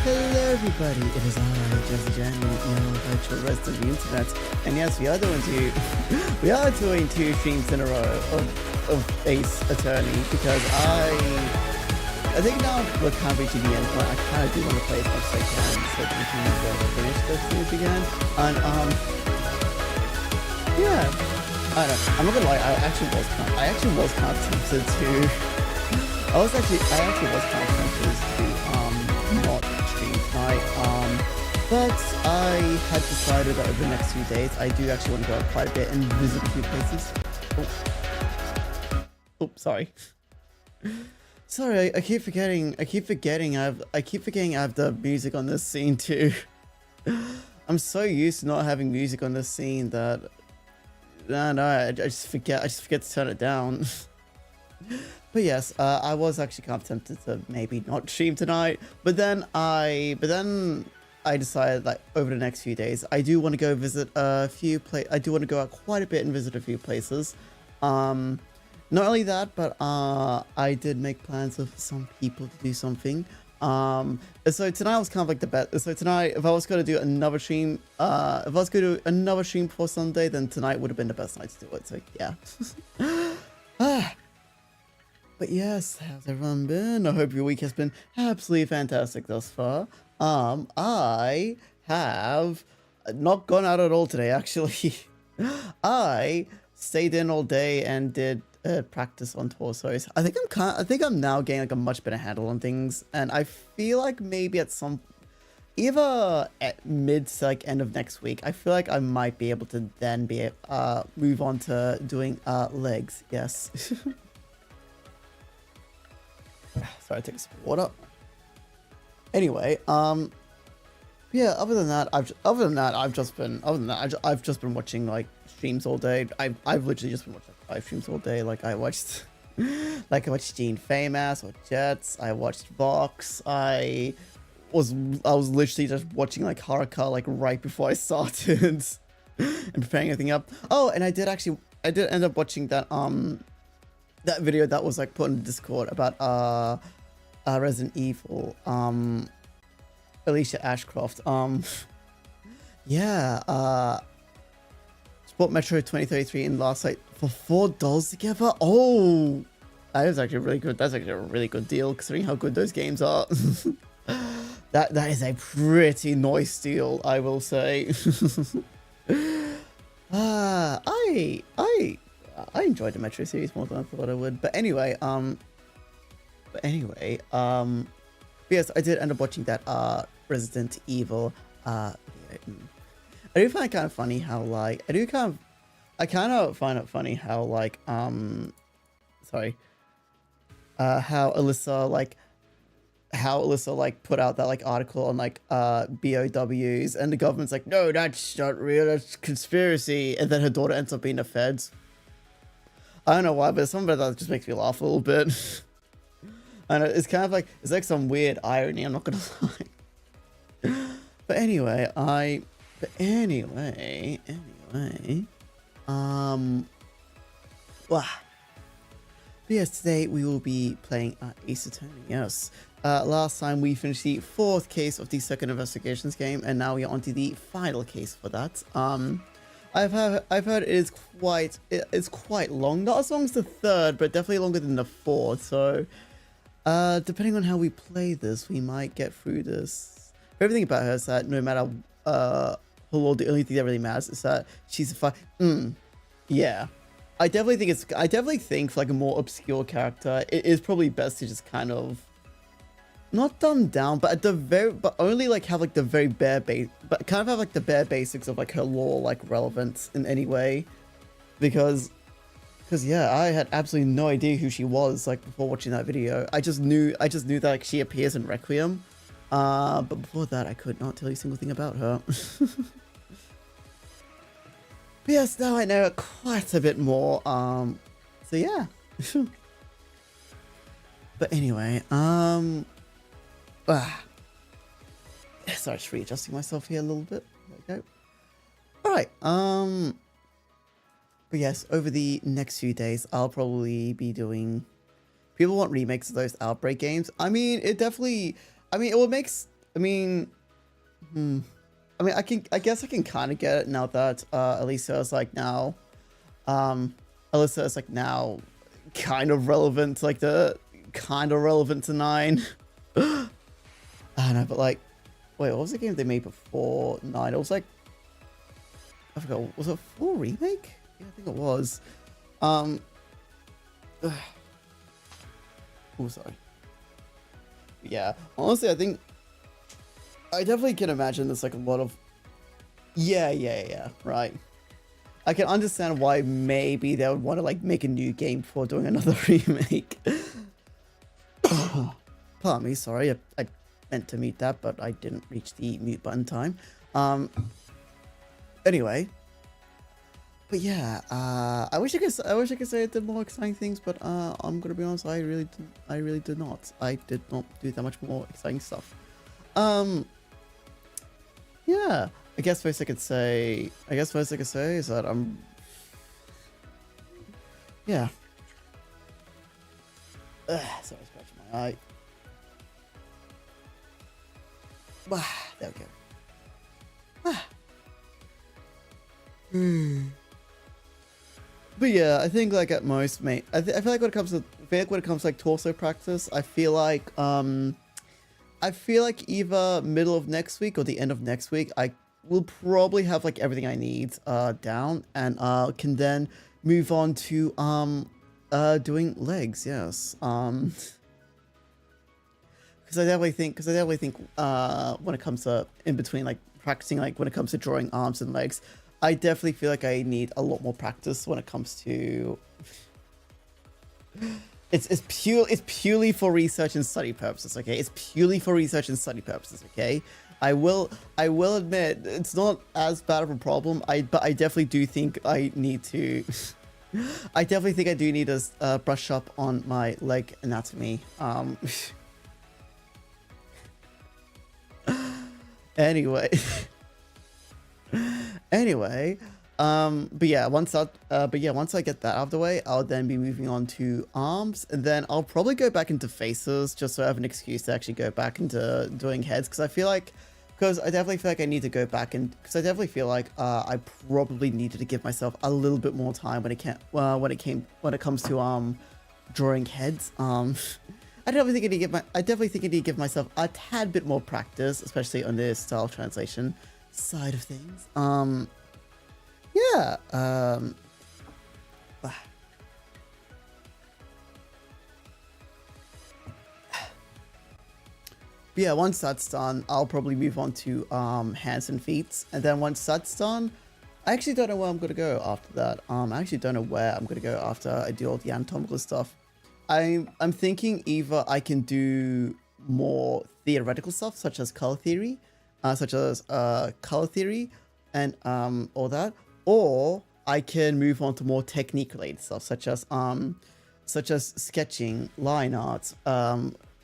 Hello everybody, it is I, Jesse Jan, your virtual resident of the internet. And yes, we are doing two streams in a row of Ace Attorney because I think now we're kind of reaching the end point. I kind of do want to play as much as I can so that we can finish this series again. And yeah, I don't know. I'm not gonna lie, I actually was kind of tempted to I actually was kind of tempted to not stream tonight, but I had decided that over the next few days I do actually want to go out quite a bit and visit a few places. Sorry. Sorry, I keep forgetting I keep forgetting I have the music on this scene too. I'm so used to not having music on this scene that I just forget to turn it down. But yes, I was actually kind of tempted to maybe not stream tonight, but then I decided like over the next few days I do want to go visit a few I do want to go out quite a bit and visit a few places. Not only that, but I did make plans with some people to do something. So tonight was kind of like the bet. So tonight, if I was going to do another stream, before Sunday, then tonight would have been the best night to do it. So yeah. But yes, how's everyone been? I hope your week has been absolutely fantastic thus far. I have not gone out at all today, actually. I stayed in all day and did practice on torsos. I think I'm now getting like a much better handle on things, and I feel like maybe at either at mid to like end of next week, I feel like I might be able to then move on to doing legs. Yes. Sorry, take some water. Anyway, yeah. Other than that, I've just been watching like streams all day. I've literally just been watching 5 streams all day. Like I watched Gene Famous, or Jets. I watched Vox. I was literally just watching like Haruka like right before I started and preparing everything up. Oh, and I did end up watching that that video that was like put in the Discord about Resident Evil, Alicia Ashcroft. Yeah, Sport Metro 2033 in last night for $4 together. Oh, that is actually really good. That's actually a really good deal considering how good those games are. That is a pretty nice deal, I will say. I enjoyed the Metro series more than I thought I would. But anyway, yes, I did end up watching that Resident Evil video. I do find it kind of funny how like I kind of find it funny how like how Alyssa like how Alyssa like put out that like article on like BOWs, and the government's like, no, that's not real, that's conspiracy, and then her daughter ends up being the feds. I don't know why, but something about that just makes me laugh a little bit. I know, it's kind of like, it's like some weird irony, I'm not gonna lie. But anyway, wow. But yes, today we will be playing Ace Attorney, yes. Last time we finished the 4th case of the second investigations game, and now we are on to the final case for that. I've heard it's quite long, not as long as the 3rd, but definitely longer than the 4th, so depending on how we play this, we might get through this. Everything about her is that no matter her role, the only thing that really matters is that she's a yeah. I definitely think for like a more obscure character, it is probably best to just kind of not dumb down, but only like have like the very but kind of have like the bare basics of like her lore like relevance in any way, because yeah, I had absolutely no idea who she was like before watching that video. I just knew that like she appears in Requiem, but before that I could not tell you a single thing about her. But yes, now I know quite a bit more, so yeah. But anyway, sorry, just readjusting myself here a little bit. There we go. Alright, but yes, over the next few days, I'll probably be doing... People want remakes of those Outbreak games. I mean, it definitely... I mean, it will make... I mean, I guess I can kind of get it now that Alyssa is like now kind of relevant to like to 9. I don't know, but like, wait, what was the game they made before 9? It was like, I forgot, was it 4 remake? Yeah, I think it was. Oh, sorry. Yeah, honestly, I definitely can imagine there's like a lot of... Yeah, right. I can understand why maybe they would want to like make a new game before doing another remake. Pardon me, sorry, I meant to mute that, but I didn't reach the mute button time. Anyway. But yeah, I wish I could say I did more exciting things, but I'm gonna be honest, I really did not. I did not do that much more exciting stuff. Yeah, I guess first I could say is that I'm... Yeah. Sorry, scratching my eye. There we go. But yeah, I think like at most, mate, I feel like when it comes to like torso practice, I feel like either middle of next week or the end of next week, I will probably have like everything I need down, and can then move on to doing legs. Yes. Because I definitely think when it comes to in between like practicing, like when it comes to drawing arms and legs, I definitely feel like I need a lot more practice when it comes to... It's purely for research and study purposes, okay? It's purely for research and study purposes, okay? I will admit it's not as bad of a problem. But I definitely do think I need to... I definitely think I do need to brush up on my leg anatomy. Anyway. But yeah, once I get that out of the way, I'll then be moving on to arms, and then I'll probably go back into faces just so I have an excuse to actually go back into doing heads, because I definitely feel like I need to go back, and because I definitely feel like I probably needed to give myself a little bit more time when it comes to drawing heads. I definitely think I need to give myself a tad bit more practice, especially on the style translation side of things. Yeah. But yeah, once that's done, I'll probably move on to hands and feet, and then once that's done, I actually don't know where I'm gonna go after that. I actually don't know where I'm gonna go after I do all the anatomical stuff. I'm thinking either I can do more theoretical stuff, such as color theory, and all that, or I can move on to more technique related stuff, such as sketching, line art,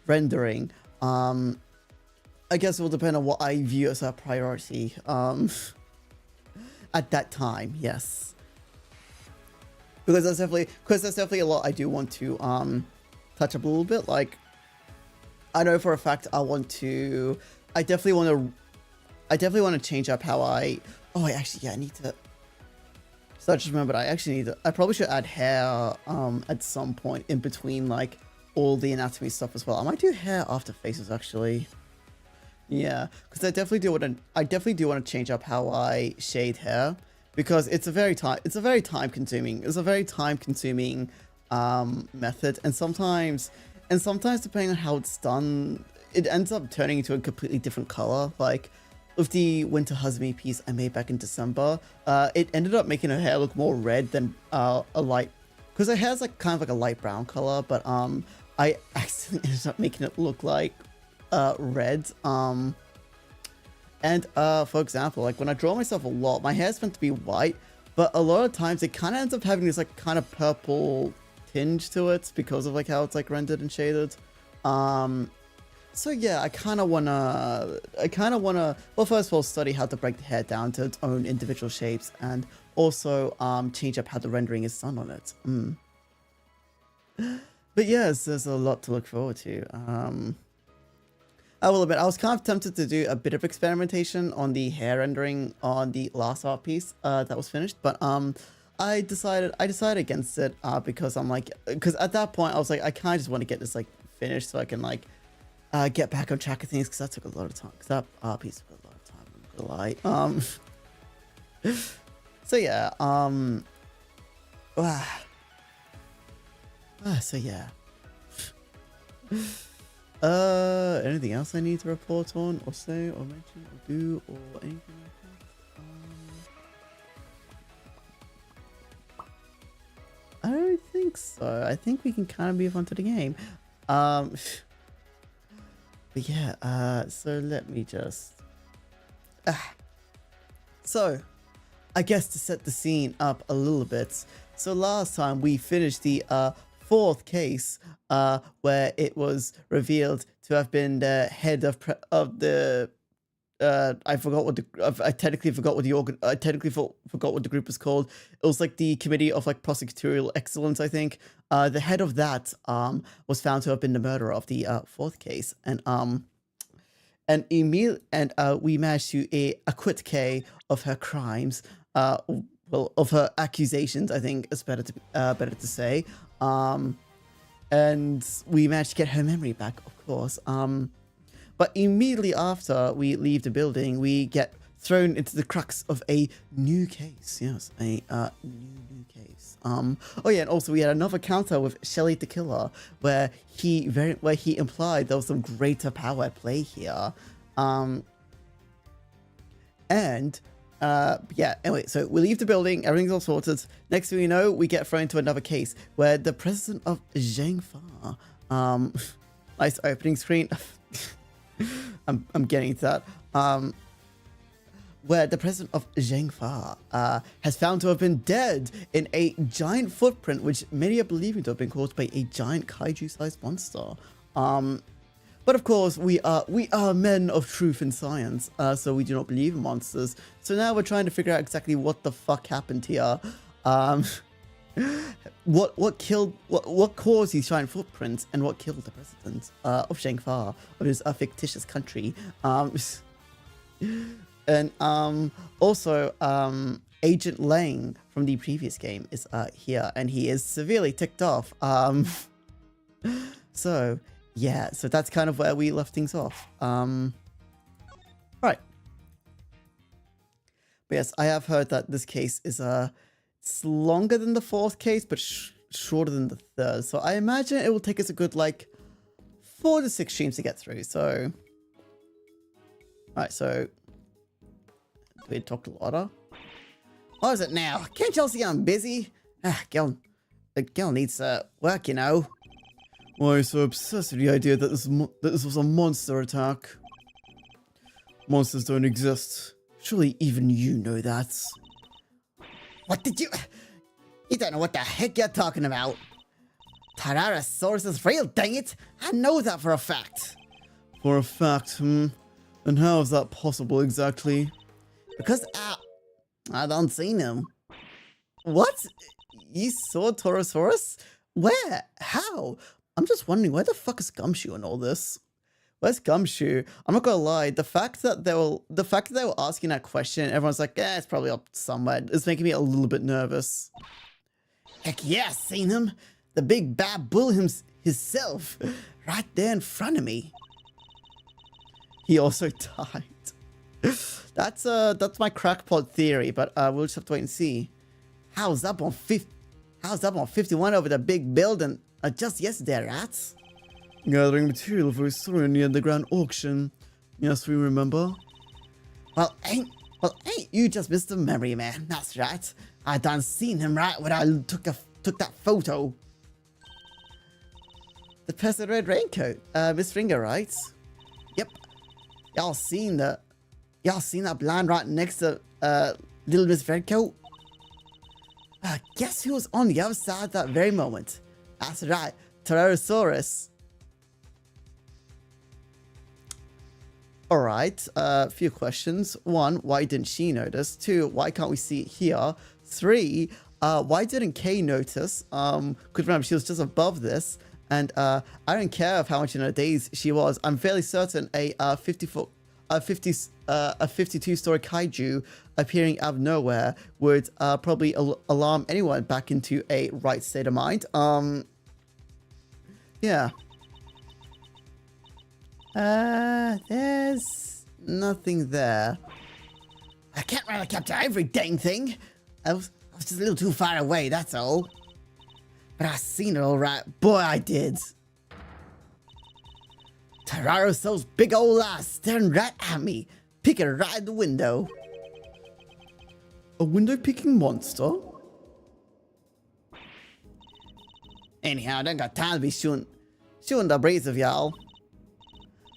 rendering. I guess it will depend on what I view as a priority at that time. Yes, because that's definitely a lot I do want to touch up a little bit. Like, I know for a fact I definitely want to change up how I need to. So I just remembered I probably should add hair at some point in between like all the anatomy stuff as well. I might do hair after faces actually. Yeah, because I definitely do want to change up how I shade hair, because it's a very time consuming method, and sometimes depending on how it's done, it ends up turning into a completely different color. Like with the Winter Husbandry piece I made back in December, it ended up making her hair look more red than a light, because her hair's like kind of like a light brown color, but I accidentally ended up making it look like red. And for example, like when I draw myself a lot, my hair's meant to be white, but a lot of times it kind of ends up having this like kind of purple tinge to it because of like how it's like rendered and shaded. So yeah, I kind of wanna, well, first of all, study how to break the hair down to its own individual shapes, and also change up how the rendering is done on it. But yes, there's a lot to look forward to. I will admit, I was kind of tempted to do a bit of experimentation on the hair rendering on the last art piece that was finished, but I decided against it because because at that point I was like, I kind of just want to get this like finished so I can like get back on track of things, because that took a lot of time. Because that art piece took a lot of time. I'm not gonna lie. So yeah. So yeah. Anything else I need to report on, or say, or mention, or do, or anything like that? I don't think so. I think we can kind of move on to the game. But yeah, so let me just... So, I guess to set the scene up a little bit. So last time we finished the fourth case, where it was revealed to have been the head of the... I forgot what I technically forgot what the group was called. It was like the Committee of like Prosecutorial Excellence, I think. The head of that was found to have been the murderer of the fourth case, and we managed to acquit Kay of her crimes. Well, of her accusations, I think is better to say. And we managed to get her memory back, of course. But immediately after we leave the building, we get thrown into the crux of a new case. Yes, a new case. Oh yeah, and also we had another counter with Shelly the Killer, where he implied there was some greater power at play here. Yeah, anyway, so we leave the building, everything's all sorted. Next thing we know, we get thrown into another case where the president of Zhengfa, nice opening screen. I'm getting to that. Where the president of Zhengfa has found to have been dead in a giant footprint, which many are believing to have been caused by a giant kaiju-sized monster. But of course, we are men of truth and science, so we do not believe in monsters. So now we're trying to figure out exactly what the fuck happened here. What caused these giant footprints, and what killed the president of Zhengfa, of his fictitious country. And also Agent Lang from the previous game is here, and he is severely ticked off. So yeah, so that's kind of where we left things off. Right. But yes, I have heard that this case is it's longer than the fourth case, but shorter than the third. So I imagine it will take us a good like 4 to 6 streams to get through. So, alright, so do we talk to Lotta? What is it now? Can't y'all see I'm busy? The girl needs work, you know. Why are you so obsessed with the idea that this was a monster attack? Monsters don't exist. Surely even you know that. What did you... You don't know what the heck you're talking about. Tyrannosaurus is real, dang it! I know that for a fact. For a fact, Then how is that possible exactly? Because I don't seen him. What? You saw Torosaurus? Where? How? I'm just wondering, where the fuck is Gumshoe in all this? Where's Gumshoe? I'm not gonna lie, the fact that they were asking that question, everyone's like, it's probably up somewhere, is making me a little bit nervous. Heck yeah, I seen him. The big bad bull himself. Right there in front of me. He also died. That's my crackpot theory, but we'll just have to wait and see. How's up on 51 over the big building just yesterday, rats? Gathering material for his story near the grand auction. Yes, we remember. Well, ain't you just Mr. Memory Man? That's right. I done seen him right when I took that photo. The person in red raincoat, Miss Finger, right? Yep. Y'all seen that blind right next to little Miss Redcoat? Guess who was on the other side at that very moment? That's right, Tyrannosaurus. Alright, a few questions. 1, why didn't she notice? 2, why can't we see it here? 3, why didn't Kay notice? Because remember, she was just above this. And I don't care of how much in her days she was. I'm fairly certain a 52-story kaiju appearing out of nowhere would probably alarm anyone back into a right state of mind. Yeah. There's nothing there. I can't really capture every dang thing. I was just a little too far away, that's all. But I seen it all right. Boy, I did. Tyrannosaurus' big old eyes staring right at me, peeking right at the window. A window-peeking monster? Anyhow, I don't got time to be shooting the breeze of y'all.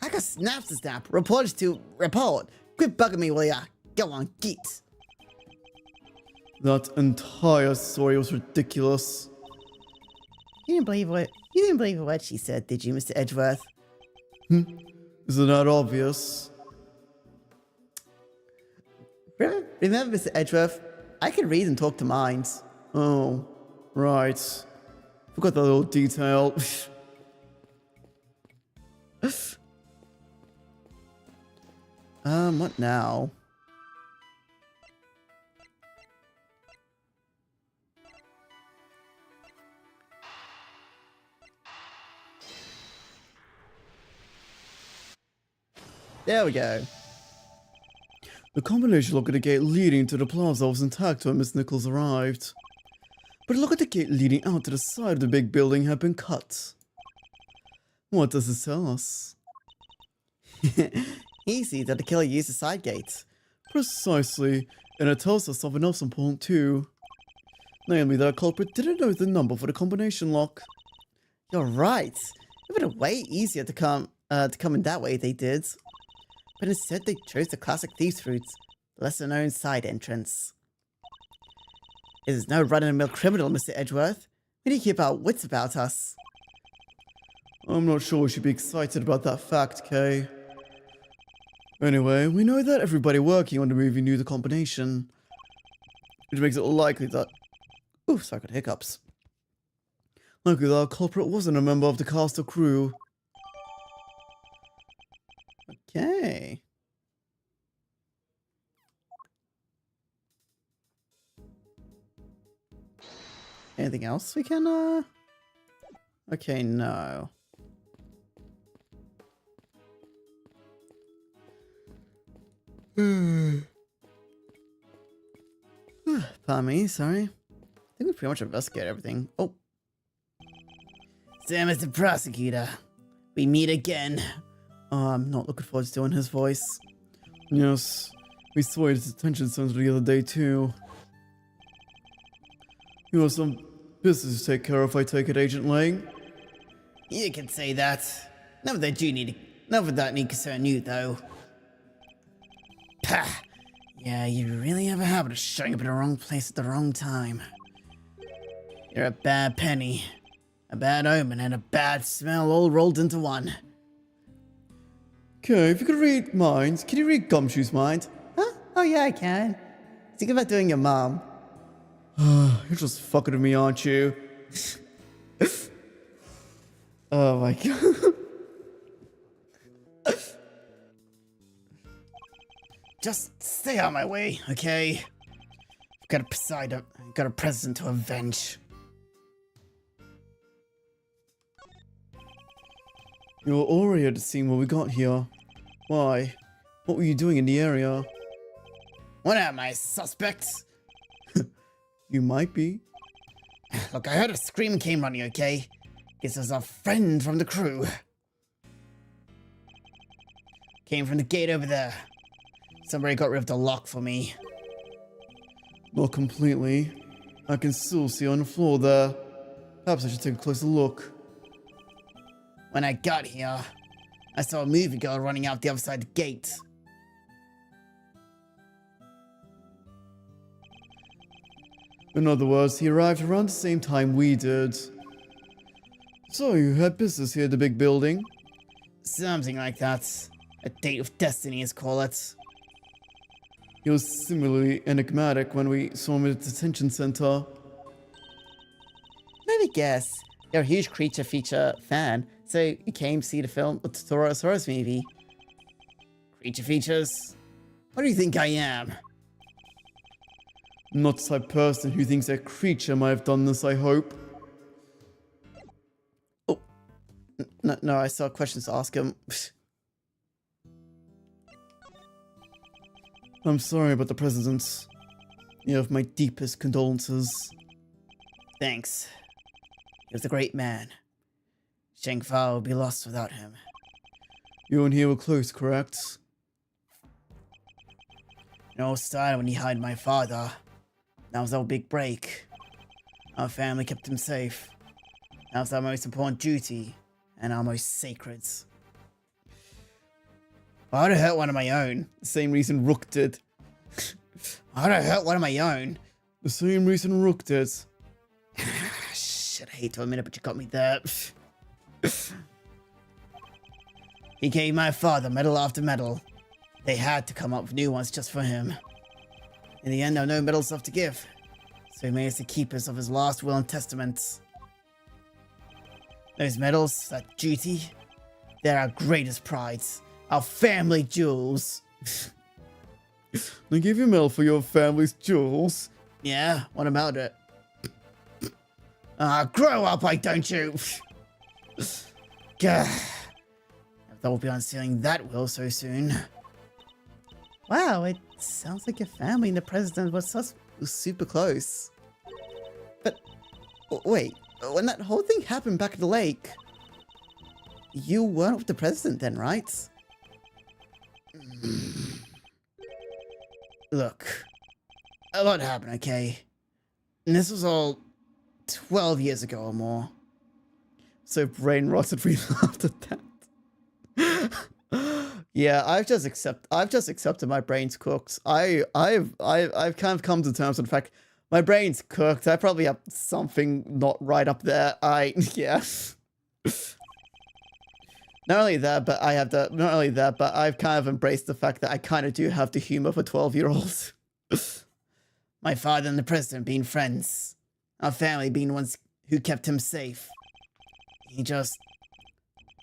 I got snaps to snap, reporters to report. Quit bugging me, will ya? Go on, get. That entire story was ridiculous. You didn't believe what she said, did you, Mr. Edgeworth? Isn't that obvious? Remember, Mr. Edgeworth, I can read and talk to minds. Oh, right. Forgot that little detail. What now? There we go. The combination lock at the gate leading to the plaza was intact when Miss Nichols arrived. But look at the gate leading out to the side of the big building had been cut. What does this tell us? Easy that the killer used the side gate. Precisely, and it tells us something else important too. Namely that a culprit didn't know the number for the combination lock. You're right. It would have been way easier to come in that way they did. But instead they chose the classic thieves route, the lesser known side entrance. It is no run-of-the-mill criminal, Mr. Edgeworth. We need to keep our wits about us. I'm not sure we should be excited about that fact, Kay. Anyway, we know that everybody working on the movie knew the combination, which makes it likely that... Ooh, sorry, I got hiccups. Likely that our culprit wasn't a member of the cast or crew. Okay. Anything else we can, Okay, no. Pardon me, sorry. I think we pretty much investigated everything. Oh. Sam is the prosecutor. We meet again. Oh, I'm not looking forward to doing his voice. Yes, we saw his detention center the other day too. You have some business to take care of, I take it, Agent Lang? You can say that. None of that need concern you, though. Pah! Yeah, you really have a habit of showing up in the wrong place at the wrong time. You're a bad penny, a bad omen, and a bad smell all rolled into one. Okay, if you could read minds, can you read Gumshoe's mind? Huh? Oh yeah, I can. Think about doing your mom. You're just fucking with me, aren't you? Oh my god. Just stay out of my way, okay? I've got a present to avenge. You're already at the scene what we got here. Why? What were you doing in the area? What am I, suspect? You might be. Look, I heard a scream came running, okay? Guess it was a friend from the crew. Came from the gate over there. Somebody got rid of the lock for me. Not completely. I can still see on the floor there. Perhaps I should take a closer look. When I got here, I saw a movie girl running out the other side of the gate. In other words, he arrived around the same time we did. So you had business here at the big building? Something like that. A date with destiny, as call it. He was similarly enigmatic when we saw him at the detention center. Let me guess. You're a huge creature feature fan, so you came to see the film, the Torosaurus movie. Creature features? What do you think I am? Not the type of person who thinks a creature might have done this, I hope. Oh. No, I still have questions to ask him. I'm sorry about the president. You have my deepest condolences. Thanks. He was a great man. Shangfa would be lost without him. You and he were close, correct? It all started when he hired my father. That was our big break. Our family kept him safe. That was our most important duty, and our most sacred. Why would I hurt one of my own? The same reason Rook did. Why would I hurt one of my own? The same reason Rook did. Shit, I hate to admit it, but you got me there. He gave my father medal after medal. They had to come up with new ones just for him. In the end, there were no medals left to give, so he made us the keepers of his last will and testament. Those medals, that duty, they're our greatest prides, our family jewels. They gave you a medal for your family's jewels. Yeah, what about it? Grow up, why don't you? Gah. I thought we'll be unsealing that will so soon. Wow, it sounds like your family and the president was super close. But, wait, when that whole thing happened back at the lake, you weren't with the president then, right? Look, a lot happened, okay? And this was all 12 years ago or more. So brain rotted we laughed at that. Yeah, I've just accepted my brain's cooked. I've kind of come to terms with the fact my brain's cooked. I probably have something not right up there. Yeah. Not only that, but I've kind of embraced the fact that I kind of do have the humor for 12-year-olds. My father and the president being friends. Our family being ones who kept him safe. He just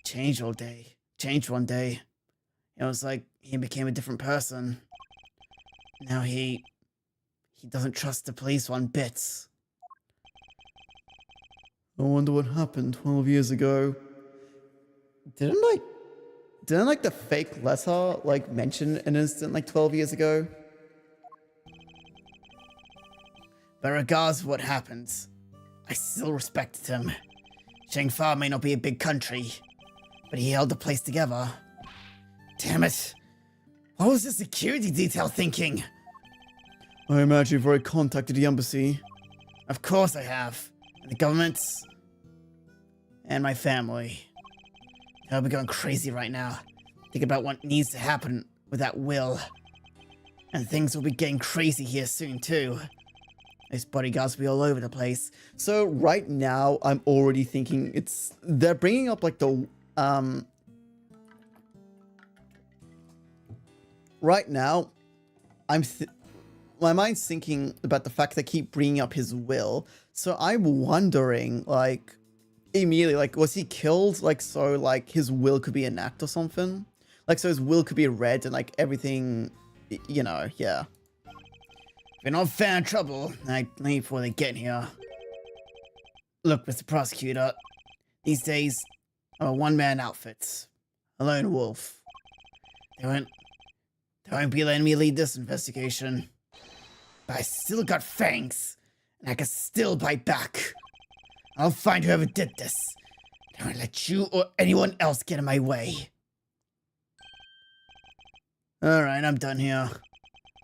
changed one day. It was like he became a different person. Now he doesn't trust the police one bit. I wonder what happened 12 years ago. Didn't the fake letter mention an incident 12 years ago? But regardless of what happened, I still respected him. Shangfa may not be a big country, but he held the place together. Damn it! What was the security detail thinking? I imagine you've already contacted the embassy. Of course I have. And the government... and my family. I'll be going crazy right now, thinking about what needs to happen with that will. And things will be getting crazy here soon, too. These bodyguards will be all over the place. So right now, I'm already thinking they're bringing up like the, right now, my mind's thinking about the fact they keep bringing up his will. So I'm wondering, like, immediately, like, was he killed, like, so, like, his will could be an act or something? Like, so his will could be read and, like, everything, you know, yeah. If you're not found trouble, I leave before they get here. Look, Mr. Prosecutor, these days, I'm a one-man outfit. A lone wolf. They won't be letting me lead this investigation. But I still got fangs, and I can still bite back. I'll find whoever did this. I won't let you or anyone else get in my way. Alright, I'm done here.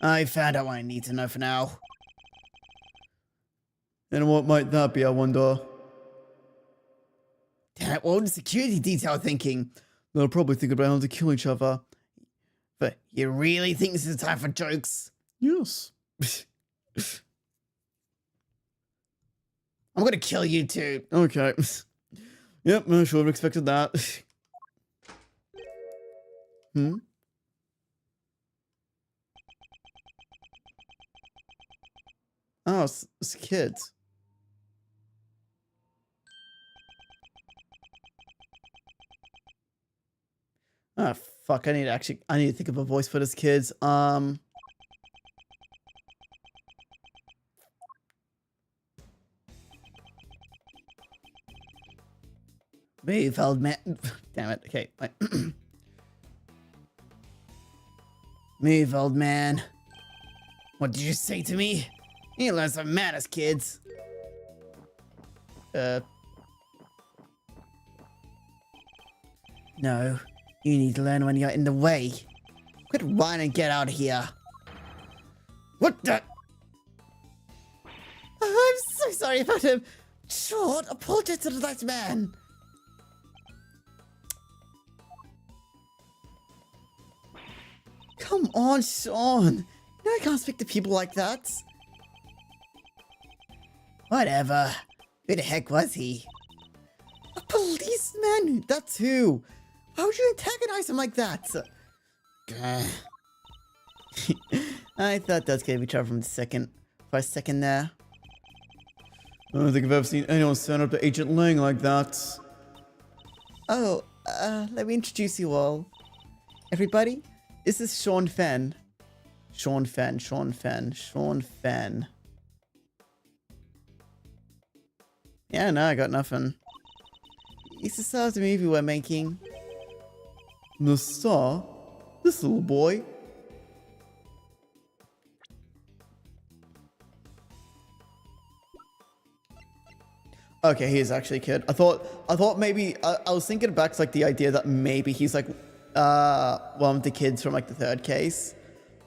I found out what I need to know for now. And what might that be, I wonder? Damn it, what was the security detail thinking? They'll probably think about how to kill each other. But you really think this is time for jokes? Yes. I'm gonna kill you too. Okay. Yep, I should have expected that. Hmm? Oh, it's kids. Ah, fuck, I need to think of a voice for this kids. Move, old man. Damn it, okay. Move, old man. What did you say to me? You learn some manners, kids. No, you need to learn when you're in the way. Quit whining and get out of here. What the? I'm so sorry about him. Sean, apologize to that man. Come on, Sean. You know I can't speak to people like that. Whatever. Who the heck was he? A policeman, that too. Why would you antagonize him like that? I thought that was gonna be trouble for a second there. I don't think I've ever seen anyone stand up to Agent Lang like that. Oh, let me introduce you all. Everybody, this is Sean Fenn. Sean Fenn. Yeah, no, I got nothing. He's the star of the movie we're making. The star? This little boy? Okay, he is actually a kid. I thought maybe, I was thinking back to like the idea that maybe he's like, one of the kids from like the third case.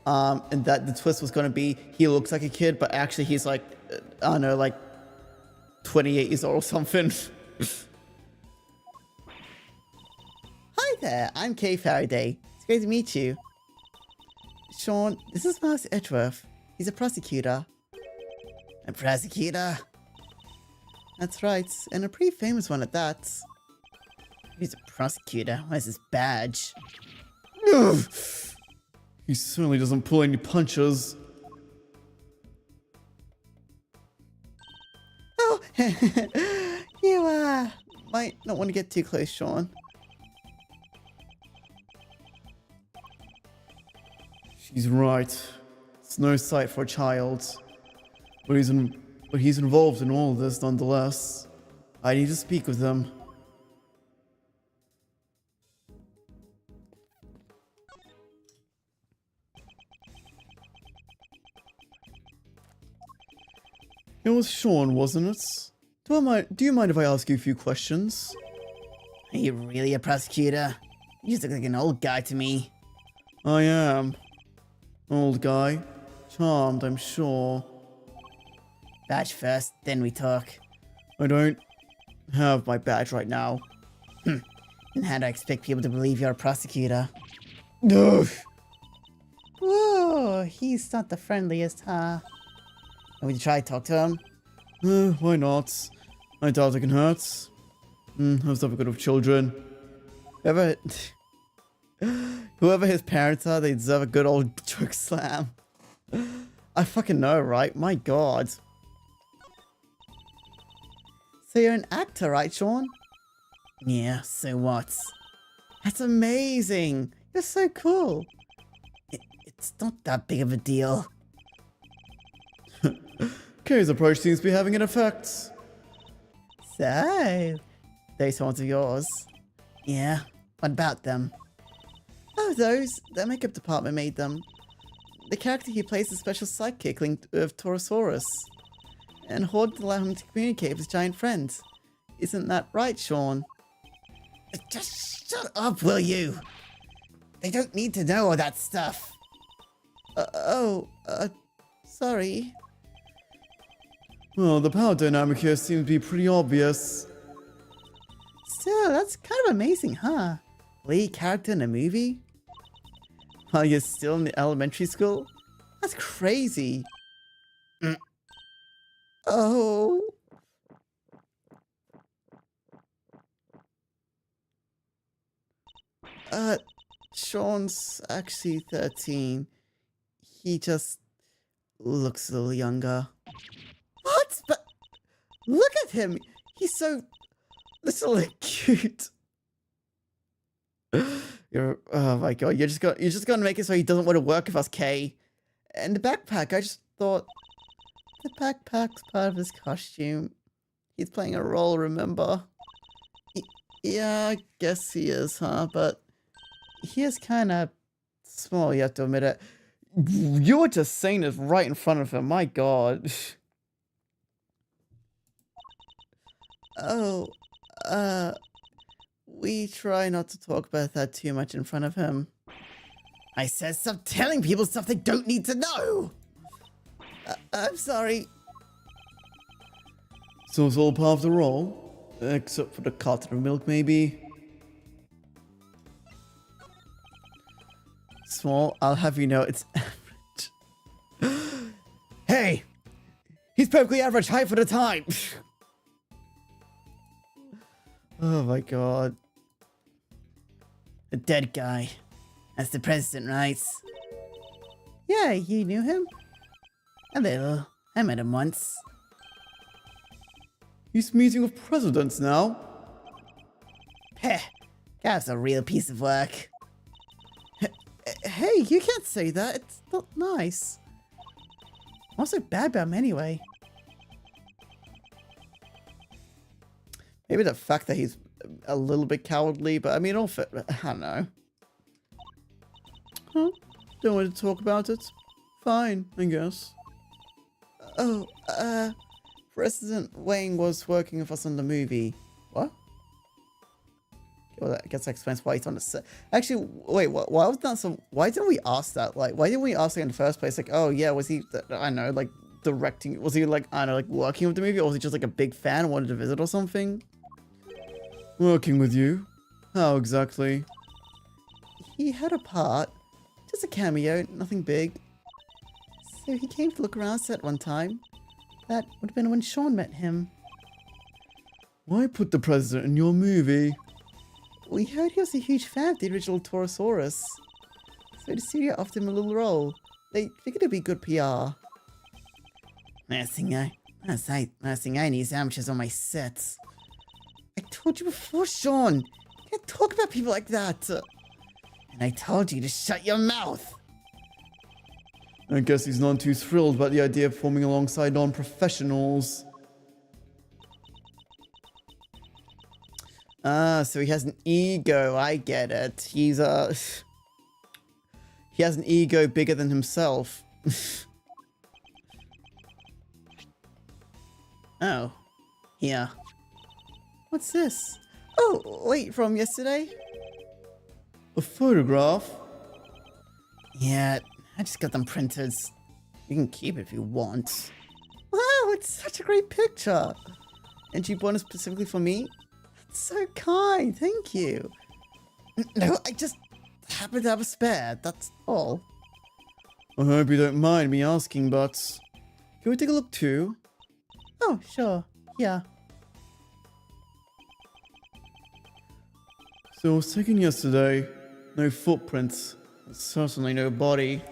And that the twist was going to be he looks like a kid, but actually he's like, I don't know, like 28 years old or something. Hi there, I'm Kay Faraday. It's great to meet you. Sean, this is Miles Edgeworth. He's a prosecutor. A prosecutor? That's right, and a pretty famous one at that. He's a prosecutor. Where's his badge? Ugh. He certainly doesn't pull any punches. Oh, you might not want to get too close, Sean. She's right. It's no sight for a child. But he's involved in all of this nonetheless. I need to speak with him. It was Sean, wasn't it? Do you mind if I ask you a few questions? Are you really a prosecutor? You just look like an old guy to me. I am. Old guy. Charmed, I'm sure. Badge first, then we talk. I don't have my badge right now. And how do I expect people to believe you're a prosecutor? Ugh. Whoa, he's not the friendliest, huh? Would you try to talk to him? Why not? I doubt it can hurt. How's never good with children? Whoever, whoever his parents are, they deserve a good old choke slam. I fucking know, right? My god. So you're an actor, right, Sean? Yeah, so what? That's amazing. You're so cool. It's not that big of a deal. Kay's approach seems to be having an effect. So, Those ones of yours. yeah, what about them? Oh, those. The makeup department made them. The character he plays is a special sidekick linked with Torosaurus. And Horde allow him to communicate with his giant friend. Isn't that right, Sean? Just shut up, will you? They don't need to know all that stuff. Sorry. Well, the power dynamic here seems to be pretty obvious. Still, that's kind of amazing, huh? Lead character in a movie? While you're still in elementary school? That's crazy. Oh. Sean's actually 13. He just looks a little younger. What? But look at him. He's so little and cute. Oh my god, you're just gonna make it so he doesn't want to work with us, Kay. And the backpack, I just thought the backpack's part of his costume. He's playing a role, remember? Yeah, I guess he is, huh? But he is kind of small, you have to admit it. You were just saying this right in front of him, my god. Oh, we try not to talk about that too much in front of him. I said stop telling people stuff they don't need to know! I'm sorry. So it's all part of the role? Except for the carton of milk, maybe? Small, I'll have you know it's average. Hey! He's perfectly average height for the time! Oh my god. A dead guy. That's the president, right? Yeah, you knew him? A little. I met him once. He's meeting with presidents now. Heh, that's a real piece of work. Hey, you can't say that. It's not nice. What's so bad about him anyway? Maybe the fact that he's a little bit cowardly, but I mean, I don't know. Huh? Don't want to talk about it? Fine, I guess. Oh, President Wang was working with us on the movie. What? Well, I guess that explains why he's on the set. Actually, wait, why was that some... Why didn't we ask that? Like, why didn't we ask that in the first place? Like, oh yeah, was he, I don't know, like, directing... Was he, like, I don't know, like, working with the movie? Or was he just, like, a big fan and wanted to visit or something? Working with you? How exactly? He had a part. Just a cameo, nothing big. So he came to look around set one time. That would have been when Sean met him. Why put the president in your movie? We heard he was a huge fan of the original Torosaurus. So the studio offered him a little role. They figured it'd be good PR. Last thing I need is amateurs on my sets. I told you before, Sean. You can't talk about people like that. And I told you to shut your mouth. I guess he's not too thrilled about the idea of performing alongside non-professionals. Ah, so he has an ego. I get it. He has an ego bigger than himself. Oh, yeah. What's this? Oh, wait, from yesterday? A photograph? Yeah, I just got them printed. You can keep it if you want. Wow, it's such a great picture. And you bought it specifically for me? That's so kind, thank you. No, I just happen to have a spare, that's all. I hope you don't mind me asking, but can we take a look too? Oh, sure, yeah. So I was taken yesterday. No footprints. Certainly no body.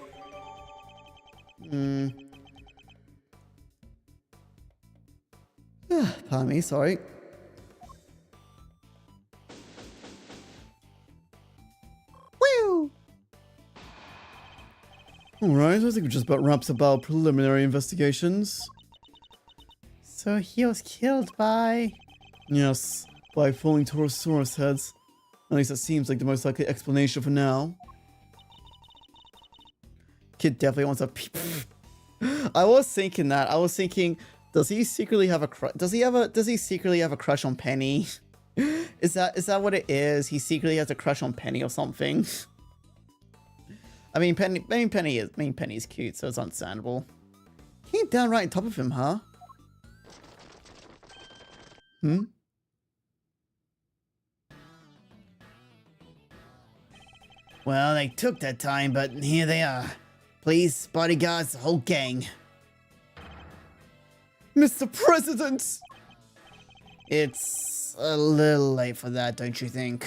Pardon me, sorry. Woo! Alright, I think we just about wraps up our preliminary investigations. So he was killed by... Yes, by falling Torosaurus heads. At least that seems like the most likely explanation for now. Kid definitely wants a peep. I was thinking that. I was thinking, does he secretly have a crush? Does he secretly have a crush on Penny? Is that what it is? He secretly has a crush on Penny or something. I mean, Penny is cute, so it's understandable. Came down right on top of him, huh? Well, they took that time, but here they are. Police, bodyguards, the whole gang. Mr. President! It's a little late for that, don't you think?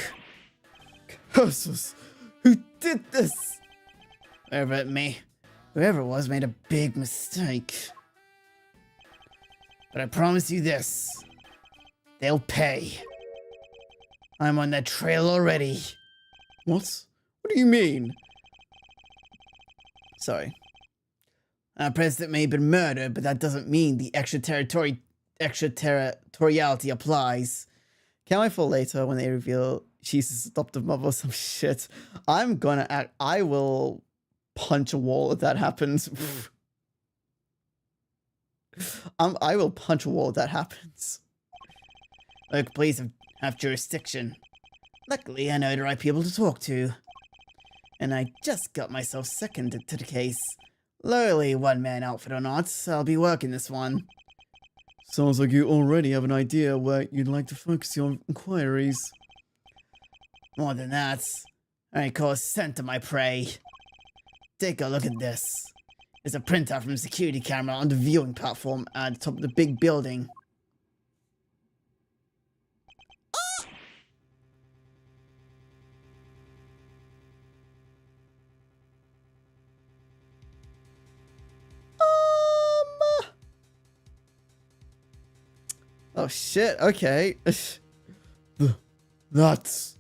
Curses! Who did this? Whoever it was made a big mistake. But I promise you this. They'll pay. I'm on that trail already. What? What do you mean? Sorry. Our president may have been murdered, but that doesn't mean the extraterritoriality applies. Can't wait for later when they reveal she's his adoptive mother or some shit. I will punch a wall if that happens. I will punch a wall if that happens. Look, please have jurisdiction. Luckily, I know the right people to talk to. And I just got myself seconded to the case. Lowly one-man outfit or not, I'll be working this one. Sounds like you already have an idea where you'd like to focus your inquiries. More than that, I call scent to my prey. Take a look at this. It's a printout from a security camera on the viewing platform at the top of the big building. Oh shit, okay. That's...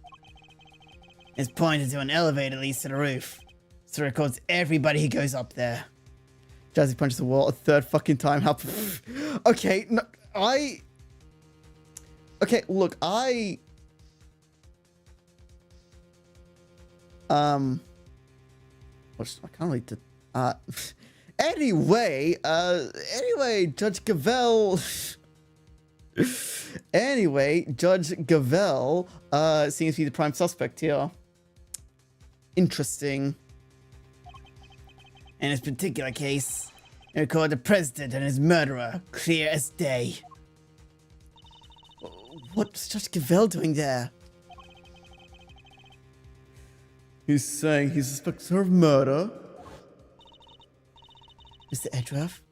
It's pointed to an elevator leads to the roof. So it records everybody who goes up there. Jazzy punches the wall a third fucking time. How... Okay, no, Okay, look, I can't really do... Anyway, Judge Cavell... Anyway, Judge Gavelle seems to be the prime suspect here. Interesting. In this particular case, they record the president and his murderer, clear as day. What's Judge Gavelle doing there? He's saying he suspects her of murder. Mr. Edgeworth,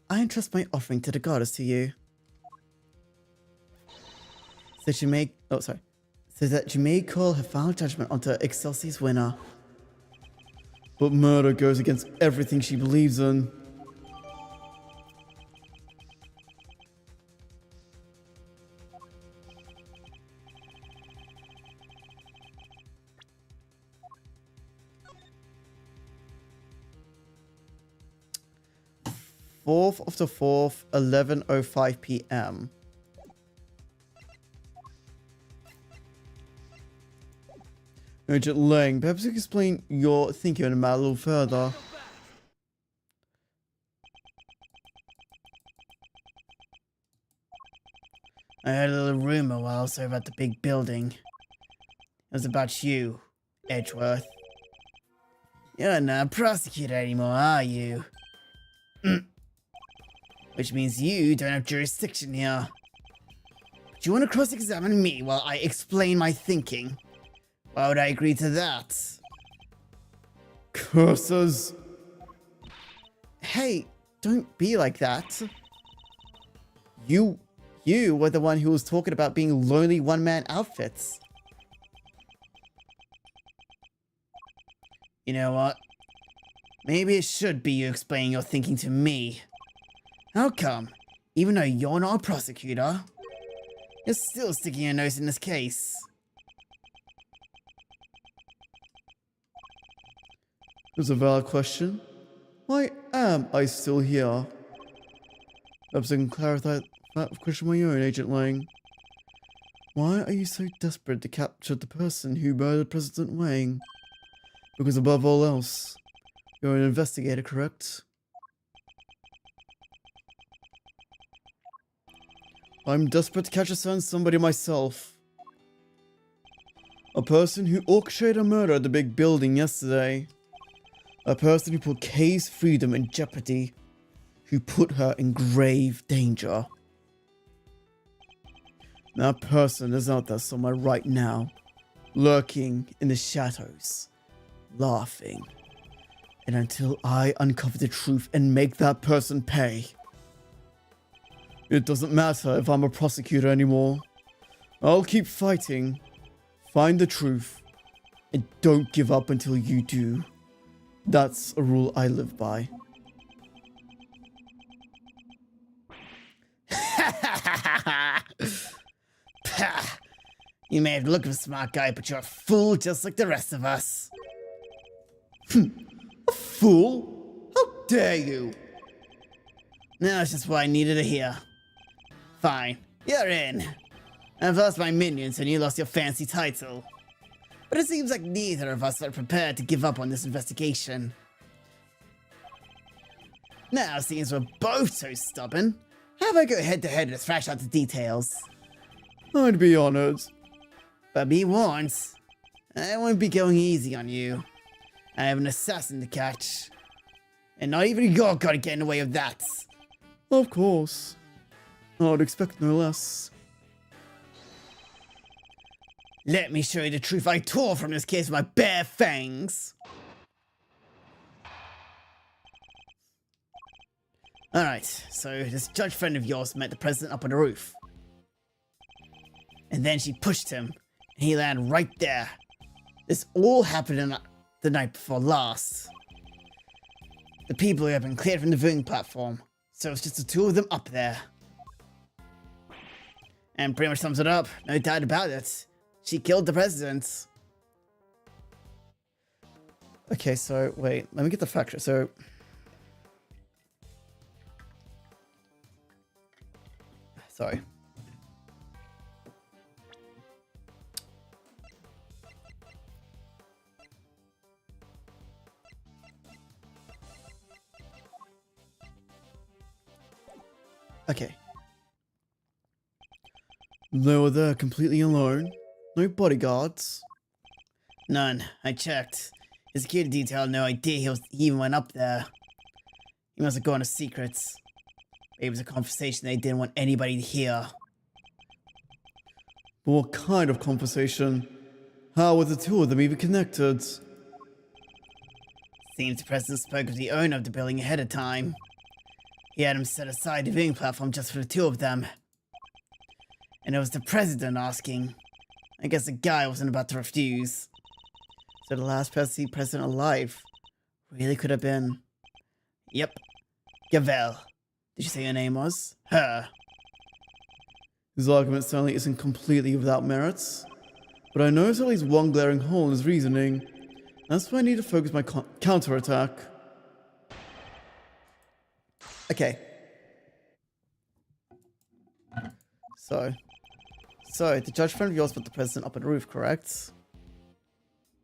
I entrust my offering to the goddess to you. So that you may call her final judgment onto Excelsior's winner. But murder goes against everything she believes in. Fourth of the 4th, 11:05 p.m. Agent Lang, perhaps you can explain your thinking on the matter a little further. I heard a little rumor while I was over at the big building. It was about you, Edgeworth. You're not a prosecutor anymore, are you? Which means you don't have jurisdiction here. you want to cross-examine me while I explain my thinking? Why would I agree to that? Curses. Hey, don't be like that. You were the one who was talking about being lonely one-man outfits. You know what? Maybe it should be you explaining your thinking to me. How come, even though you're not a prosecutor, you're still sticking your nose in this case? It's a valid question. Why am I still here? Perhaps I can clarify that question on my own, Agent Lang. Why are you so desperate to capture the person who murdered President Wang? Because above all else, you're an investigator, correct? I'm desperate to catch a certain somebody myself. A person who orchestrated a murder at the big building yesterday. A person who put Kay's freedom in jeopardy. Who put her in grave danger. That person is out there somewhere right now. Lurking in the shadows. Laughing. And until I uncover the truth and make that person pay. It doesn't matter if I'm a prosecutor anymore. I'll keep fighting. Find the truth. And don't give up until you do. That's a rule I live by. You may have looked like a smart guy, but you're a fool just like the rest of us. A fool? How dare you? That's just what I needed to hear. Fine, you're in. I've lost my minions and you lost your fancy title. But it seems like neither of us are prepared to give up on this investigation. Now, since we're both so stubborn, how about I go head-to-head and thrash out the details? I'd be honored. But be warned, I won't be going easy on you. I have an assassin to catch. And not even you're gonna get in the way of that. Of course. I'd expect no less. Let me show you the truth I tore from this case with my bare fangs. Alright, so this judge friend of yours met the president up on the roof. And then she pushed him, and he landed right there. This all happened in the night before last. The people have been cleared from the viewing platform, so it's just the two of them up there. And pretty much sums it up, no doubt about it. She killed the president. Okay, so wait, let me get the fact. So sorry. Okay. They were there completely alone. No bodyguards. None. I checked. His security detail had no idea he even went up there. He must have gone to secrets. Maybe it was a conversation they didn't want anybody to hear. But what kind of conversation? How were the two of them even connected? Seems the president spoke with the owner of the building ahead of time. He had him set aside the viewing platform just for the two of them. And it was the president asking. I guess the guy wasn't about to refuse. So the last president alive really could have been... Yep. Gavel. Did you say your name was? Her. His argument certainly isn't completely without merits. But I notice at least one glaring hole in his reasoning. That's why I need to focus my counterattack. Okay. So, the judge friend of yours put the president up on the roof, correct?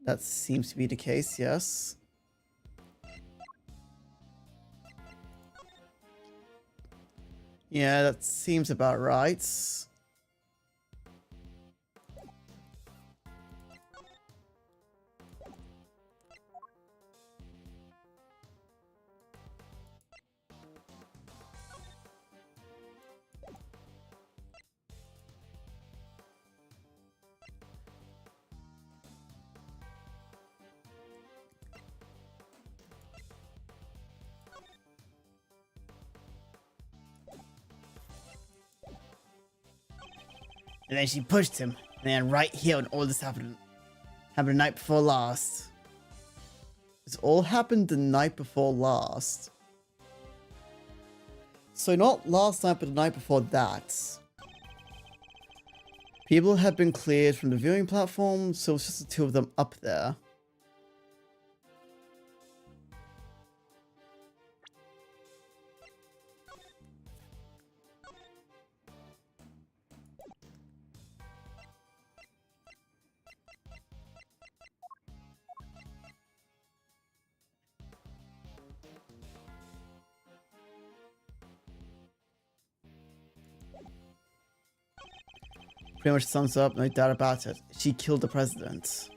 That seems to be the case, yes. Yeah, that seems about right. And then she pushed him. And then right here when all this happened the night before last. This all happened the night before last. So not last night, but the night before that. People had been cleared from the viewing platform, so it's just the two of them up there. Pretty much sums up, no doubt about it. She killed the president.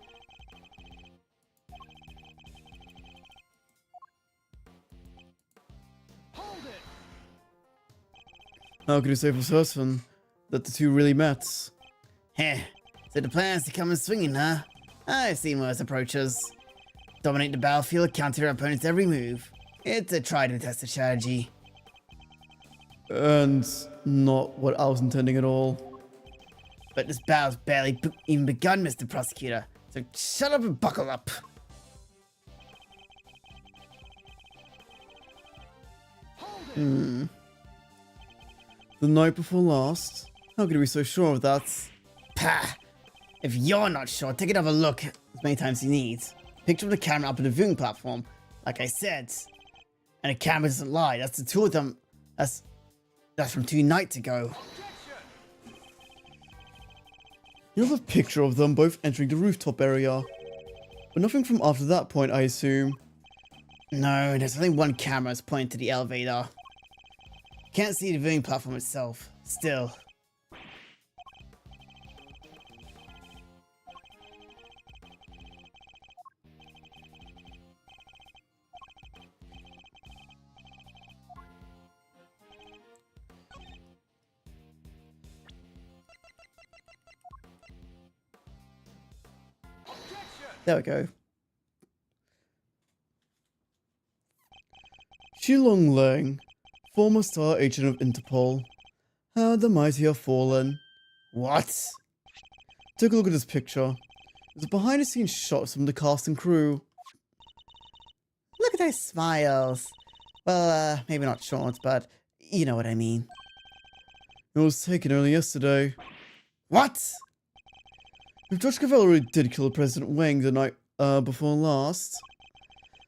How could you say for certain that the two really met? Heh, so the plan's to come and swinging, huh? I've seen worse approaches. Dominate the battlefield, counter your opponent's every move. It's a tried and tested strategy. And not what I was intending at all. But this battle's barely even begun, Mr. Prosecutor. So shut up and buckle up. The night before last? How could you be so sure of that? Pah! If you're not sure, take another look as many times as you need. Picture of the camera up on the viewing platform, like I said. And the camera doesn't lie. That's the two of them. That's from 2 nights ago. You have a picture of them both entering the rooftop area. But nothing from after that point, I assume. No, there's only one camera that's pointing to the elevator. Can't see the viewing platform itself. Still. There we go. Shilong Lang, former star agent of Interpol. How the mighty have fallen. What? Take a look at this picture. It's a behind the scenes shot from the cast and crew. Look at those smiles. Well, maybe not short, but you know what I mean. It was taken early yesterday. What? If Judge Cavalry did kill President Wang the night before last,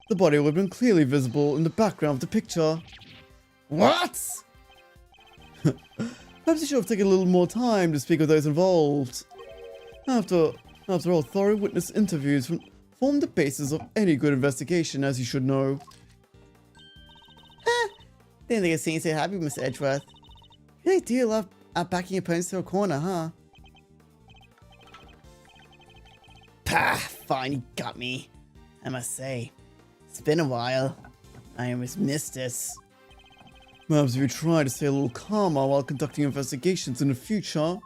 the body would have been clearly visible in the background of the picture. What? Perhaps you should have taken a little more time to speak with those involved. After all, thorough witness interviews form the basis of any good investigation, as you should know. Didn't think I'd seen you so happy, Mr. Edgeworth. You really do love backing your opponents to a corner, huh? Pah, fine, you got me. I must say, it's been a while. I almost missed this. Perhaps if you try to stay a little calmer while conducting investigations in the future.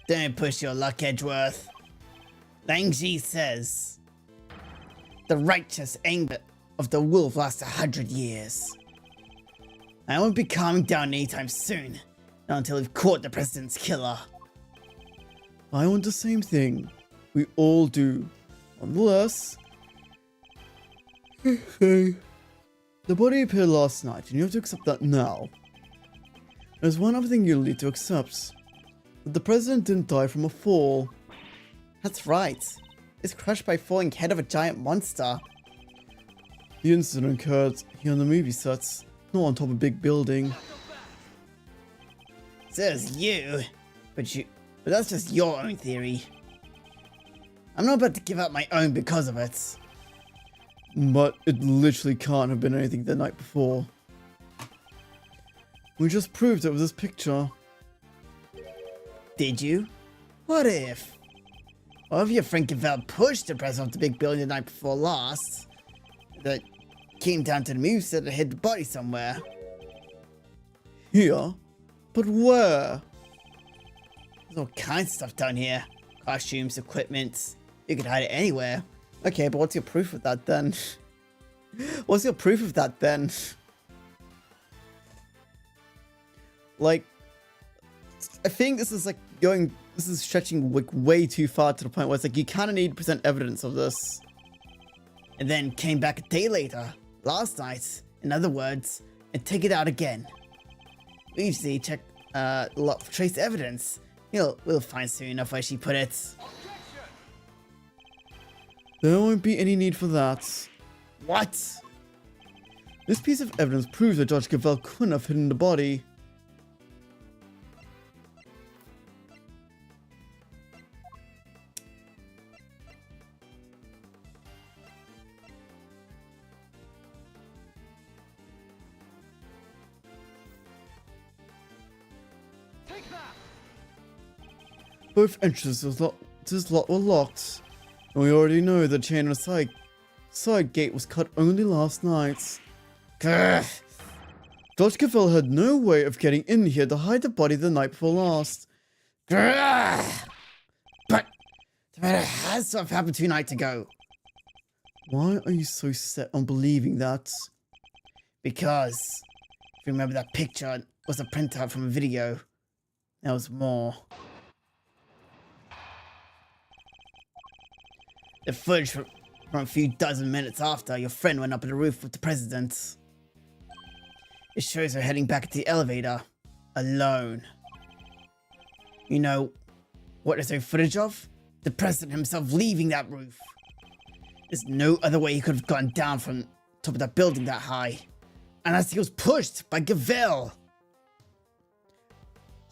Don't push your luck, Edgeworth. Lang Ji says, the righteous anger of the wolf lasts 100 years. I won't be calming down anytime soon, not until we've caught the president's killer. I want the same thing. We all do. Nonetheless, the body appeared last night, and you have to accept that now. There's one other thing you'll need to accept. That the president didn't die from a fall. That's right. It's crushed by falling head of a giant monster. The incident occurred here on the movie sets, not on top of a big building. Says you. But that's just your own theory. I'm not about to give up my own because of it. But it literally can't have been anything the night before. We just proved it with this picture. Did you? What if? What if your friend Cavell pushed the president off the big building the night before last? That came down to the movie set and hid the body somewhere. Here? But where? There's all kinds of stuff down here. Costumes, equipment. You could hide it anywhere. Okay, but what's your proof of that then? What's your proof of that then? Like, I think this is like this is stretching like way too far to the point where it's like you kind of need to present evidence of this. And then came back a day later, last night, in other words, and take it out again. We usually check a lot for trace evidence. We'll find soon enough where she put it. There won't be any need for that. What? This piece of evidence proves that Judge Cavell couldn't have hidden the body. Both entrances to this lot were locked, and we already know the chain on the side gate was cut only last night. Grr. Judge Cavell had no way of getting in here to hide the body the night before last. Grr. But the matter has to have happened 2 nights ago. Why are you so set on believing that? Because if you remember, that picture was a printout from a video. There was more. The footage from a few dozen minutes after your friend went up on the roof with the president. It shows her heading back to the elevator, alone. You know what there's no footage of? The president himself leaving that roof. There's no other way he could have gone down from top of that building that high. Unless he was pushed by Cavell.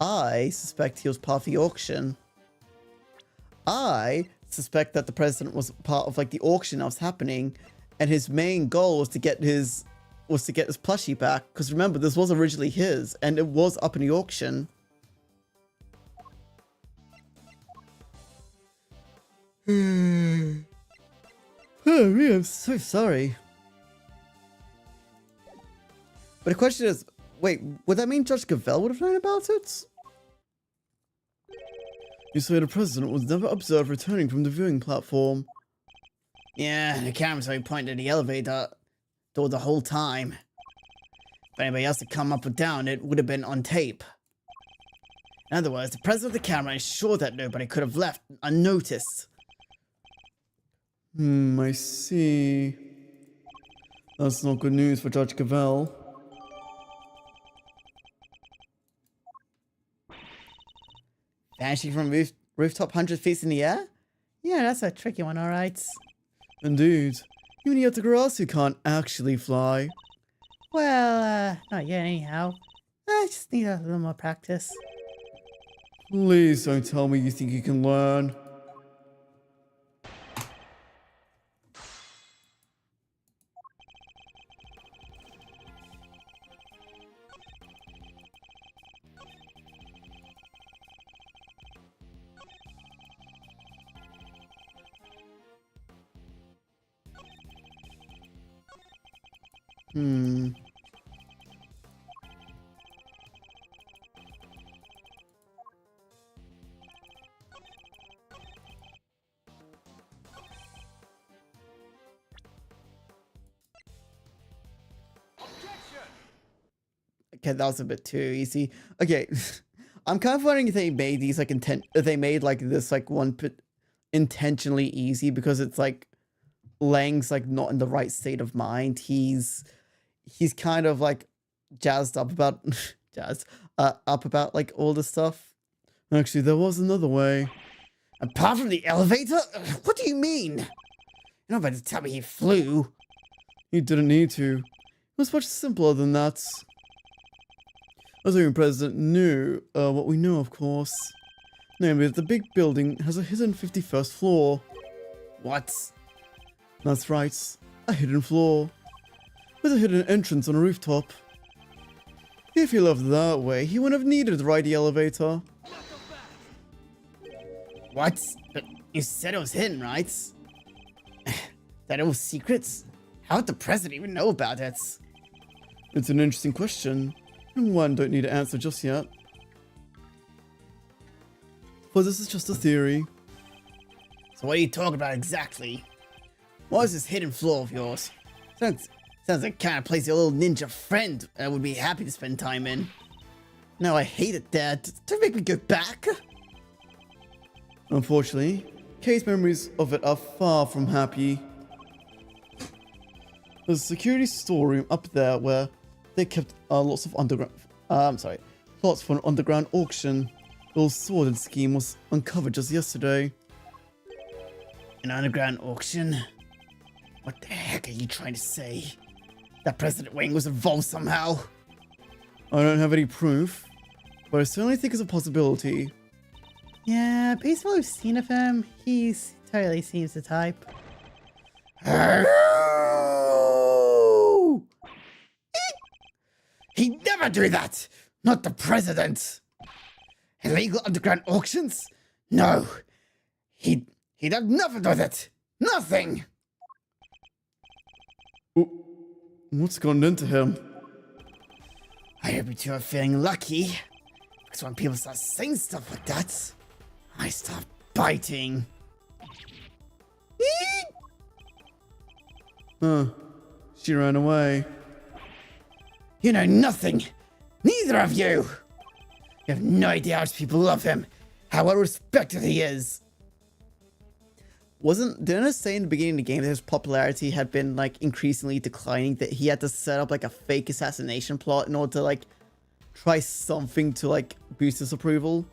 I suspect he was part of the auction. I suspect that the president was part of like the auction that was happening, and his main goal was to get his plushie back, because remember, this was originally his and it was up in the auction. Oh, I'm so sorry. But the question is, wait, would that mean Judge Cavell would have known about it? You say the president was never observed returning from the viewing platform. Yeah, the camera's only pointed at the elevator door the whole time. If anybody else had come up or down, it would have been on tape. In other words, the president of the camera is sure that nobody could have left unnoticed. I see. That's not good news for Judge Cavell. Vanishing from rooftop 100 feet in the air? Yeah, that's a tricky one, alright. Indeed. Even Yatagarasu can't actually fly. Well, not yet anyhow. I just need a little more practice. Please don't tell me you think you can learn. Okay, that was a bit too easy. Okay, I'm kind of wondering if they made these like they made like this like one intentionally easy, because it's like Lang's like not in the right state of mind. He's kind of like jazzed up about up about like all this stuff. Actually, there was another way. Apart from the elevator? What do you mean? You're not about to tell me he flew. He didn't need to. It was much simpler than that. Assuming President knew what we know, of course. Namely, that the big building has a hidden 51st floor. What? That's right, a hidden floor. With a hidden entrance on a rooftop. If he left that way, he wouldn't have needed to ride the elevator. What? But you said it was hidden, right? That it was secrets? How would the president even know about it? It's an interesting question, and one don't need to answer just yet. For this is just a theory. So what are you talking about exactly? What is this hidden floor of yours? Sounds like the kind of place your little ninja friend would be happy to spend time in. No, I hate it, Dad. Don't make me go back. Unfortunately, Kay's memories of it are far from happy. There's a security storeroom up there where they kept lots of underground. Lots for an underground auction. The whole sordid scheme was uncovered just yesterday. An underground auction? What the heck are you trying to say? That President Wing was involved somehow? I don't have any proof, but I certainly think it's a possibility. Yeah, based on what we've seen of him, he totally seems the type. He'd never do that! Not the president! Illegal underground auctions? No! He'd have nothing with it! Nothing! What's gone into him? I hope you two are feeling lucky. Because when people start saying stuff like that, I start biting. Huh. She ran away. You know nothing! Neither of you! You have no idea how much people love him, how well respected he is. Didn't it say in the beginning of the game that his popularity had been like increasingly declining, that he had to set up like a fake assassination plot in order to like try something to like boost his approval?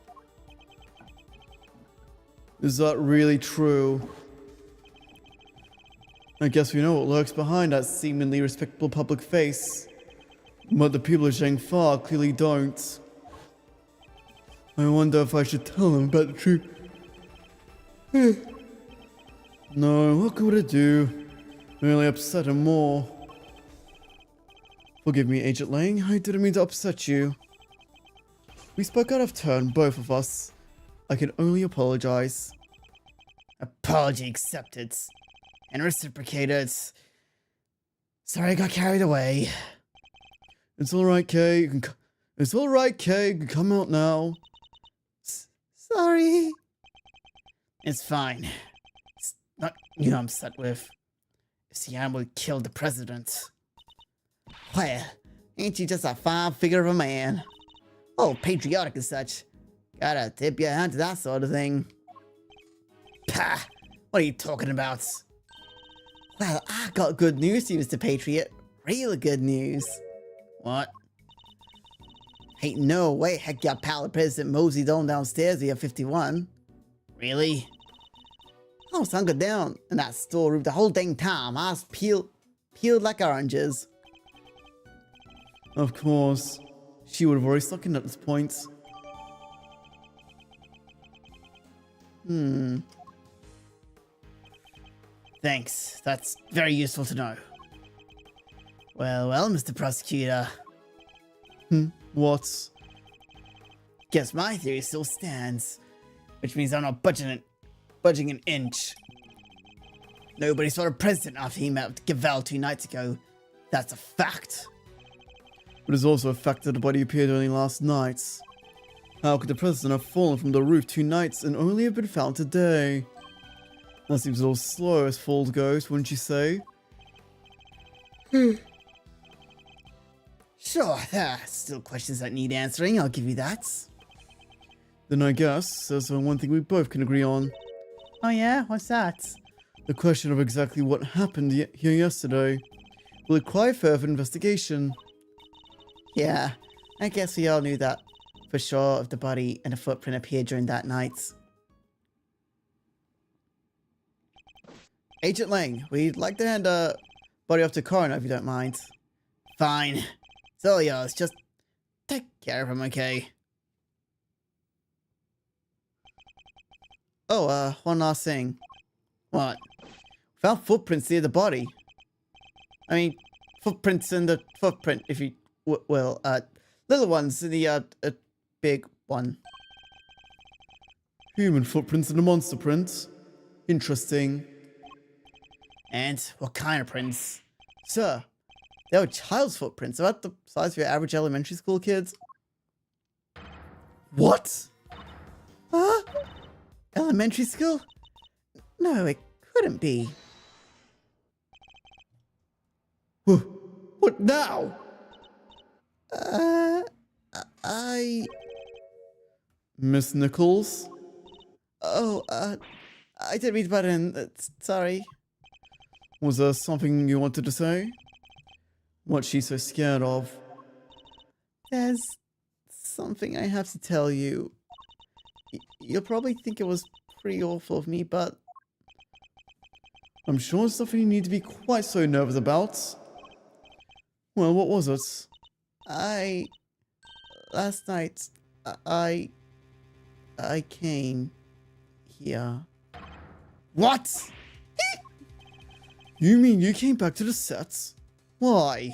Is that really true? I guess we know what lurks behind that seemingly respectable public face. But the people of Zhengfa clearly don't. I wonder if I should tell them about the truth. No, what could I do? Really upset him more. Forgive me, Agent Lang. I didn't mean to upset you. We spoke out of turn, both of us. I can only apologize. Apology accepted. And reciprocated. Sorry I got carried away. It's alright, Kay. It's alright, Kay. You can come out now. Sorry. It's fine. It's not you I'm upset with. It's the animal who killed the president. Well, ain't you just a fine figure of a man? Oh, patriotic and such. Gotta tip your hand to that sort of thing. Pah! What are you talking about? Well, I got good news to you, Mr. Patriot. Real good news. What? Ain't no way heck your pal President moseyed on downstairs here 51. Really? I was hunkered down in that storeroom the whole dang time. I was peeled like oranges. Of course. She would have already stuck in at this point. Thanks. That's very useful to know. Well, Mr. Prosecutor. What? Guess my theory still stands. Which means I'm not budging an inch. Nobody saw the president after he met with Gavel 2 nights ago. That's a fact. But it's also a fact that the body appeared only last night. How could the president have fallen from the roof 2 nights and only have been found today? That seems a little slow as falls goes, wouldn't you say? Sure, there are still questions that need answering, I'll give you that. Then I guess there's one thing we both can agree on. Oh yeah? What's that? The question of exactly what happened here yesterday will require further investigation. Yeah, I guess we all knew that for sure if the body and the footprint appeared during that night. Agent Lang, we'd like to hand the body off to coroner if you don't mind. Fine. It's all yours. Just take care of him, okay? Oh, one last thing. What? Found footprints near the body. I mean, footprints in the footprint, if you will. Little ones in the, big one. Human footprints in the monster prints. Interesting. And what kind of prints? Sir, they were child's footprints, about the size of your average elementary school kids. What? Huh? Elementary school? No, it couldn't be. What now? Miss Nichols? Oh, I did read about it and sorry. Was there something you wanted to say? What's she so scared of? There's something I have to tell you. You'll probably think it was pretty awful of me, but I'm sure it's nothing you need to be quite so nervous about. Well, what was it? last night, I came here. What? You mean you came back to the set? Why?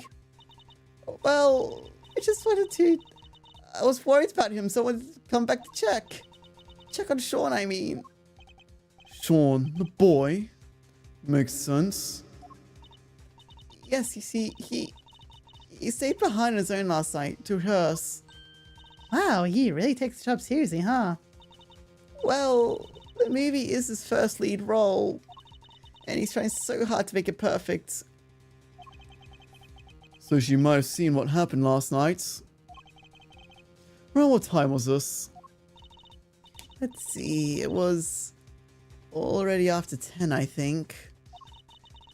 Well, I just wanted to. I was worried about him, so I wanted to come back to check. Check on Sean, I mean. Sean, the boy? Makes sense. Yes, you see, he stayed behind on his own last night to rehearse. Wow, he really takes the job seriously, huh? Well, the movie is his first lead role, and he's trying so hard to make it perfect. So she might have seen what happened last night. Around what time was this? Let's see, it was already after 10, I think.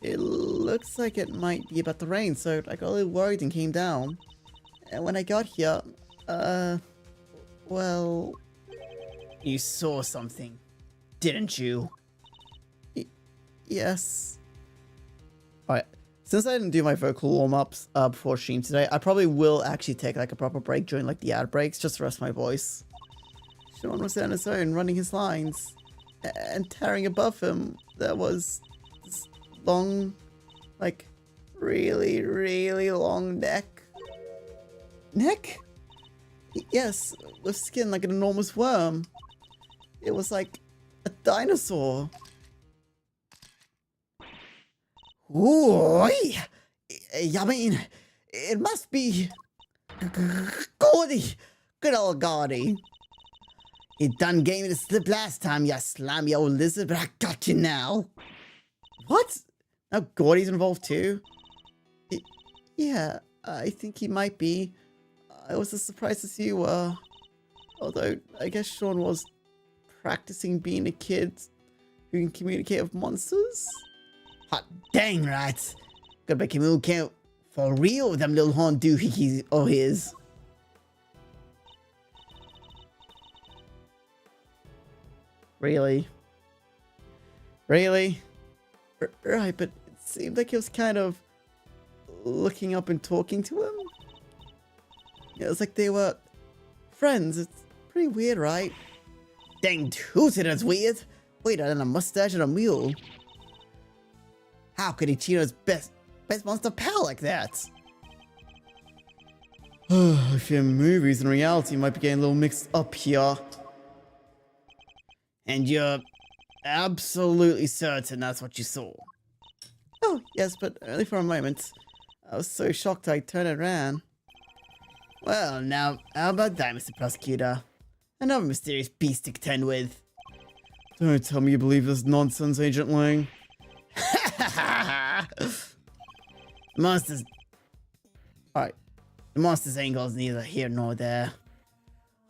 It looks like it might be about the rain, so I got a little worried and came down. And when I got here, well... You saw something, didn't you? Yes. Alright, since I didn't do my vocal warm-ups before stream today, I probably will actually take like a proper break during like the ad breaks just to rest my voice. Sean was on his own, running his lines. And towering above him, there was this long, like, really, really long neck. Neck? Yes, with skin like an enormous worm. It was like a dinosaur. Ooh, I mean, it must be Gordy. Good old Gordy. You done gave me the slip last time, you slimy old lizard, but I got you now. What? Now Gordy's involved too? Yeah, I think he might be. I was as surprised as you were. Although, I guess Sean was practicing being a kid who can communicate with monsters? Hot dang right. Gotta make him communicate for real with them little horn doohickeys of his. Really? Really? Right, but it seemed like he was kind of looking up and talking to him. It was like they were friends. It's pretty weird, right? Dang tootin', that's weird. Weirder than a mustache and a mule. How could he cheat on his best monster pal like that? I fear movies and reality might be getting a little mixed up here. And you're absolutely certain that's what you saw? Oh, yes, but only for a moment. I was so shocked I turned and ran. Well, now, how about that, Mr. Prosecutor? Another mysterious beast to contend with. Don't tell me you believe this nonsense, Agent Lang. Monsters... Alright. The monster's angle is neither here nor there.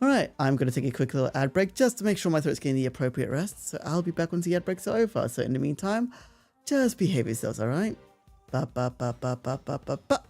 Alright, I'm going to take a quick little ad break just to make sure my throat's getting the appropriate rest. So I'll be back once the ad breaks are over. So in the meantime, just behave yourselves, alright? Ba ba ba ba ba ba ba ba.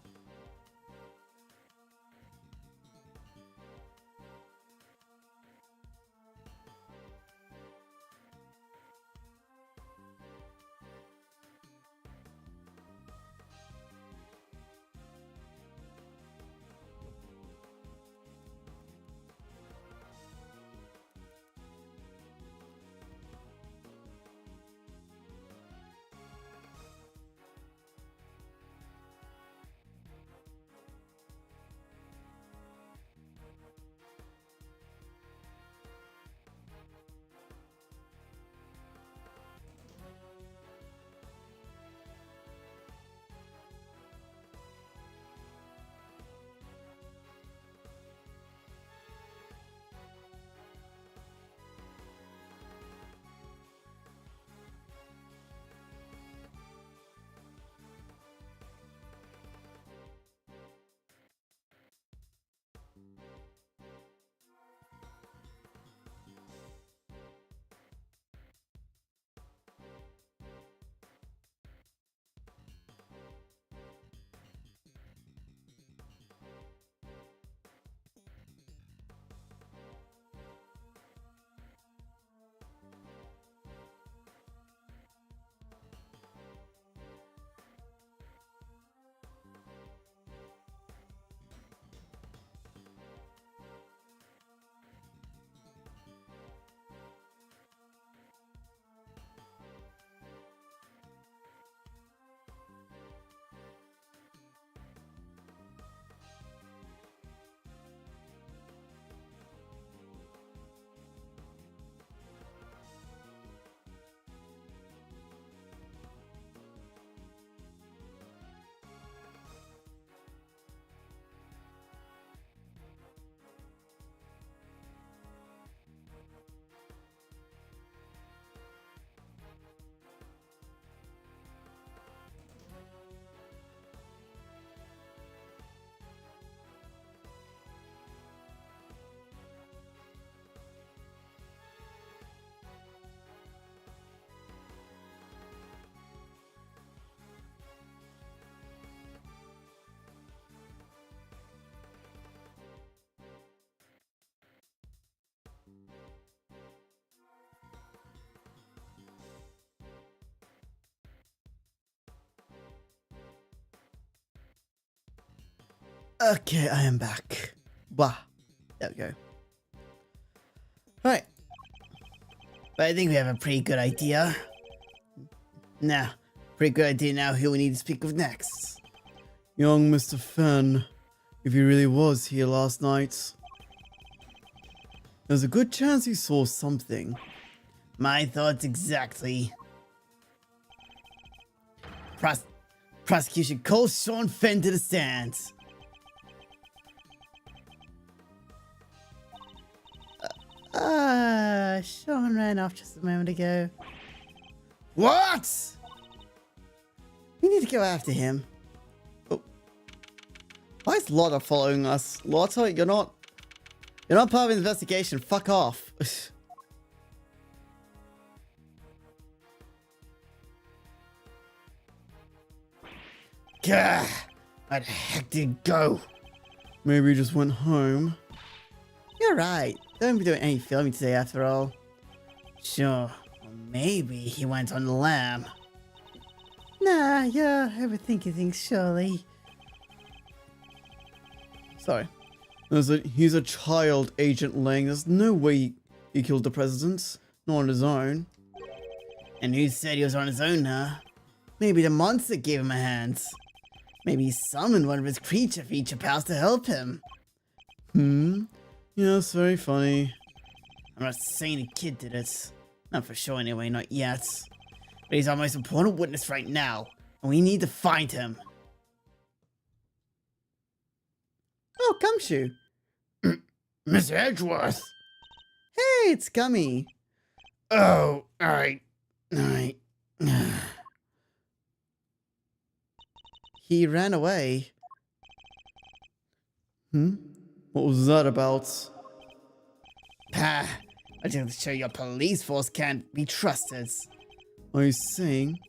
Okay, I am back. Wah. There we go. Alright. But I think we have a pretty good idea. Now, pretty good idea now who we need to speak with next. Young Mr. Fenn, if he really was here last night, there's a good chance he saw something. My thoughts exactly. Prosecution calls Sean Fenn to the stand. Sean ran off just a moment ago. What? We need to go after him. Oh. Why is Lotta following us? Lotta, you're not part of the investigation. Fuck off. Gah! Where the heck did it go? Maybe he just went home. You're right. Don't be doing any filming today after all. Sure. Or maybe he went on the lam. Nah, you're overthinking things, surely. Sorry. He's a child, Agent Lang. There's no way he killed the president. Not on his own. And who said he was on his own, huh? Maybe the monster gave him a hand. Maybe he summoned one of his creature feature pals to help him. Yeah, it's very funny. I'm not saying the kid did it. Not for sure anyway, not yet. But he's our most important witness right now, and we need to find him. Oh, Gumshoe. Mr. Edgeworth! Hey, it's Gummy. Oh, alright. Alright. He ran away. What was that about? Pah! I just have to show your police force can't be trusted. Are you saying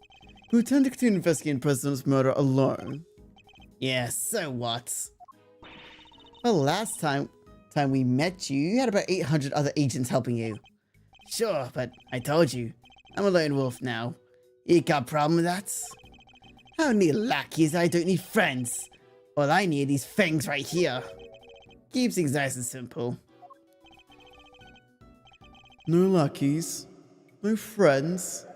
you intended to investigate the president's murder alone? Yeah, so what? Well, last time we met you, you had about 800 other agents helping you. Sure, but I told you, I'm a lone wolf now. You got a problem with that? I don't need lackeys, I don't need friends. All I need are these fangs right here. Keeps things nice and simple. No lackeys. No friends.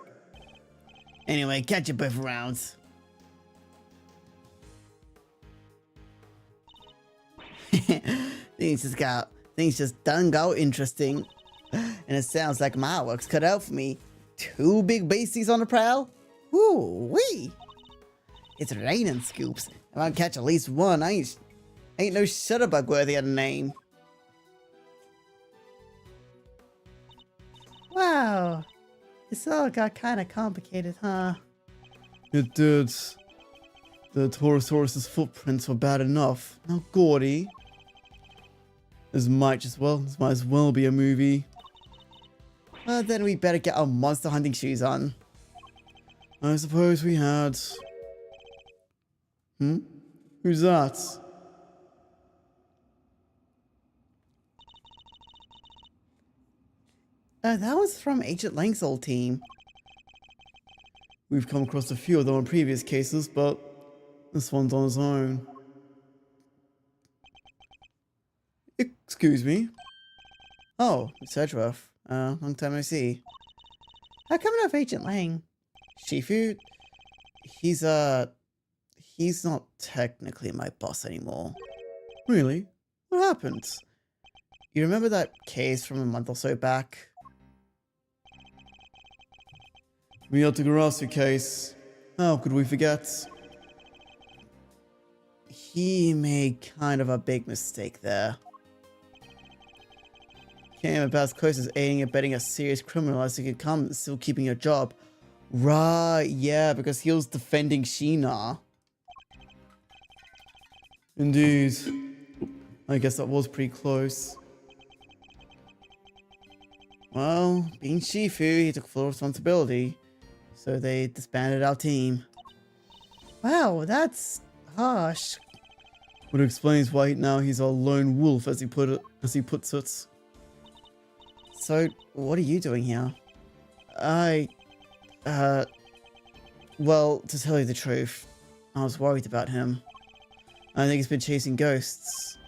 Anyway, catch you both around. Things just done got interesting. And it sounds like my work's cut out for me. 2 big beasties on the prowl? Ooh wee! It's raining scoops. If I can catch at least one, I ain't no shutterbug worthy of the name. Wow. This all got kind of complicated, huh? It did. The Taurosaurus's footprints were bad enough. Now Gordy. This might as well be a movie. Well, then we better get our monster hunting shoes on. I suppose we had. Who's that? That was from Agent Lang's old team. We've come across a few of them in previous cases, but this one's on his own. Excuse me? Oh, it's Edgeworth. Long time no see. How come enough Agent Lang? Shifu? He's not technically my boss anymore. Really? What happened? You remember that case from a month or so back? The Yatagarasu case. How could we forget? He made kind of a big mistake there. Came about as close as aiding and abetting a serious criminal as he could come, still keeping a job. Right, yeah, because he was defending Sheena. Indeed. I guess that was pretty close. Well, being Shifu, he took full responsibility. So they disbanded our team. Wow, that's harsh. Which explains why now he's a lone wolf, as he puts it. So, what are you doing here? Well, to tell you the truth, I was worried about him. I think he's been chasing ghosts.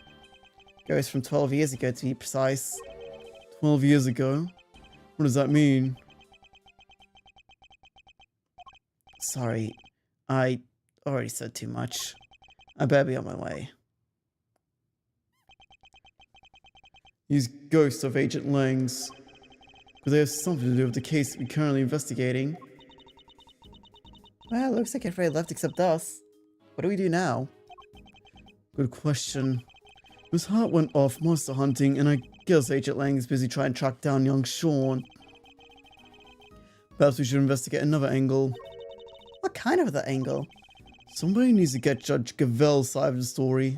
Ghosts from 12 years ago, to be precise. 12 years ago? What does that mean? Sorry, I already said too much. I better be on my way. These ghosts of Agent Lang's. But they have something to do with the case we're currently investigating. Well, looks like everybody left except us. What do we do now? Good question. Miss Hart went off monster hunting, and I guess Agent Lang is busy trying to track down young Sean. Perhaps we should investigate another angle. What kind of the angle? Somebody needs to get Judge Gavel's side of the story.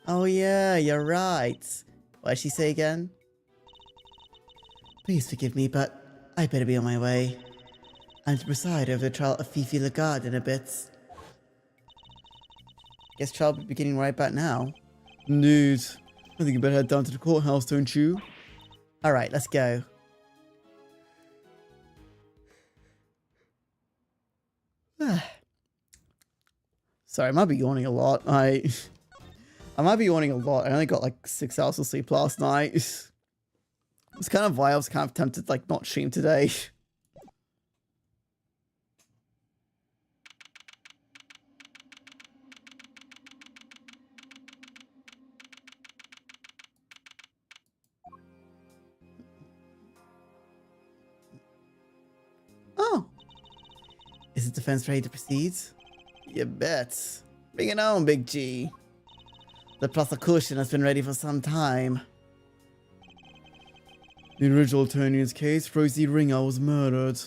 Oh yeah, you're right. What did she say again? Please forgive me, but I better be on my way. I'm to preside over the trial of Fifi Lagarde in a bit. Guess trial will be beginning right about now. Indeed. I think you better head down to the courthouse, don't you? Alright, let's go. Sorry, I might be yawning a lot. I might be yawning a lot. I only got like 6 hours of sleep last night. It's kind of why I was kind of tempted to like not stream today. Oh. Is the defense ready to proceed? You bet. Bring it on, Big G. The prosecution has been ready for some time. The original attorney in this case, Rosie Ringer, was murdered.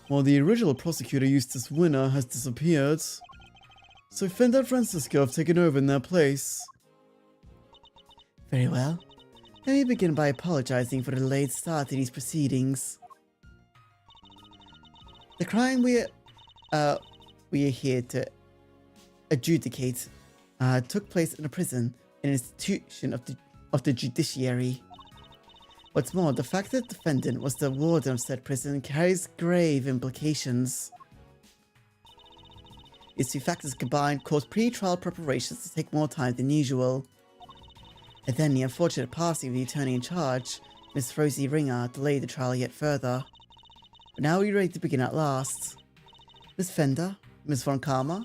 While the original prosecutor, Eustace Winner, has disappeared. So Fender and Francisco have taken over in their place. Very well. Let me begin by apologizing for the delayed start to these proceedings. The crime we are here to adjudicate took place in a prison, an institution of the judiciary. What's more, the fact that the defendant was the warden of said prison carries grave implications. These two factors combined caused pre-trial preparations to take more time than usual. And then the unfortunate passing of the attorney in charge, Miss Rosie Ringer, delayed the trial yet further. But now we're ready to begin at last. Miss Fender, Miss Von Karma,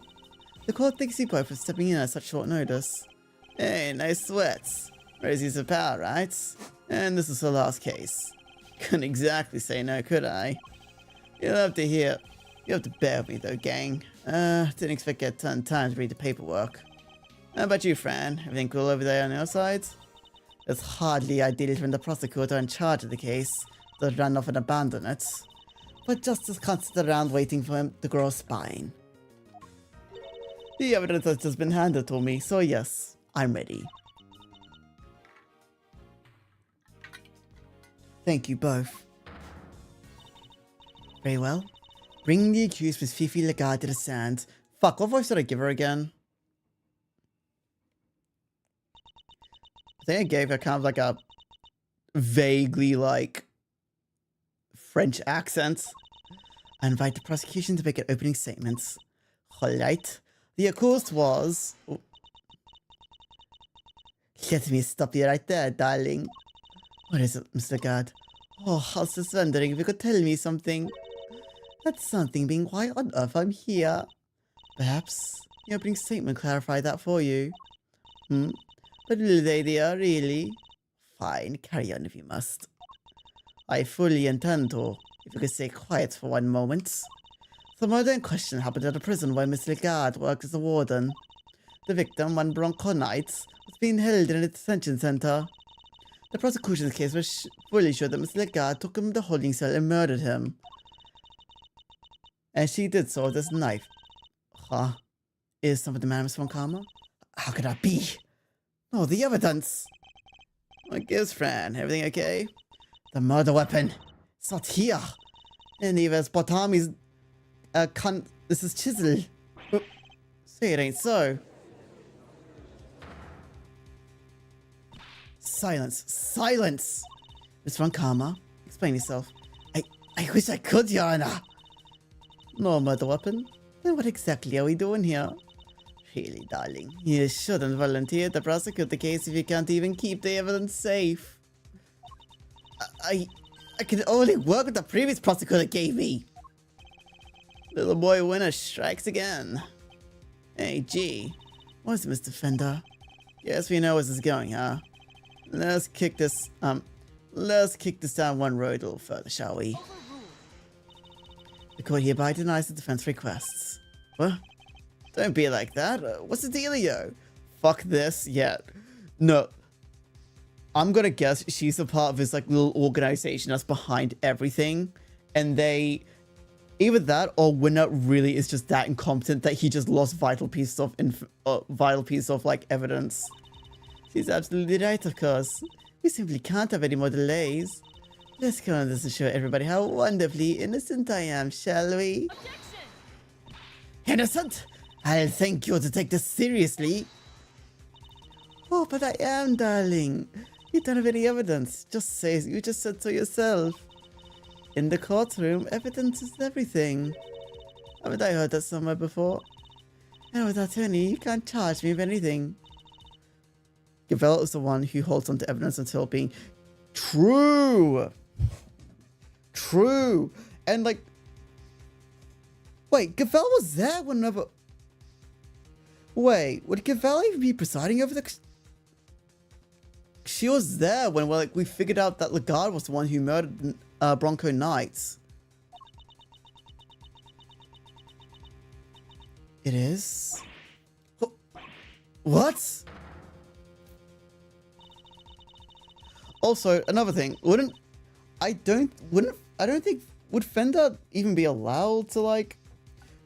the court thanks you both for stepping in at such short notice. Hey, nice sweats. Rosie's a pal, right? And this is her last case. Couldn't exactly say no, could I? You'll have to hear. You have to bear with me though, gang. Didn't expect to get ton time to read the paperwork. How about you, Fran? Everything cool over there on your side? It's hardly ideal when the prosecutor in charge of the case does run off and abandon it. But Justice can't sit around waiting for him to grow a spine. The evidence has just been handed to me, so yes, I'm ready. Thank you both. Very well. Bring the accused Miss Fifi Lagarde to the stand. Fuck, what voice did I give her again? I think I gave her kind of like a vaguely like French accent. I invite the prosecution to make an opening statement. Alright. The accused was... Oh. Let me stop you right there, darling. What is it, Miss Lagarde? Oh, I was just wondering if you could tell me something. That's something being why on earth I'm here. Perhaps the opening statement clarified that for you. But will they, dear, really? Fine, carry on if you must. I fully intend to, if you could stay quiet for one moment. The murder in question happened at a prison where Miss Lagarde worked as a warden. The victim, one Bronco Knight, was being held in a detention center. The prosecution's case was fully sure that Miss Lagarde took him to the holding cell and murdered him. And she did so with this knife. Huh? Is something the matter, Miss Von Karma? How could that be? No, the evidence! What gives, Fran? Everything okay? The murder weapon. It's not here. And even Botami's this is chisel. Say it ain't so. Silence. Silence! Miss Von Karma, explain yourself. I wish I could, Your Honor. No murder weapon? Then what exactly are we doing here? Really, darling, you shouldn't volunteer to prosecute the case if you can't even keep the evidence safe. I can only work with the previous prosecutor gave me. Little boy winner strikes again. Hey, gee. What's it, Mr. Fender? Yes, we know where this is going, huh? Let's kick this down one road a little further, shall we? The court hereby denies the defense requests. What? Don't be like that. What's the dealio? Fuck this. Yeah. No. I'm gonna guess she's a part of this like little organization that's behind everything, and they either that or Winner really is just that incompetent that he just lost vital pieces of like evidence. She's absolutely right, of course. We simply can't have any more delays. Let's go on this and show everybody how wonderfully innocent I am, shall we? Innocent? I'll thank you to take this seriously. Oh, but I am, darling. You don't have any evidence. You just said so yourself. In the courtroom, evidence is everything. Haven't I heard that somewhere before? And with attorney, you can't charge me of anything. Gavel is the one who holds on to evidence until being true. True. And like, wait, Gavel was there whenever. Wait, would Gavel even be presiding over the? She was there when we figured out that Lagarde was the one who murdered Bronco Knights. It is. What? Also, another thing, would Fender even be allowed to like,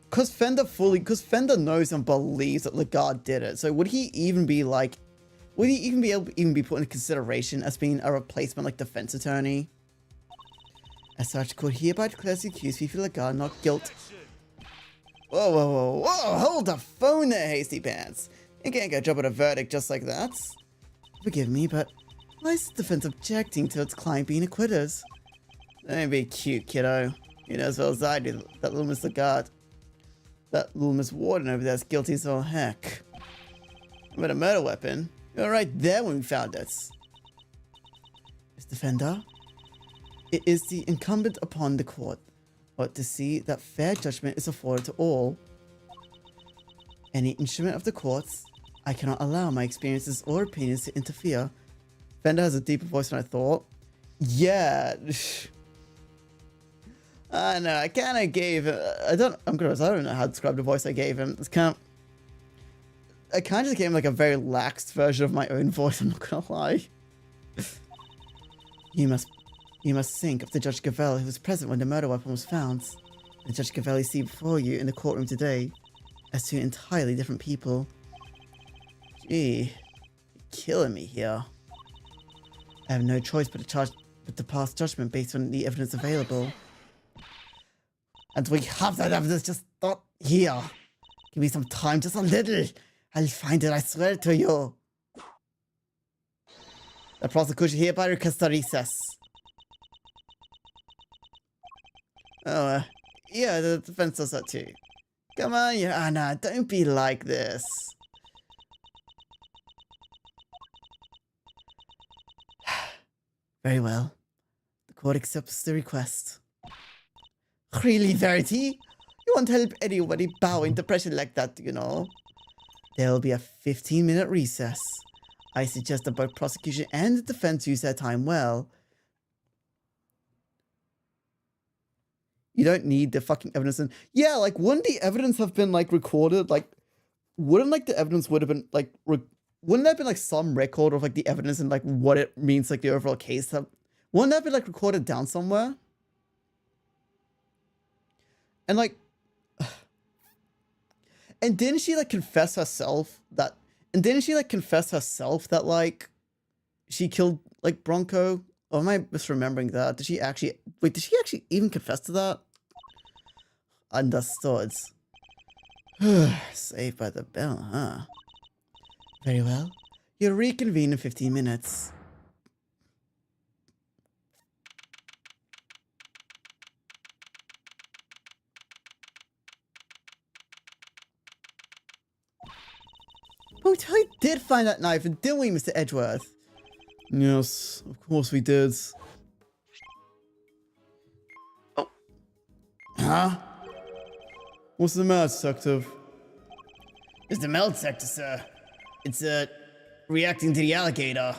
cause Fender knows and believes that Lagarde did it. So would he even be like, would he even be able to even be put into consideration as being a replacement like defense attorney? As such, court hereby declares the accused Fifi Lagarde not guilty. Whoa, whoa, whoa, whoa, hold the phone there, hasty pants. You can't go drop at a verdict just like that. Forgive me, but why is the defense objecting to its client being acquitted? Don't be cute, kiddo. You know as well as I do that little Miss Lagarde, that little Miss Warden over there is guilty as all heck. But a murder weapon? You were right there when we found it. Mr. Fender, it is the incumbent upon the court to see that fair judgment is afforded to all. Any instrument of the courts, I cannot allow my experiences or opinions to interfere. Fender has a deeper voice than I thought. Yeah. I know, I kind of gave I don't know how to describe the voice I gave him. I kind of just gave him like a very laxed version of my own voice, I'm not gonna lie. You must think of the Judge Gavel who was present when the murder weapon was found. The Judge Gavel you see before you in the courtroom today as two entirely different people. Gee, you're killing me here. I have no choice but to pass judgment based on the evidence available. And we have that evidence just not here. Give me some time, just a little. I'll find it, I swear to you. The prosecution hereby requests a recess. Oh, yeah, the defense does that too. Come on, Your Honor, don't be like this. Very well. The court accepts the request. Really, Verity? You won't help anybody bowing to pressure like that, you know. There will be a 15-minute recess. I suggest that both prosecution and the defense use their time well. You don't need the fucking evidence. And yeah, like, wouldn't the evidence have been, like, recorded? Like, wouldn't, like, the evidence would have been, like, wouldn't there have been, like, some record of, like, the evidence and, like, what it means, like, the overall case? Wouldn't that be, like, recorded down somewhere? And, like, and didn't she, like, confess herself that, like, she killed, like, Bronco? Or am I misremembering that? Did she actually even confess to that? Understood. Saved by the bell, huh? Very well. You'll reconvene in 15 minutes. But we totally did find that knife, didn't we, Mr. Edgeworth? Yes, of course we did. Oh. Huh? What's the matter, detective? It's the melt sector, sir. It's, reacting to the alligator.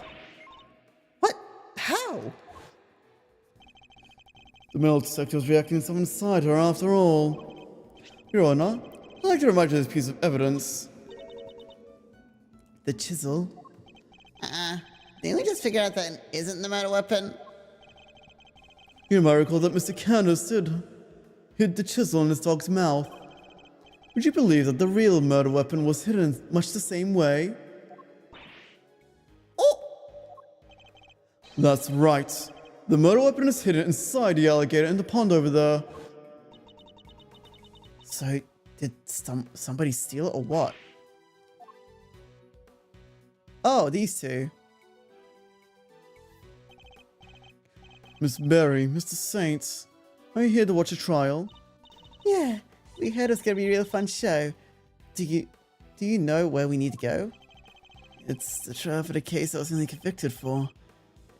What? How? The metal detector was reacting to something inside her after all. Your Honor, I'd like to remind you of this piece of evidence. The chisel. Didn't we just figure out that it isn't the murder weapon? You might recall that Mr. Candace hid the chisel in his dog's mouth. Would you believe that the real murder weapon was hidden in much the same way? Oh! That's right. The murder weapon is hidden inside the alligator in the pond over there. So, did somebody steal it or what? Oh, these two. Miss Berry, Mr. Saints, are you here to watch a trial? Yeah, we heard it's gonna be a real fun show. Do you know where we need to go? It's the trial for the case I was only convicted for.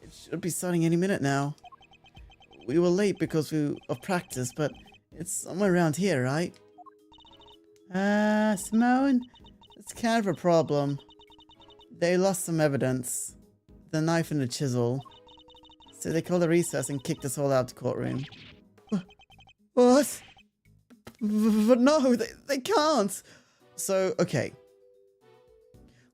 It should be starting any minute now. We were late because of practice, but it's somewhere around here, right? Simone? It's kind of a problem. They lost some evidence. The knife and the chisel. So they called a recess and kicked us all out of the courtroom. What? But no, they can't. So, okay.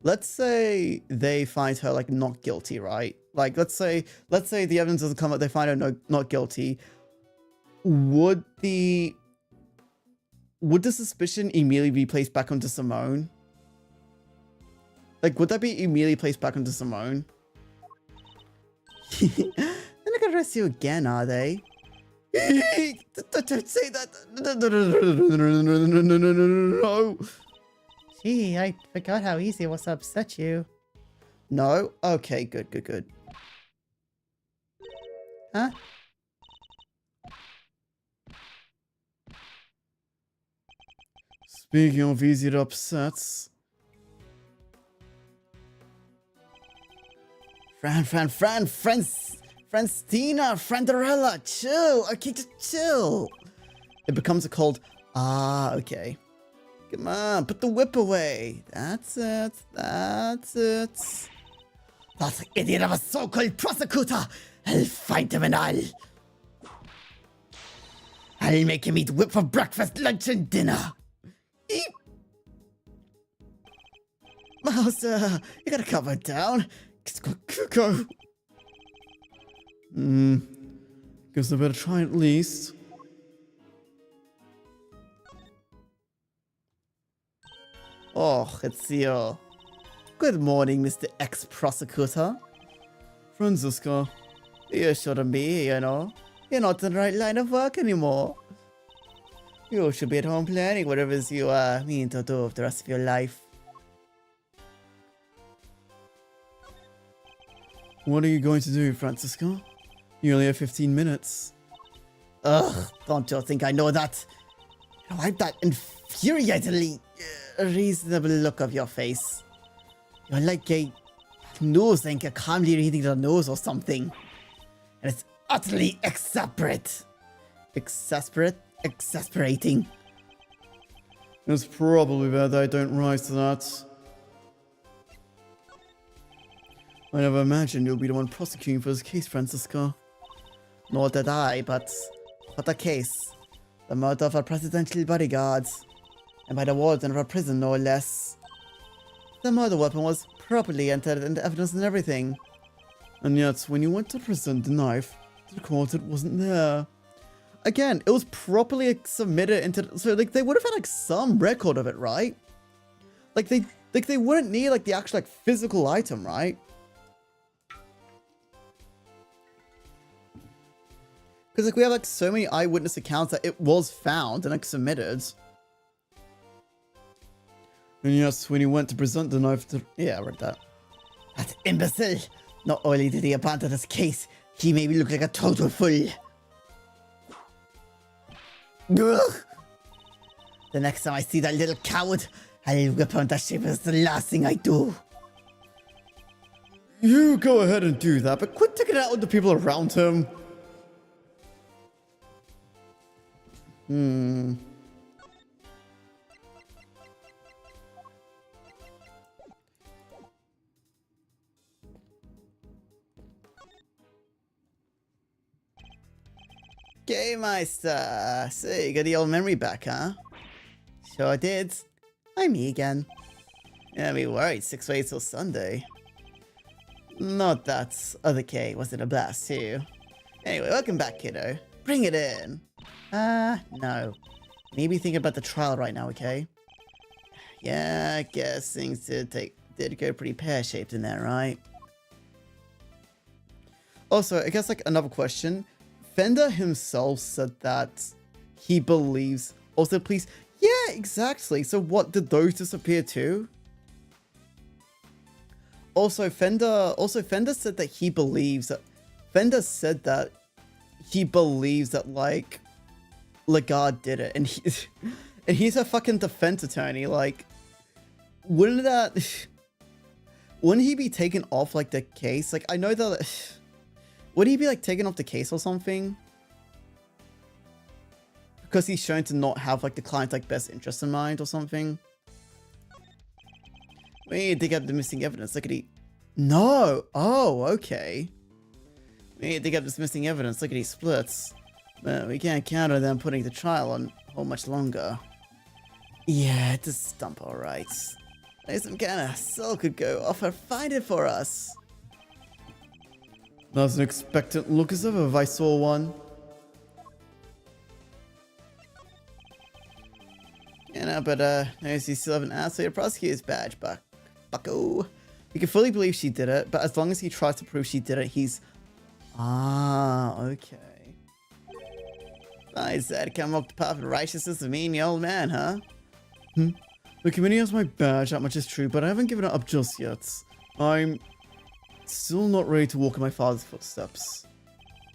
Let's say they find her, like, not guilty, right? Like, let's say the evidence doesn't come up, they find her not guilty. Would the suspicion immediately be placed back onto Simone? Like, would that be immediately placed back onto Simone? They're not gonna arrest you again, are they? Don't say that. No. Gee, I forgot how easy it was to upset you. No? Okay, good. Huh? Speaking of easy to upsets. Francina, Frandarella, chill. Okay, just chill. It becomes a cold, okay. Come on, put the whip away. That's it. That idiot of a so-called prosecutor! I'll find him and I'll make him eat whip for breakfast, lunch, and dinner! Eep. Master, you gotta calm her down. Go. Guess I better try at least. Oh, it's you. Good morning, Mr. Ex-Prosecutor. Franziska. You shouldn't be here, you know. You're not in the right line of work anymore. You should be at home planning whatever it is you mean to do with the rest of your life. What are you going to do, Franziska? You only have 15 minutes. Ugh, don't you think I know that? You have that infuriatingly reasonable look of your face. You're like a nose anchor calmly reading the nose or something. And it's utterly exasperating. It's probably better that I don't rise to that. I never imagined you'll be the one prosecuting for this case, Franziska. Nor did I, but what a case. The murder of a presidential bodyguard. And by the warden of a prison, no less. The murder weapon was properly entered into evidence and everything. And yet, when you went to present the knife to the court, it wasn't there. Again, it was properly submitted into... So, like, they would have had, like, some record of it, right? Like, they wouldn't need, like, the actual, like, physical item, right? Because, like, we have, like, so many eyewitness accounts that it was found and, like, submitted. And yes, when he went to present the knife to... Yeah, I read that. That imbecile! Not only did he abandon his case, he made me look like a total fool. Ugh. The next time I see that little coward, I'll whip on that ship as the last thing I do. You go ahead and do that, but quit taking it out on the people around him. Okay, Meister. So you got the old memory back, huh? Sure did. I'm me again. Yeah, be worried. 6 ways till Sunday. Not that other K wasn't a blast too. Anyway, welcome back, kiddo. Bring it in. No. Maybe think about the trial right now, okay? Yeah, I guess things did go pretty pear-shaped in there, right? Also, I guess like another question. Fender himself said that he believes. Also, please. Yeah, exactly. So what, did those disappear too? Also, Fender said that he believes that. Fender said that he believes that like Lagarde did it, and he's a fucking defense attorney. Like, wouldn't he be taken off like the case? Like, I know that. Would he be like taken off the case or something? Because he's shown to not have like the client's like best interest in mind or something. We need to dig up the missing evidence. Look at he. No. Oh, okay. We need to dig up this missing evidence. Look at these splits. But we can't count on them putting the trial on hold much longer. Yeah, it's a stump, alright. Maybe some kind of soul could go off and find it for us. That's an expectant look as ever if I saw one. You know, but notice you still haven't asked for your prosecutor's badge, bucko. You can fully believe she did it, but as long as he tries to prove she did it, he's... Ah, okay. I said, come up the path of righteousness of me and the old man, huh? The committee has my badge, that much is true, but I haven't given it up just yet. I'm still not ready to walk in my father's footsteps.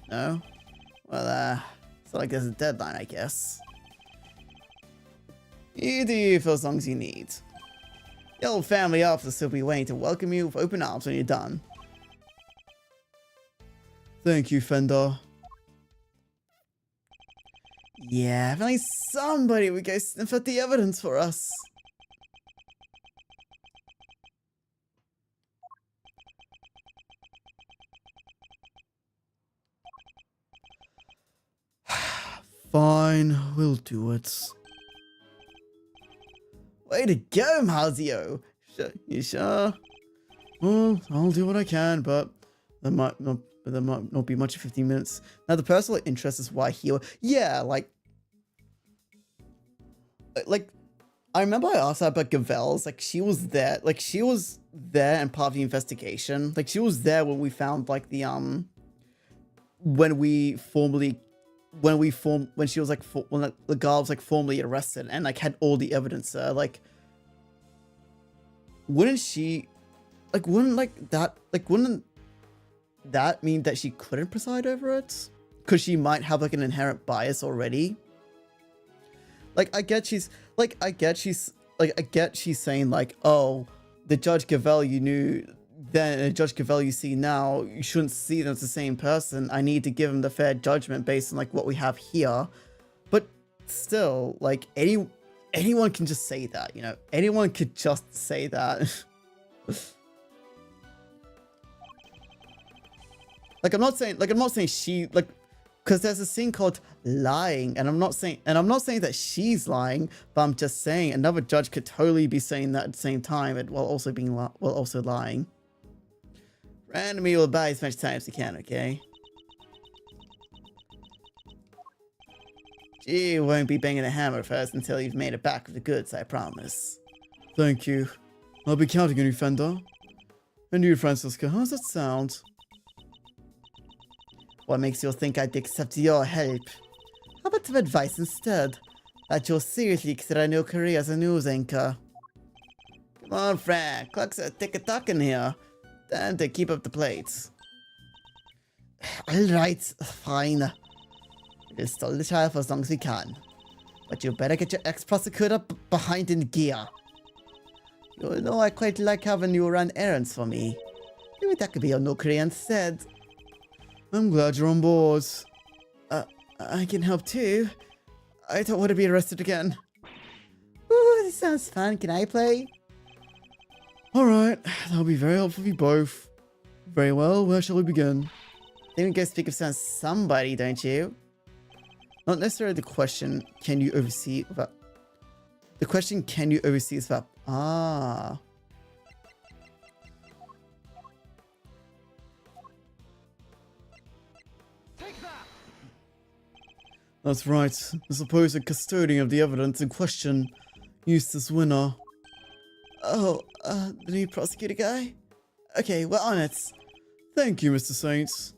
No? Well, it's not like there's a deadline, I guess. You do for as long as you need. The old family office will be waiting to welcome you with open arms when you're done. Thank you, Fender. Yeah, if only somebody would go sniff at the evidence for us. Fine, we'll do it. Way to go, Mazio! You sure? Well, I'll do what I can, but there might not be much in 15 minutes. Now, the personal interest is why he... Yeah, like, I remember I asked her about Gavel's, like, she was there and part of the investigation. Like, she was there when we found, like, the, when she was, like, when the guy was, like, formally arrested and, like, had all the evidence there, like, wouldn't that mean that she couldn't preside over it? Because she might have, like, an inherent bias already. Like, I get she's saying, like, oh, the Judge Gavel you knew then and the Judge Gavel you see now, you shouldn't see them as the same person. I need to give him the fair judgment based on, like, what we have here. But still, like, anyone can just say that, you know? Anyone could just say that. Like, I'm not saying she, like, because there's a scene called lying, and I'm not saying that she's lying, but I'm just saying another judge could totally be saying that at the same time, while also lying. Randomly will buy as much time as you can, okay? She won't be banging a hammer first until you've made it back with the goods, I promise. Thank you. I'll be counting on you, Fender. And you, Francisca, how does that sound? What makes you think I'd accept your help? How about some advice instead? That you'll seriously consider a new career as a news anchor. Come on, Frank. Clock's a tick-a-tock in here. Time to keep up the plates. Alright, fine. We'll stall the trial for as long as we can. But you better get your ex-prosecutor behind in gear. You know, I quite like having you run errands for me. Maybe that could be your nookery instead. I'm glad you're on board. I can help too. I don't want to be arrested again. Ooh, this sounds fun. Can I play? Alright, that'll be very helpful for you both. Very well, where shall we begin? Then we go speak of somebody, don't you? Not necessarily the question, can you oversee that? The question, can you oversee is that? Ah. That's right. The supposed custodian of the evidence in question, Eustace Winner. Oh, the new prosecutor guy? Okay, we're on it. Thank you, Mr. Saints.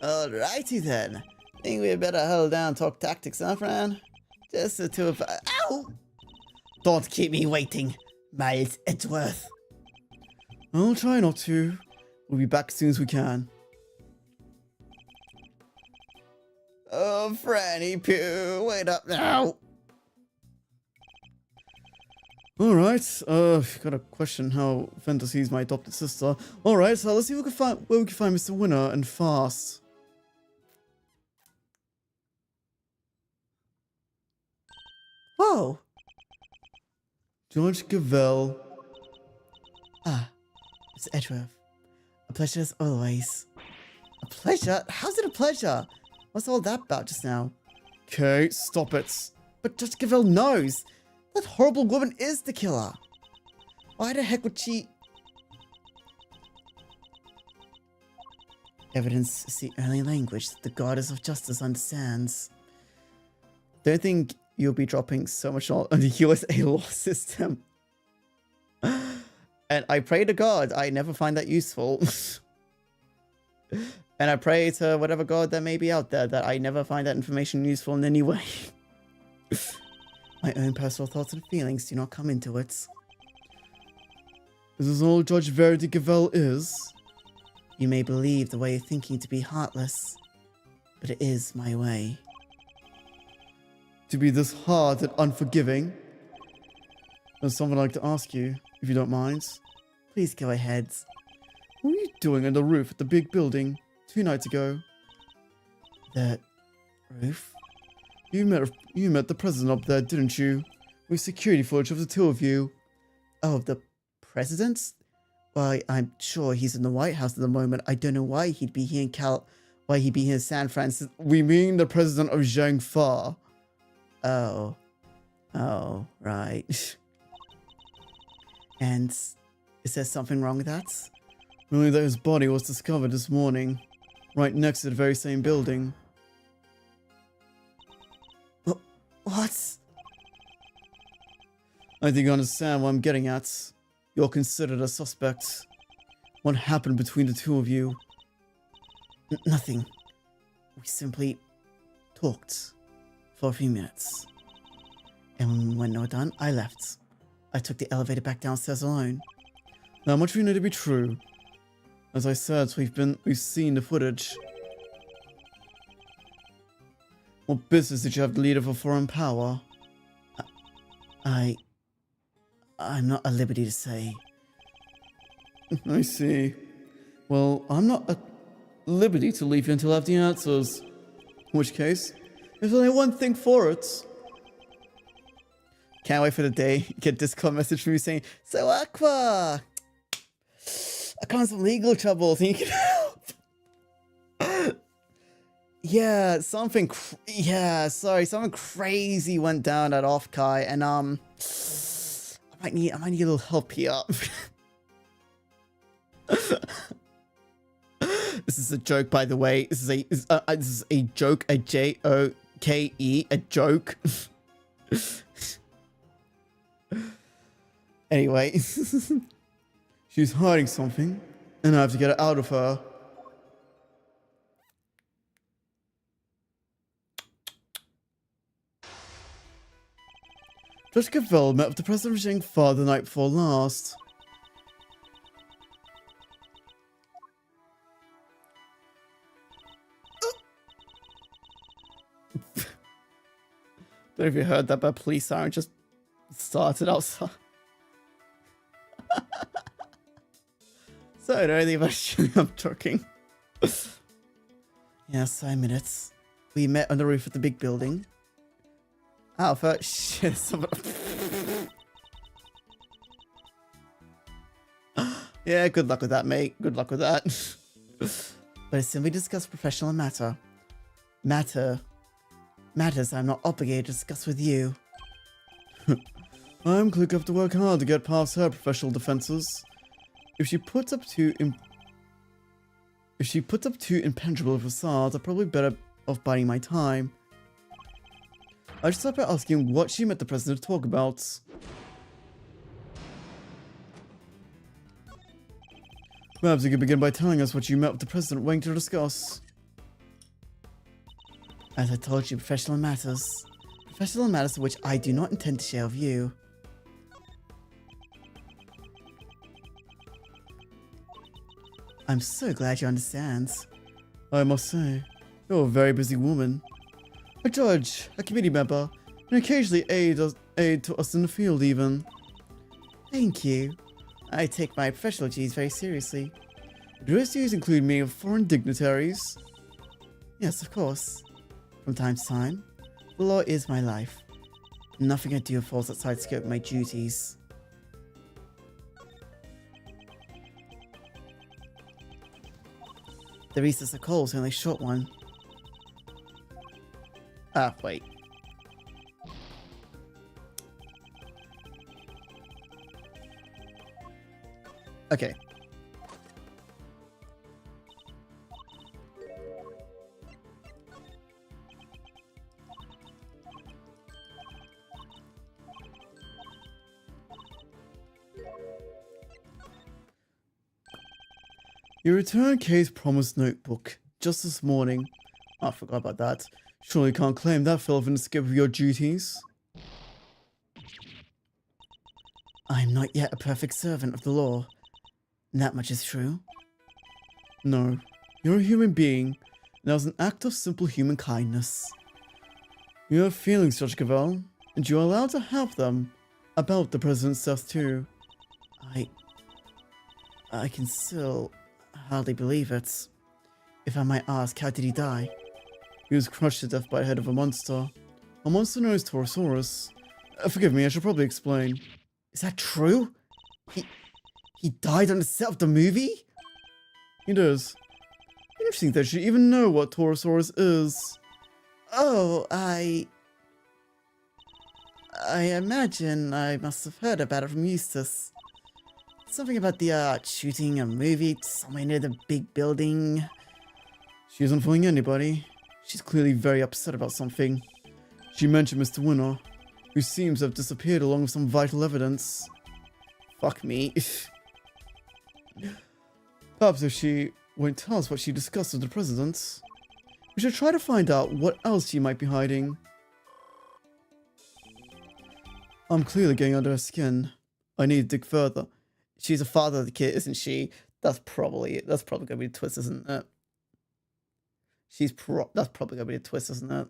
Alrighty then. Think we better hold down talk tactics, huh, Fran? Just the two of us. Ow! Don't keep me waiting, Miles Edgeworth. I'll try not to. We'll be back as soon as we can. Oh, Franny Pooh, wait up now. Alright, got a question how Venta sees my adopted sister. Alright, so let's see if we can find where we can find Mr. Winner and fast. Whoa! George Gavell. Ah, Mr. Edgeworth. A pleasure as always. A pleasure? How's it a pleasure? What's all that about just now? Okay, stop it. But Judge Gavell knows. That horrible woman is the killer. Why the heck would she... Evidence is the only language that the goddess of justice understands. Don't think you'll be dropping so much on the USA law system. And I pray to God I never find that useful. And I pray to whatever God there may be out there that I never find that information useful in any way. My own personal thoughts and feelings do not come into it. This is all Judge Verity Gavell is. You may believe the way of thinking to be heartless, but it is my way. To be this hard and unforgiving. There's something I'd like to ask you, if you don't mind. Please go ahead. What were you doing on the roof at the big building 2 nights ago? The roof? You met the president up there, didn't you? With security footage of the two of you. Oh, the president? Well, I'm sure he's in the White House at the moment. I don't know why he'd be here why he'd be here in San Francisco. We mean the president of Zhang Fa. Oh. Oh, right. And is there something wrong with that? Only that his body was discovered this morning, right next to the very same building. What? I think you understand what I'm getting at. You're considered a suspect. What happened between the two of you? Nothing. We simply talked for a few minutes. And when we were done, I left. I took the elevator back downstairs alone. Now much we know to be true. As I said, we've seen the footage. What business did you have the lead of a foreign power? I'm not at liberty to say. I see. Well, I'm not at liberty to leave you until I have the answers. In which case, there's only one thing for it. Can't wait for the day you get a Discord message from me saying, "So Aqua, I got in some legal troubles and you can help." Yeah, something crazy went down at Offkai, and I might need a little help here. This is a joke, by the way. This is a joke, a Joke, a joke. Anyway, She's hiding something, and I have to get it out of her. Judge Gavell met with the president of Zhang Fa the night before last. don't know if you heard that, but police siren just started outside. So I don't think actually I'm talking. Yes, I admit it. We met on the roof of the big building. Alpha, shit, someone... Yeah, good luck with that, mate. Good luck with that. But I simply discuss professional matters I'm not obligated to discuss with you. I'm clearly have to work hard to get past her professional defenses. If she puts up too impenetrable facades, I'm probably better off biding my time. I should start by asking what she met the president to talk about. Perhaps you could begin by telling us what you met with the president waiting to discuss. As I told you, professional matters of which I do not intend to share with you. I'm so glad you understand. I must say, you're a very busy woman. A judge, a committee member, and occasionally aid to us in the field even. Thank you. I take my professional duties very seriously. Do those duties include meeting with foreign dignitaries? Yes, of course. From time to time. The law is my life. Nothing I do falls outside the scope of my duties. The recess of coal is only a short one. Ah, wait. Okay. You returned Kay's promised notebook just this morning. I forgot about that. Surely you can't claim that fell within the scope of your duties. I am not yet a perfect servant of the law. That much is true. No, you're a human being, and that was an act of simple human kindness. You have feelings, Judge Cavell, and you are allowed to have them about the president's death too. I can still hardly believe it. If I might ask, how did he die? He was crushed to death by the head of a monster. A monster known as Torosaurus. Forgive me, I should probably explain. Is that true? He died on the set of the movie? It is. Interesting that you even know what Torosaurus is. Oh, I imagine I must have heard about it from Eustace. Something about the shooting a movie somewhere near the big building. She isn't fooling anybody. She's clearly very upset about something. She mentioned Mr. Winner, who seems to have disappeared along with some vital evidence. Fuck me. Perhaps if she won't tell us what she discussed with the president, we should try to find out what else she might be hiding. I'm clearly getting under her skin. I need to dig further. She's a father of the kid, isn't she? That's probably gonna be the twist, isn't it? That's probably gonna be the twist, isn't it?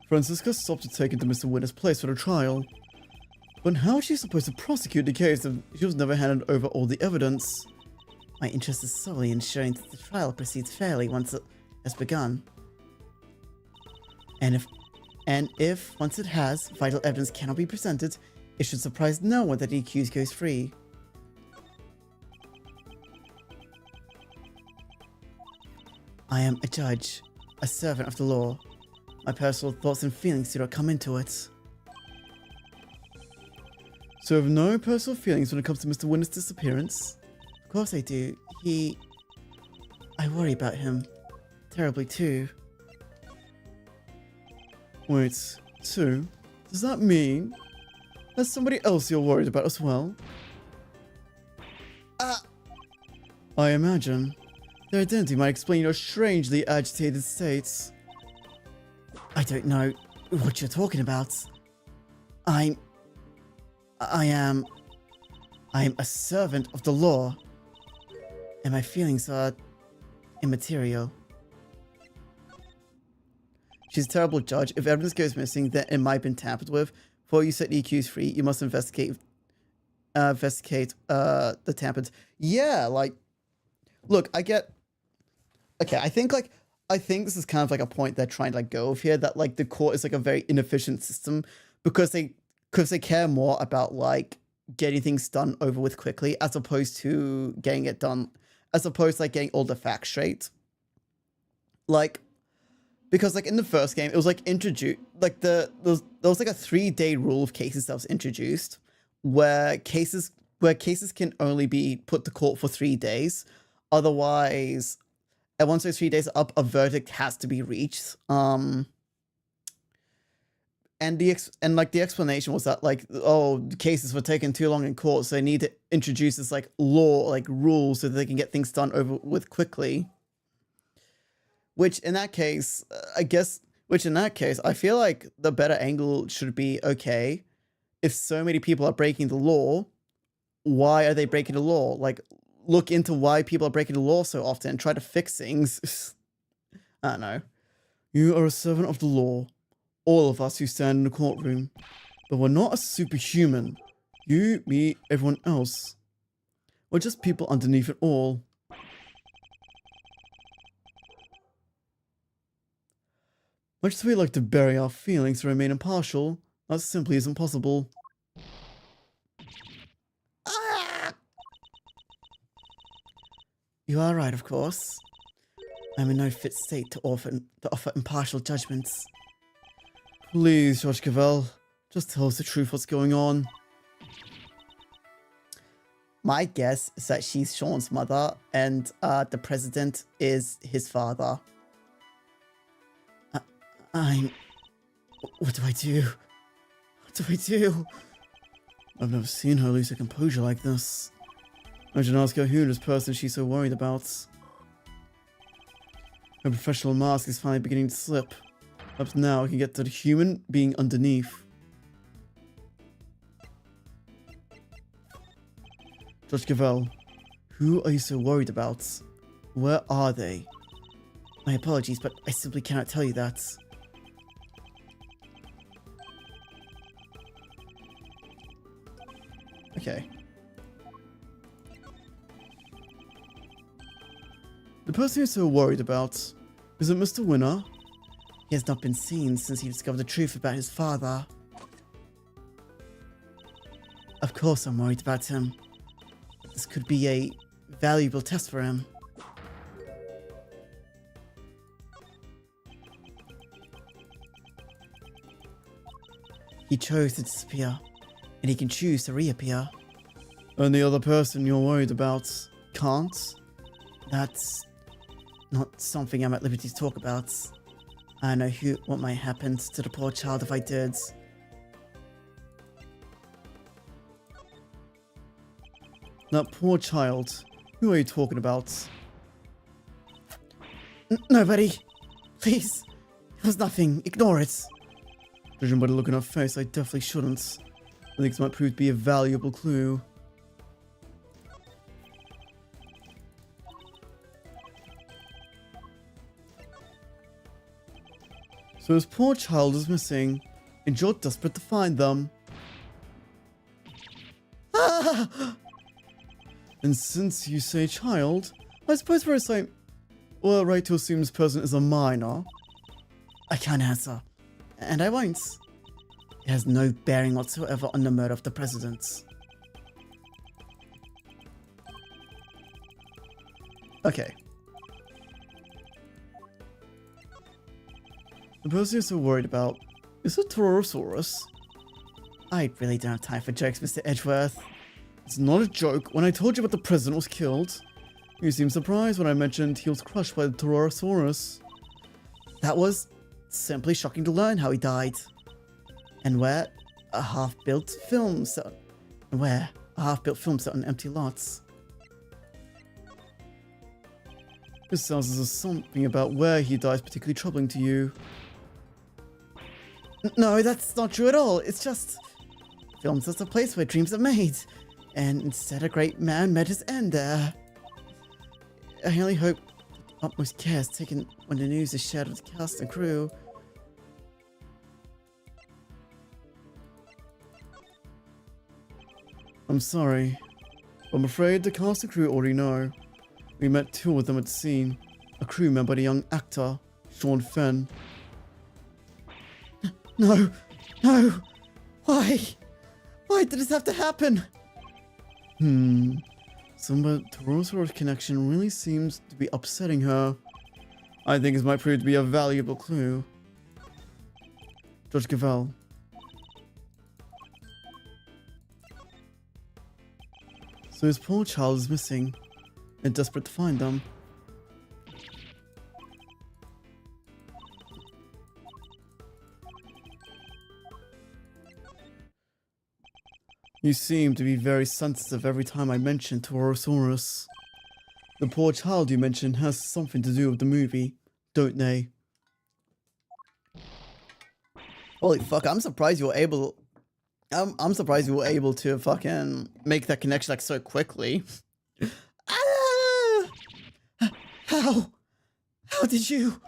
Francisca stopped to take into Mr. Winner's place for the trial. But how is she supposed to prosecute the case if she was never handed over all the evidence? My interest is solely in ensuring that the trial proceeds fairly once it has begun. And if once it has, vital evidence cannot be presented, it should surprise no one that the accused goes free. I am a judge, a servant of the law. My personal thoughts and feelings do not come into it. So you have no personal feelings when it comes to Mr. Winner's disappearance? Of course I do. I worry about him. Terribly too. Wait, too? Does that mean there's somebody else you're worried about as well? I imagine. Their identity might explain your strangely agitated states. I don't know what you're talking about. I am a servant of the law, and my feelings are immaterial. She's a terrible judge. If evidence goes missing, then it might have been tampered with. Before you set the accused free, you must investigate the tampered. Yeah, like, look, I get. Okay, I think this is kind of like a point they're trying to like go with here, that like the court is like a very inefficient system because they care more about like getting things done over with quickly as opposed to getting it done, as opposed to like getting all the facts straight. Like, because like in the first game, it was like introduced, like there was like a 3-day rule of cases that was introduced where cases can only be put to court for 3 days. Otherwise, and once those 3 days are up, a verdict has to be reached. And the explanation was that like, oh, the cases were taking too long in court, so they need to introduce this like law, like rules, so that they can get things done over with quickly. Which in that case, I feel like the better angle should be, okay, if so many people are breaking the law, why are they breaking the law? Like, look into why people are breaking the law so often and try to fix things. I don't know. You are a servant of the law. All of us who stand in the courtroom. But we're not a superhuman. You, me, everyone else. We're just people underneath it all. Much as we like to bury our feelings and remain impartial, that simply isn't possible. You are right, of course. I'm in no fit state to offer impartial judgments. Please, Judge Cavell, just tell us the truth, what's going on. My guess is that she's Sean's mother and the president is his father. What do I do? What do I do? I've never seen her lose her composure like this. Imagine ask her who this person she's so worried about. Her professional mask is finally beginning to slip. Up now, I can get to the human being underneath. Judge Cavell, who are you so worried about? Where are they? My apologies, but I simply cannot tell you that. Okay. The person you're so worried about, is it Mr. Winner? He has not been seen since he discovered the truth about his father. Of course I'm worried about him. This could be a valuable test for him. He chose to disappear, and he can choose to reappear. And the other person you're worried about can't? That's not something I'm at liberty to talk about. I know what might happen to the poor child if I did. That poor child. Who are you talking about? Nobody. Please. It was nothing. Ignore it. Judging by the look on her face, I definitely shouldn't. I think this might prove to be a valuable clue. So his poor child is missing, and you're desperate to find them. Ah! And since you say child, I suppose we're saying, well, right to assume this person is a minor. I can't answer, and I won't. It has no bearing whatsoever on the murder of the president. Okay. The person you're so worried about is a Torosaurus. I really don't have time for jokes, Mr. Edgeworth. It's not a joke. When I told you about the president was killed, you seemed surprised when I mentioned he was crushed by the Torosaurus. That was simply shocking to learn how he died. And where a half-built film set on empty lots. This sounds as if something about where he died is particularly troubling to you. No, that's not true at all. It's just... film's just a place where dreams are made. And instead a great man met his end there. I only hope utmost care is taken when the news is shared with the cast and crew. I'm sorry. I'm afraid the cast and crew already know. We met two of them at the scene. A crew member and a young actor, Sean Fenn. No, no. Why? Why did this have to happen? Some Torosaurus connection really seems to be upsetting her. I think this might prove to be a valuable clue. Judge Gavel. So his poor child is missing, and desperate to find them. You seem to be very sensitive every time I mention Torosaurus. The poor child you mentioned has something to do with the movie, don't they? Holy fuck, I'm surprised you were able... I'm surprised you were able to fucking make that connection like so quickly. Ah! How? How did you?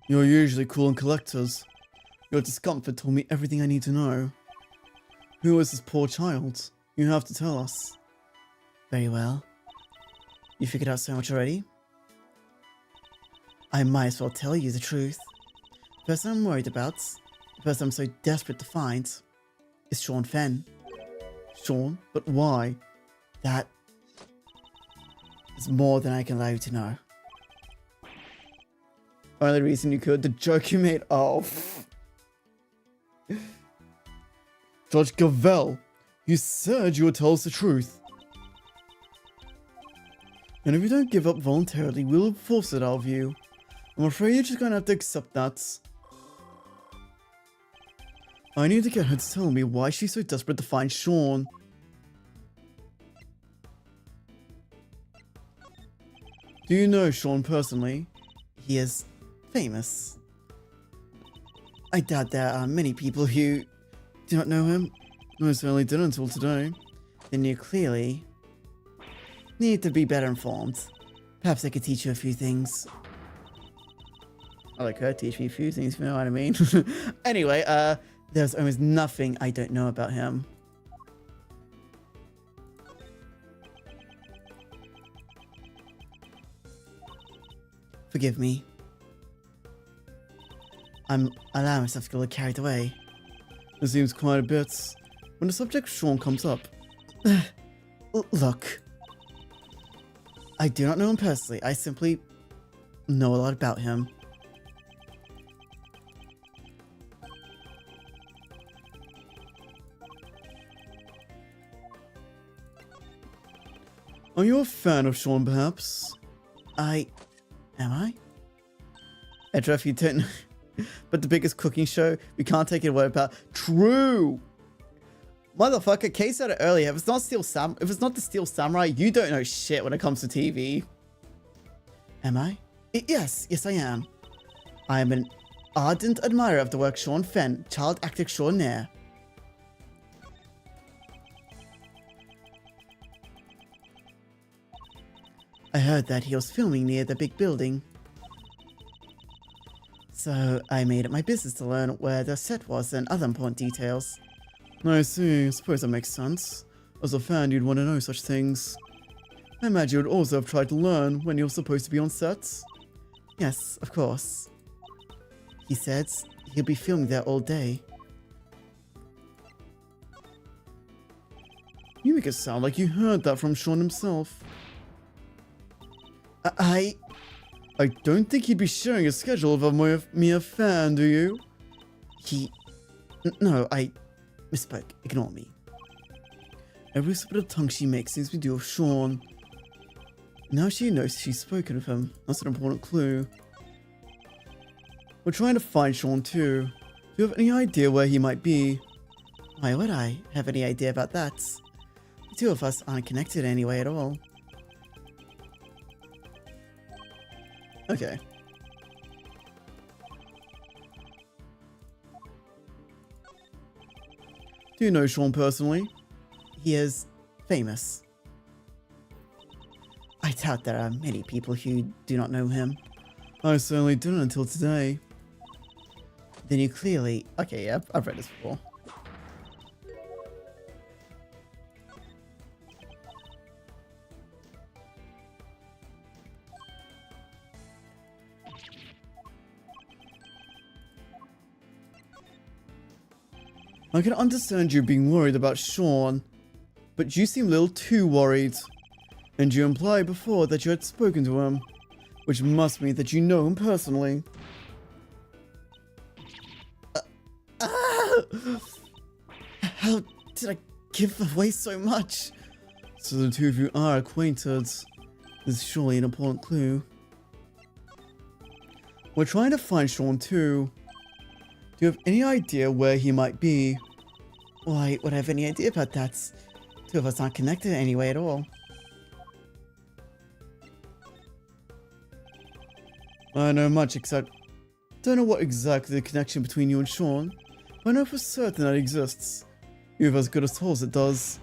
You're usually cool and collectors. Your discomfort told me everything I need to know. Who is this poor child? You have to tell us. Very well. You figured out so much already? I might as well tell you the truth. The person I'm worried about, the person I'm so desperate to find, is Sean Fenn. Sean? But why? That is more than I can allow you to know. Only reason you could, the joke you made. Oh. Judge Gavel, you said you would tell us the truth. And if you don't give up voluntarily, we'll force it out of you. I'm afraid you're just gonna have to accept that. I need to get her to tell me why she's so desperate to find Sean. Do you know Sean personally? He is famous. I doubt there are many people who do not know him. I certainly didn't until today. Then you clearly need to be better informed. Perhaps I could teach you a few things. I like her, teach me a few things, you know what I mean? Anyway, there's almost nothing I don't know about him. Forgive me. I'm allowing myself to get carried away. It seems quite a bit. When the subject Sean comes up. Look. I do not know him personally. I simply know a lot about him. Are you a fan of Sean, perhaps? Am I? Edra, if you don't know. But the biggest cooking show, we can't take it away about. True! Motherfucker, Kay said it earlier. If it's not the Steel Samurai, you don't know shit when it comes to TV. Am I? Yes, I am. I am an ardent admirer of the work Sean Fenn, child actor extraordinaire. I heard that he was filming near the big building. So I made it my business to learn where the set was and other important details. I see. I suppose that makes sense. As a fan, you'd want to know such things. I imagine you'd also have tried to learn when you're supposed to be on sets. Yes, of course. He said he'll be filming there all day. You make it sound like you heard that from Sean himself. I don't think he'd be sharing a schedule of a mere fan, do you? No, I misspoke. Ignore me. Every slip of the tongue she makes seems to do of Sean. Now she knows she's spoken of him. That's an important clue. We're trying to find Sean too. Do you have any idea where he might be? Why would I have any idea about that? The two of us aren't connected anyway at all. Okay. Do you know Sean personally? He is famous. I doubt there are many people who do not know him. I certainly didn't until today. Then you clearly... Okay, yeah, I've read this before. I can understand you being worried about Sean, but you seem a little too worried. And you implied before that you had spoken to him, which must mean that you know him personally. How did I give away so much? So the two of you are acquainted. This is surely an important clue. We're trying to find Sean too. Do you have any idea where he might be? Why would I have any idea about that? Two of us aren't connected anyway at all. I know much except don't know what exactly the connection between you and Sean, but I know for certain that it exists. You have as good as told us it does.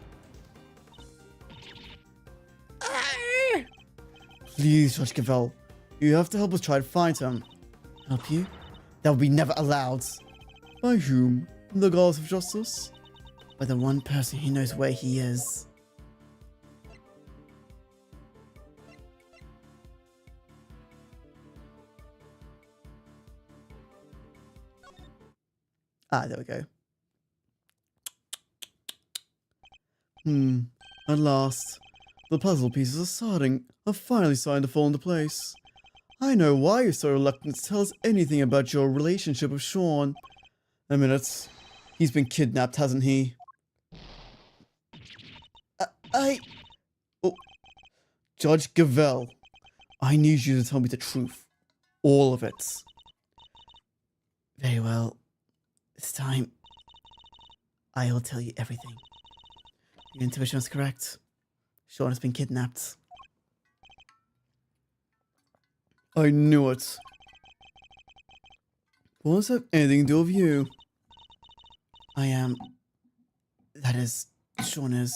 Please, Judge Cavell, you have to help us try to find him. Help you? That will be never allowed. By whom? The gods of justice? By the one person who knows where he is. Ah, there we go. At last. The puzzle pieces are finally starting to fall into place. I know why you're so reluctant to tell us anything about your relationship with Sean. I mean, he's been kidnapped, hasn't he? Oh, Judge Gavell, I need you to tell me the truth. All of it. Very well. This time, I will tell you everything. Your intuition was correct. Sean has been kidnapped. I knew it. What does that have anything to do with you? I am... That is... Sean is...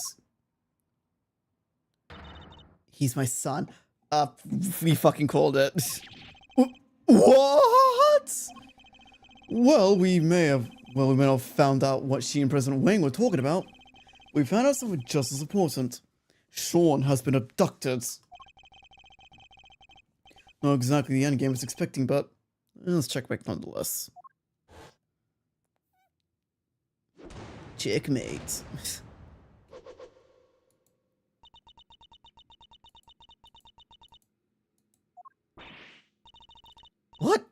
He's my son. We fucking called it. What? Well, we may not have found out what she and President Wang were talking about. We found out something just as important. Sean has been abducted. Not exactly the endgame I was expecting, but let's check back nonetheless. Checkmate. What?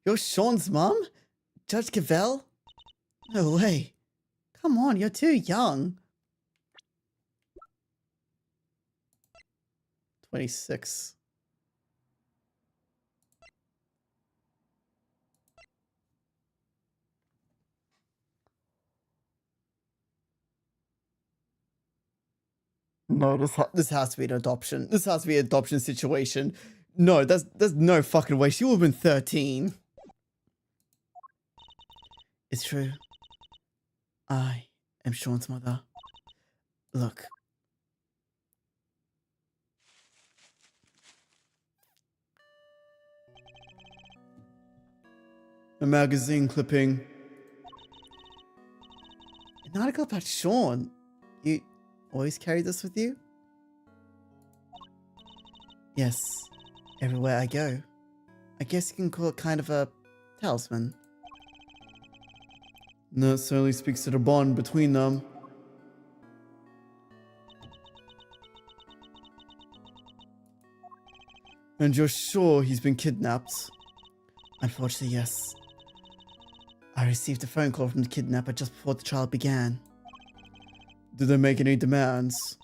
You're Sean's mom? Judge Cavell? No way. Come on, you're too young. 26. No, this has to be an adoption. This has to be an adoption situation. No, there's no fucking way. She would have been 13. It's true. I am Sean's mother. Look. A magazine clipping. An article about Sean. You always carry this with you? Yes. Everywhere I go. I guess you can call it kind of a talisman. That certainly speaks to the bond between them. And you're sure he's been kidnapped? Unfortunately, yes. I received a phone call from the kidnapper just before the trial began. Did they make any demands?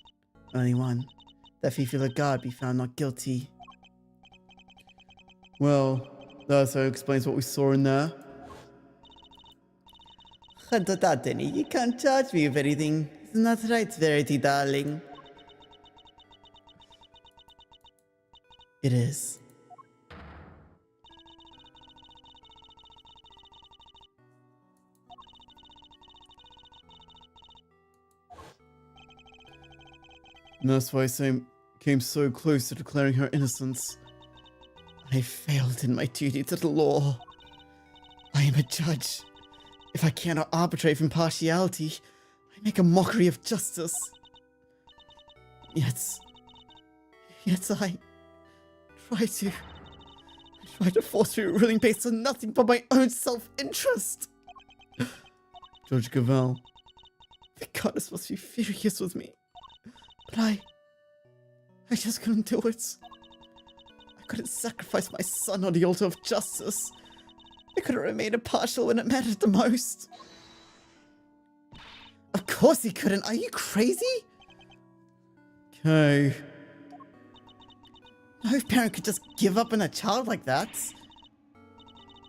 Only one. That Fifi guard be found not guilty. Well, that also explains what we saw in there. Danny, you can't charge me with anything. Isn't that right, Verity, darling? It is. And that's why I came so close to declaring her innocence. I failed in my duty to the law. I am a judge. If I cannot arbitrate with impartiality, I make a mockery of justice. Yet I try to force through a ruling based on nothing but my own self-interest. Judge Gavel. The goddess must be furious with me. But I just couldn't do it. I couldn't sacrifice my son on the altar of justice. I couldn't remain impartial when it mattered the most. Of course he couldn't. Are you crazy? Okay. No parent could just give up on a child like that.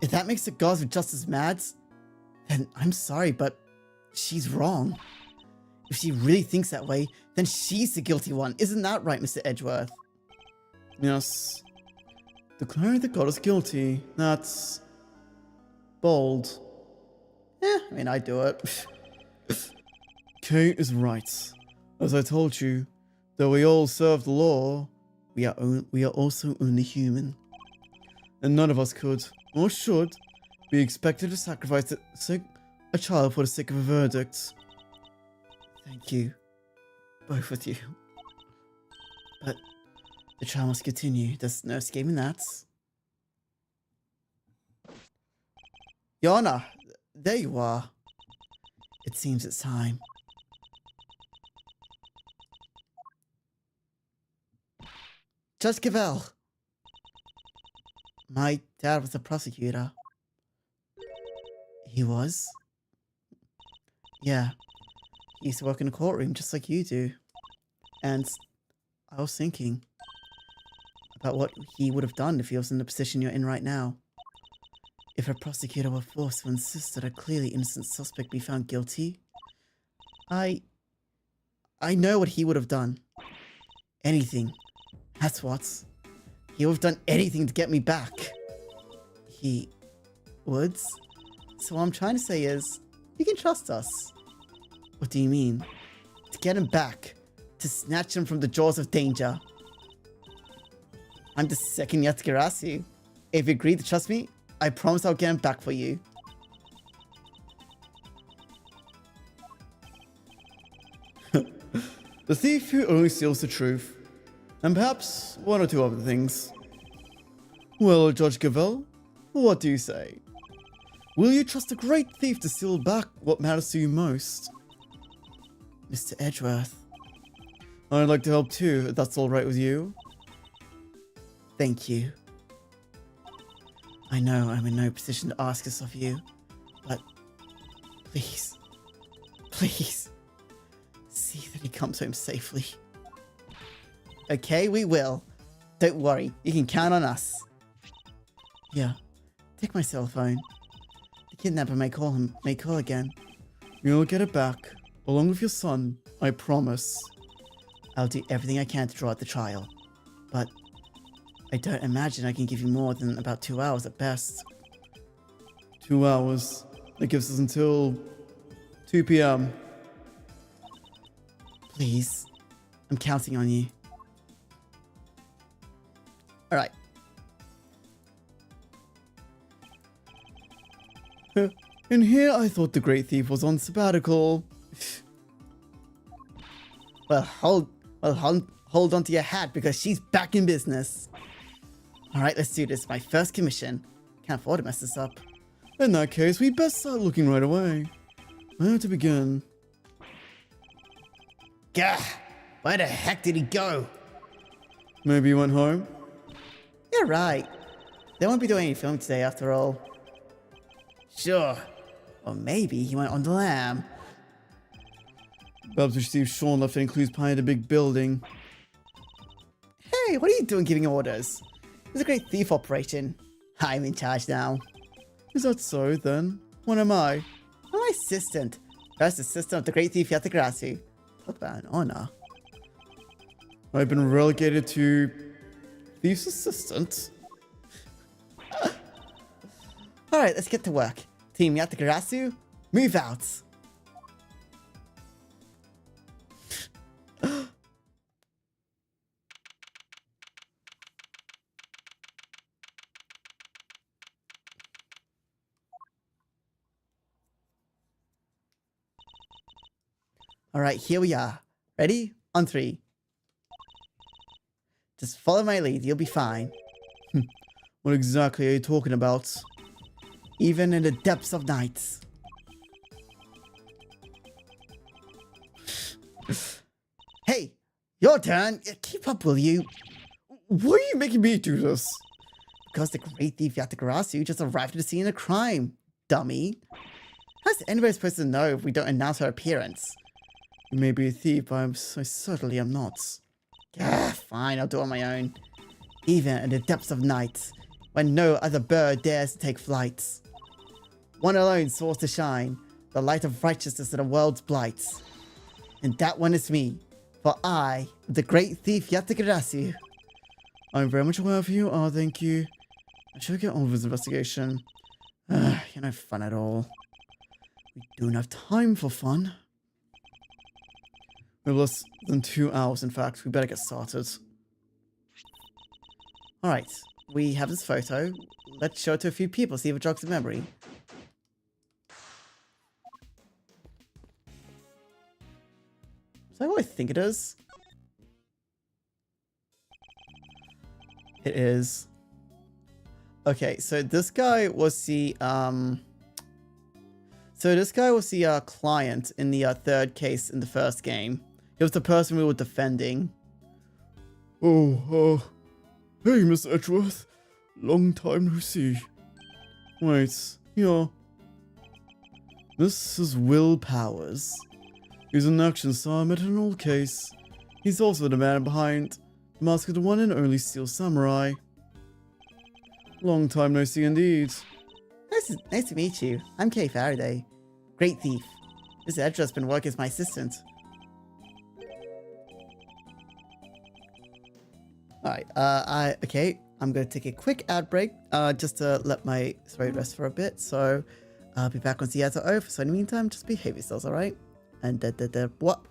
If that makes the gods of justice mad, then I'm sorry, but she's wrong. If she really thinks that way, then she's the guilty one. Isn't that right, Mr. Edgeworth? Yes. Declaring the goddess guilty. That's bold. I mean, I'd do it. Kate is right. As I told you, though we all serve the law, we are also only human. And none of us could, or should, be expected to sacrifice a child for the sake of a verdict. Thank you. Both of you. But the trial must continue. There's no escaping that. Your Honor, there you are. It seems it's time. Judge Cavell. My dad was a prosecutor. He was? Yeah. He used to work in a courtroom just like you do. And I was thinking about what he would have done if he was in the position you're in right now. If a prosecutor were forced to insist that a clearly innocent suspect be found guilty, I know what he would have done. Anything. That's what. He would have done anything to get me back. He would? So what I'm trying to say is, you can trust us. What do you mean? To get him back. To snatch him from the jaws of danger. I'm the second Yatsukarasu. If you agree to trust me, I promise I'll get him back for you. The thief who only steals the truth. And perhaps one or two other things. Well, Judge Gavel, what do you say? Will you trust a great thief to steal back what matters to you most? Mr. Edgeworth. I'd like to help too, if that's alright with you. Thank you. I know I'm in no position to ask this of you, but please, please, see that he comes home safely. Okay, we will. Don't worry, you can count on us. Yeah, take my cell phone. The kidnapper may call again. You'll get it back, along with your son, I promise. I'll do everything I can to draw out the trial, but I don't imagine I can give you more than about 2 hours at best. 2 hours. That gives us until 2 p.m. Please, I'm counting on you. Alright. In here, I thought the great thief was on sabbatical. Well, hold on to your hat because she's back in business. Alright, let's do this. My first commission. Can't afford to mess this up. In that case, we best start looking right away. Where to begin? Gah! Where the heck did he go? Maybe he went home? You're right. They won't be doing any film today after all. Sure. Or maybe he went on the lam. Perhaps we should see if Sean left any clues behind a big building. Hey, what are you doing giving orders? It's a great thief operation. I'm in charge now. Is that so, then? What am I? I'm my assistant. First assistant of the great thief Yatsukarasu. Talk about an honor. I've been relegated to thief's assistant. Alright, let's get to work. Team Yatsukarasu, move out. Alright, here we are. Ready? On 3. Just follow my lead, you'll be fine. What exactly are you talking about? Even in the depths of night. your turn. Keep up, will you? Why are you making me do this? Because the great thief Yatagarasu just arrived at the scene of crime, dummy. How's anybody supposed to know if we don't announce her appearance? You may be a thief, but I certainly am not. Yeah, fine, I'll do it on my own. Even in the depths of night, when no other bird dares to take flight. One alone soars to shine, the light of righteousness in the world's blight. And that one is me, for I am the great thief Yatagarasu. I'm very much aware of you. Oh, thank you. I should get on with this investigation. You're no fun at all. We don't have time for fun. We have less than 2 hours, in fact. We better get started. Alright, we have this photo. Let's show it to a few people, see if it jogs a memory. Is that what I think it is? It is. Okay, so this guy was the client in the third case in the first game. He was the person we were defending. Oh, hey, Mr. Edgeworth. Long time no see. Wait, yeah. This is Will Powers. He's an action star I met in an old case. He's also the man behind the Mask of the One and Only Steel Samurai. Long time no see indeed. Nice to meet you. I'm Kay Faraday. Great thief. This Edgeworth's been working as my assistant. Alright, okay, I'm gonna take a quick ad break, just to let my throat rest for a bit, so I'll be back once the ads are over, so in the meantime, just behave yourselves, alright? And what?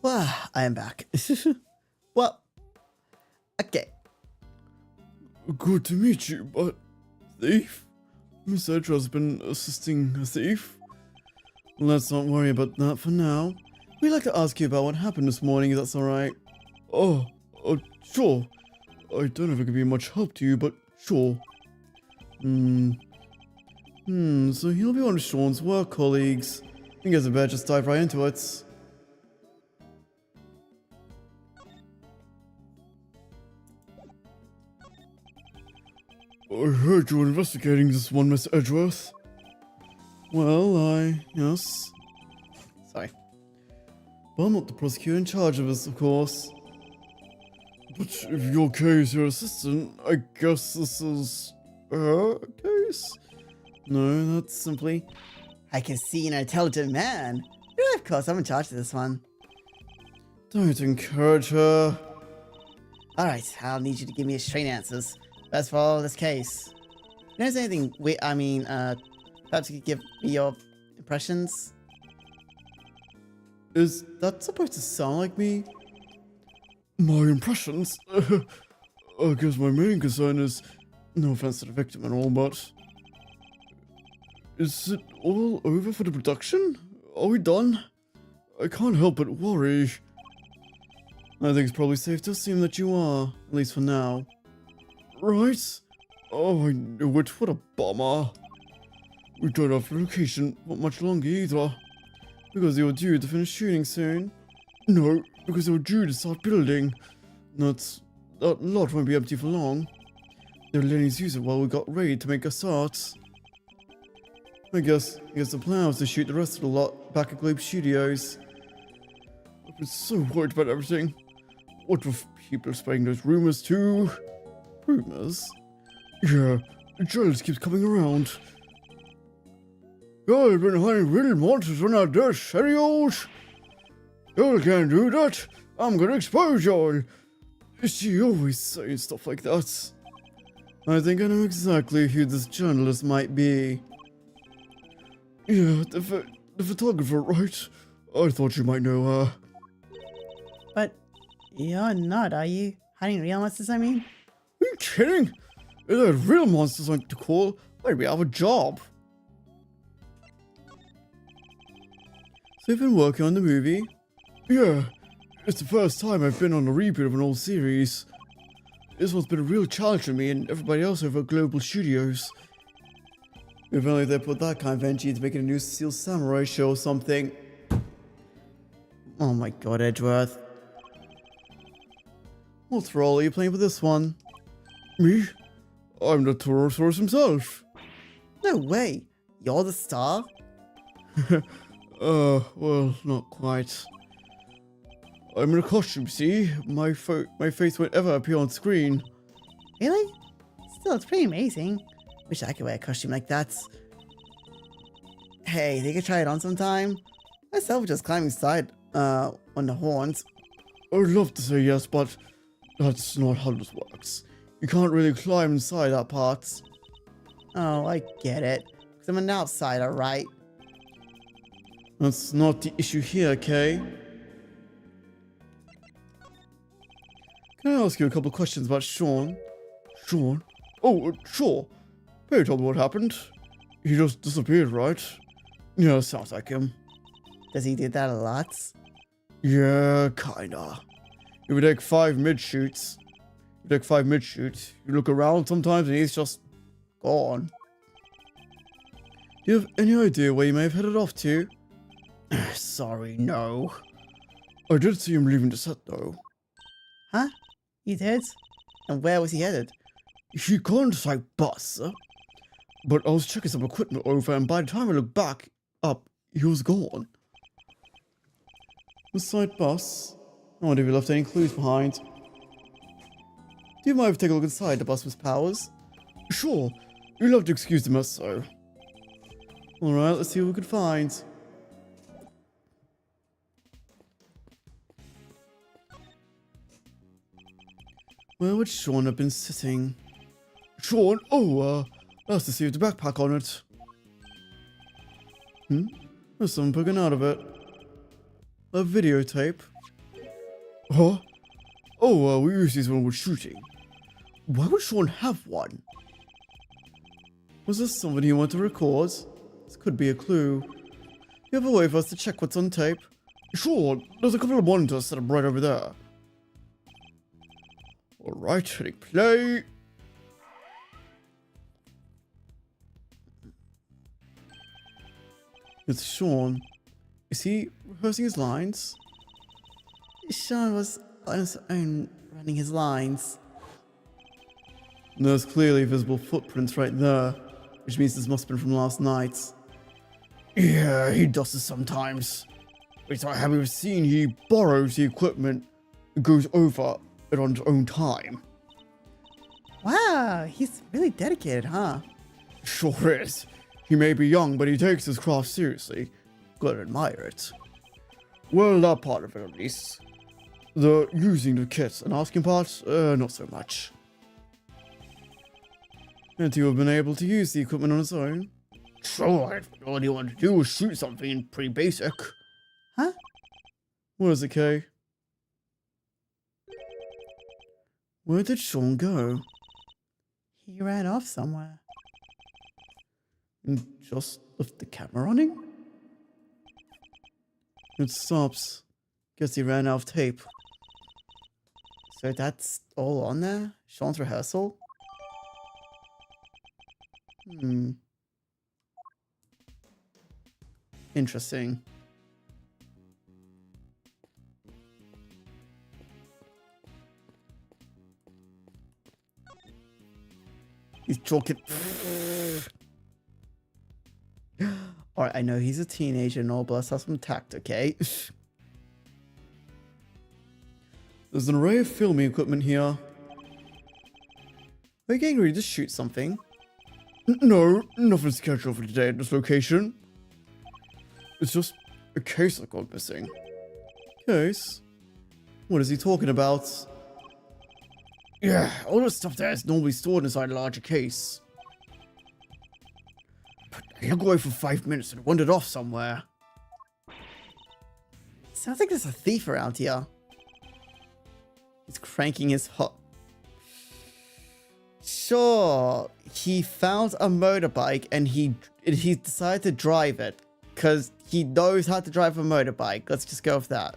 Well, I am back. Well, okay. Good to meet you, but thief? Miss Edgeworth's been assisting a thief? Let's not worry about that for now. we'd like to ask you about what happened this morning, if that's alright. Oh, sure. I don't know if I can be much help to you, but sure. So he'll be one of Sean's work colleagues. I think it's better just dive right into it. I heard you were investigating this one, Miss Edgeworth. Well, yes. Sorry. But I'm not the prosecutor in charge of this, of course. But if your case, your assistant, I guess this is her case? No, that's simply... I can see you're an intelligent man. Yeah, of course, I'm in charge of this one. Don't encourage her. Alright, I'll need you to give me straight answers. As for all this case. If there's anything perhaps you could give me your impressions? Is that supposed to sound like me? My impressions? I guess my main concern is, no offense to the victim and all, but... Is it all over for the production? Are we done? I can't help but worry. I think it's probably safe to assume that you are, at least for now. Right? Oh, I knew it. What a bummer. We don't have the location for much longer either. Because they were due to finish shooting soon. No, because they were due to start building. That lot won't be empty for long. They were letting us use it while we got ready to make a start. I guess the plan was to shoot the rest of the lot back at Globe Studios. I've been so worried about everything. What were people spreading those rumors too? Rumors? Yeah, the journalist keeps coming around. Y'all been hiding real monsters on our desk, serious? Y'all can't do that. I'm gonna expose y'all. She always saying stuff like that. I think I know exactly who this journalist might be. Yeah, the photographer, right? I thought you might know her. But you're not, are you? Hiding real monsters, I mean? Are you kidding? If they're real monsters like to call, I'd be out of a job. So you've been working on the movie? Yeah, it's the first time I've been on a reboot of an old series. This one's been a real challenge for me and everybody else over at Global Studios. If only they put that kind of energy into making a new Steel Samurai show or something. Oh my god, Edgeworth. What role are you playing for this one? Me? I'm the Taurosaurus himself. No way. You're the star? Well, not quite. I'm in a costume, see? My face won't ever appear on screen. Really? Still, it's pretty amazing. Wish I could wear a costume like that. Hey, they could try it on sometime. Myself just climbing inside, on the horns. I'd love to say yes, but that's not how this works. You can't really climb inside that part. Oh, I get it. Because I'm an outsider, right? That's not the issue here, Kay. Can I ask you a couple questions about Sean? Sean? Oh, sure. Hey, tell me what happened. He just disappeared, right? Yeah, sounds like him. Does he do that a lot? Yeah, kinda. He would take 5 mid-shoots. You look around sometimes and he's just gone. Do you have any idea where you may have headed off to? Sorry, no. I did see him leaving the set though. Huh? You did? And where was he headed? He got on the site bus, but I was checking some equipment over and by the time I looked back up, he was gone. The site bus? I wonder if he left any clues behind. Do you mind if I take a look inside the bus, Miss Powers? Sure. You'll have to excuse the mess, though. Alright, let's see what we can find. Where would Sean have been sitting? Sean? Oh, that's to see with the backpack on it. There's something poking out of it. A videotape. Huh? Oh, we used these when we were shooting. Why would Sean have one? Was this somebody you want to record? This could be a clue. You have a way for us to check what's on tape? Sure, there's a couple of monitors set up right over there. Alright, hitting play. It's Sean. Is he rehearsing his lines? Sean was on his own running his lines. There's clearly visible footprints right there, which means this must have been from last night. Yeah, he does this sometimes. It's like how we've seen he borrows the equipment and goes over it on his own time. Wow, he's really dedicated, huh? Sure is. He may be young, but he takes his craft seriously. Gotta admire it. Well, that part of it at least. The using the kits and asking parts, not so much. And you have been able to use the equipment on its own? Sure, all you want to do is shoot something pretty basic. Huh? What is it, Kay? Where did Sean go? He ran off somewhere. And just left the camera running? It stops. Guess he ran out of tape. So that's all on there? Sean's rehearsal? Interesting. He's talking. Alright, I know he's a teenager and all, but let's have some tact, okay? There's an array of filming equipment here. Are you getting ready to shoot something? No, nothing scheduled for today at this location. It's just a case that got missing. Case? What is he talking about? Yeah, all the stuff there is normally stored inside a larger case. But I looked away for 5 minutes and wandered off somewhere. Sounds like there's a thief around here. He's cranking his hot. Sure, he found a motorbike and he decided to drive it because he knows how to drive a motorbike. Let's just go with that.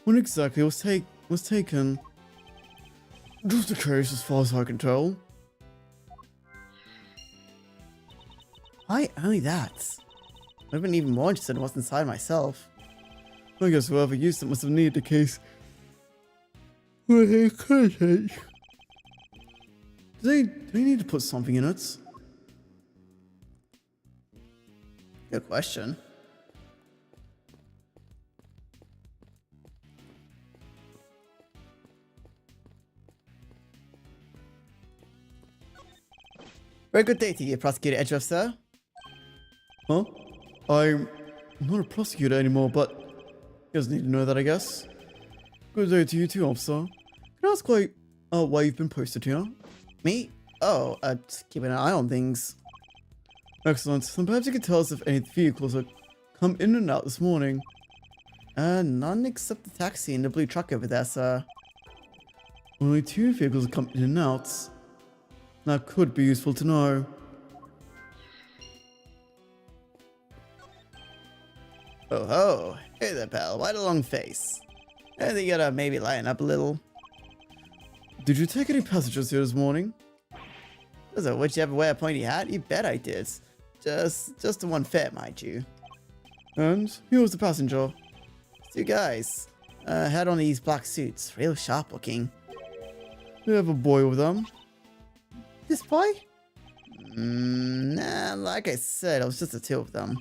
When exactly was taken? Just a case as far as I can tell. Why only that? I've been even more interested in what's inside myself. I guess whoever used it must have needed the case. Well, they could take. Do they need to put something in it? Good question. Very good day to you, Prosecutor Edgeworth, sir. Huh? I'm not a prosecutor anymore, but you guys need to know that, I guess. Good day to you too, officer. Can I ask why you've been posted here? Me? Oh, just keeping an eye on things. Excellent. Then perhaps you could tell us if any vehicles have come in and out this morning. None except the taxi and the blue truck over there, sir. Only 2 vehicles have come in and out. That could be useful to know. Oh ho! Hey there, pal. Why the long face? I think you gotta maybe lighten up a little. Did you take any passengers here this morning? So, whichever way I pointy hat, you bet I did. Just the one fare, mind you. And who was the passenger? 2 guys. Had on these black suits, real sharp looking. They have a boy with them. This boy? Nah, like I said, it was just the 2 of them.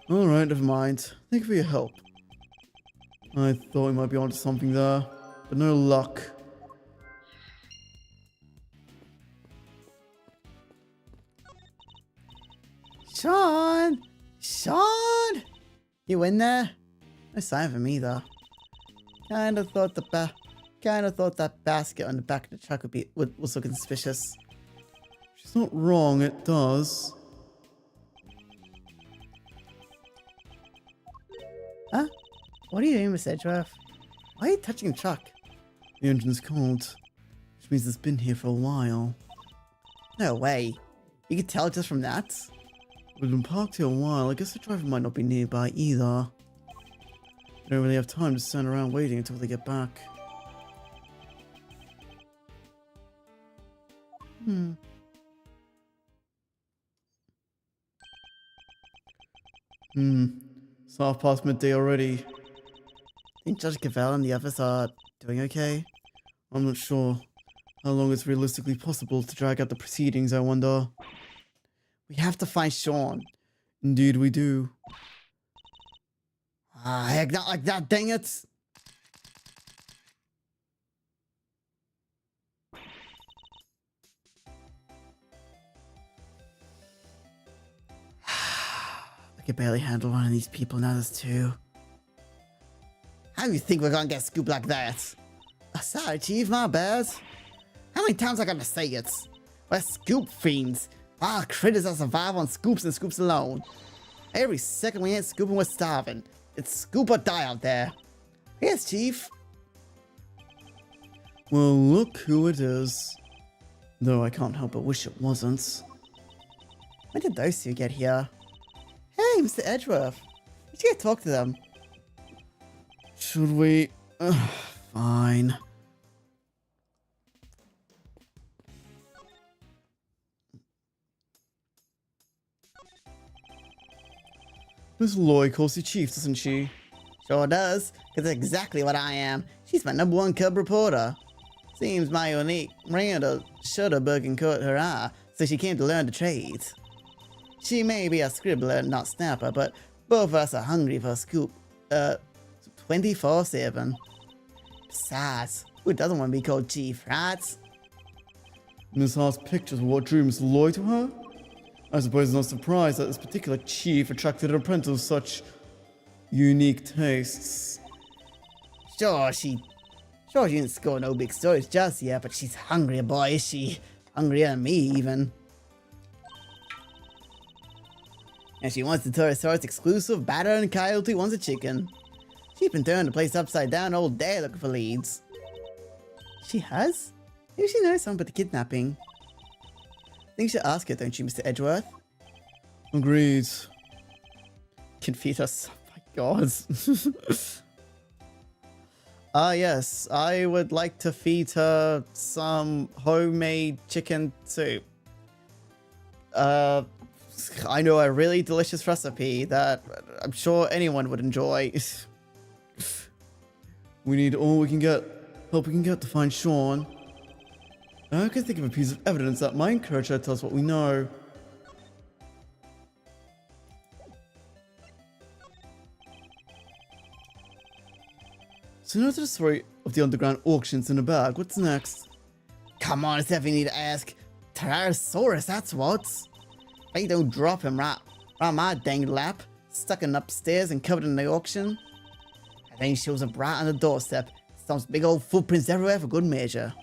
Alright, never mind. Thank you for your help. I thought we might be onto something there, but no luck. Sean! Sean! You in there? No sign of him either. Kinda thought that basket on the back of the truck was looking suspicious. She's not wrong, it does. Huh? What are you doing, Miss Edgeworth? Why are you touching the truck? The engine's cold, which means it's been here for a while. No way. You could tell just from that? We've been parked here a while. I guess the driver might not be nearby either. They don't really have time to stand around waiting until they get back. It's half past midday already. Think Judge Cavell and the others are doing okay? I'm not sure how long it's realistically possible to drag out the proceedings, I wonder. We have to find Sean. Indeed we do. Ah, heck, not like that, dang it! I can barely handle one of these people, now there's two. How do you think we're gonna get scooped like that? Sorry, Chief, my bad. How many times I gotta say it? We're scoop fiends. Our critters that survive on scoops and scoops alone. Every second we ain't scooping, we're starving. It's scoop or die out there. Yes, Chief. Well, look who it is. Though I can't help but wish it wasn't. When did those two get here? Hey, Mr. Edgeworth. You should go talk to them. Should we? Fine. Miss Lloyd calls you chief, doesn't she? Sure does, because that's exactly what I am. She's my #1 cub reporter. Seems my unique Miranda Shutterberg caught her eye, so she came to learn the trade. She may be a scribbler, not snapper, but both of us are hungry for a scoop, 24/7. Besides, who doesn't want to be called chief, right? Miss Haas' pictures were what drew Miss Lloyd to her? I suppose it's not surprised that this particular chief attracted an apprentice of such unique tastes. Sure, she didn't score no big stories just yet, but she's hungry, boy, is she? Hungrier than me, even. And she wants the Torosaurus exclusive batter and coyote wants a chicken. She's been throwing the place upside down all day looking for leads. She has? Maybe she knows something about the kidnapping. I think you should ask her, don't you, Mr. Edgeworth? Agreed. Can feed us. Oh my god. Yes, I would like to feed her some homemade chicken soup. I know a really delicious recipe that I'm sure anyone would enjoy. We need all we can get, help we can get to find Sean. I can think of a piece of evidence that might encourage her to tell us what we know. So now to the story of the underground auctions in a bag. What's next? Come on, it's everything you need to ask. Tyrannosaurus, that's what. They don't drop him right my dang lap, stuck in upstairs and covered in the auction. And then he shows up right on the doorstep. Stomps big old footprints everywhere for good measure.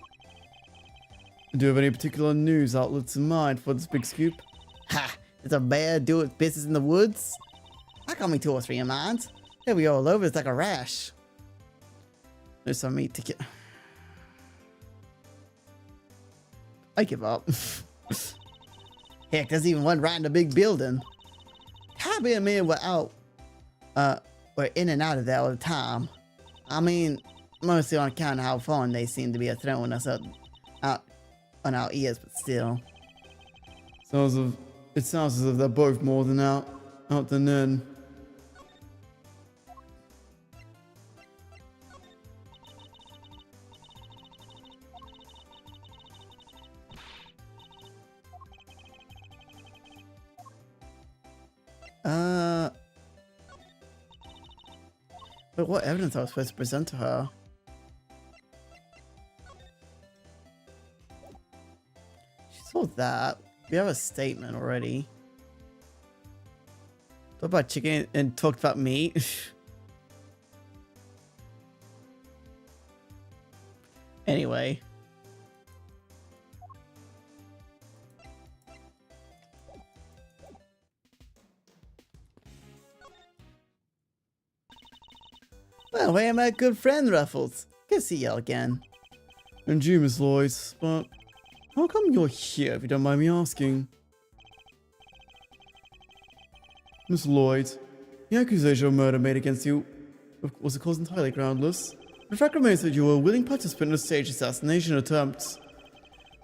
Do you have any particular news outlets in mind for this big scoop? Ha! Does a bear do its business in the woods? I got me 2 or 3 in mind. They'll be all over, it's like a rash. There's some meat to get. I give up. Heck, there's even one right in the big building. Tabby and me were in and out of there all the time. I mean, mostly on account of how fun they seem to be at throwing us out on our ears, but still. It sounds as if they're both more than out than in. But what evidence I was supposed to present to her? She saw that. We have a statement already. Talked about chicken and talked about meat. Anyway. Well, where my good friend Ruffles? Good to see y'all again. And you, Miss Lloyd, but how come you're here, if you don't mind me asking? Miss Lloyd, the accusation of murder made against you Of course, the cause is entirely groundless. The fact remains that you were a willing participant in a staged assassination attempt.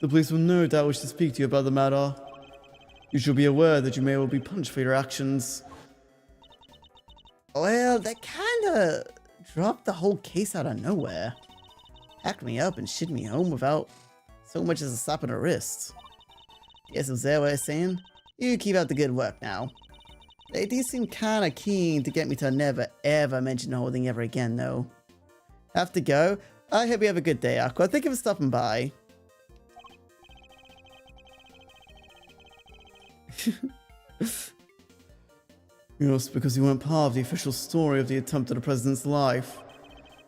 The police will no doubt wish to speak to you about the matter. You should be aware that you may well be punished for your actions. Well, they kinda dropped the whole case out of nowhere. Packed me up and shipped me home without so much as a slap on the wrist. Guess it was their way of saying, you keep up the good work now. They do seem kinda keen to get me to never ever mention the whole thing ever again, though. Have to go. I hope you have a good day, Aqua. Thank you for stopping by. Yes, because you weren't part of the official story of the attempt at the president's life.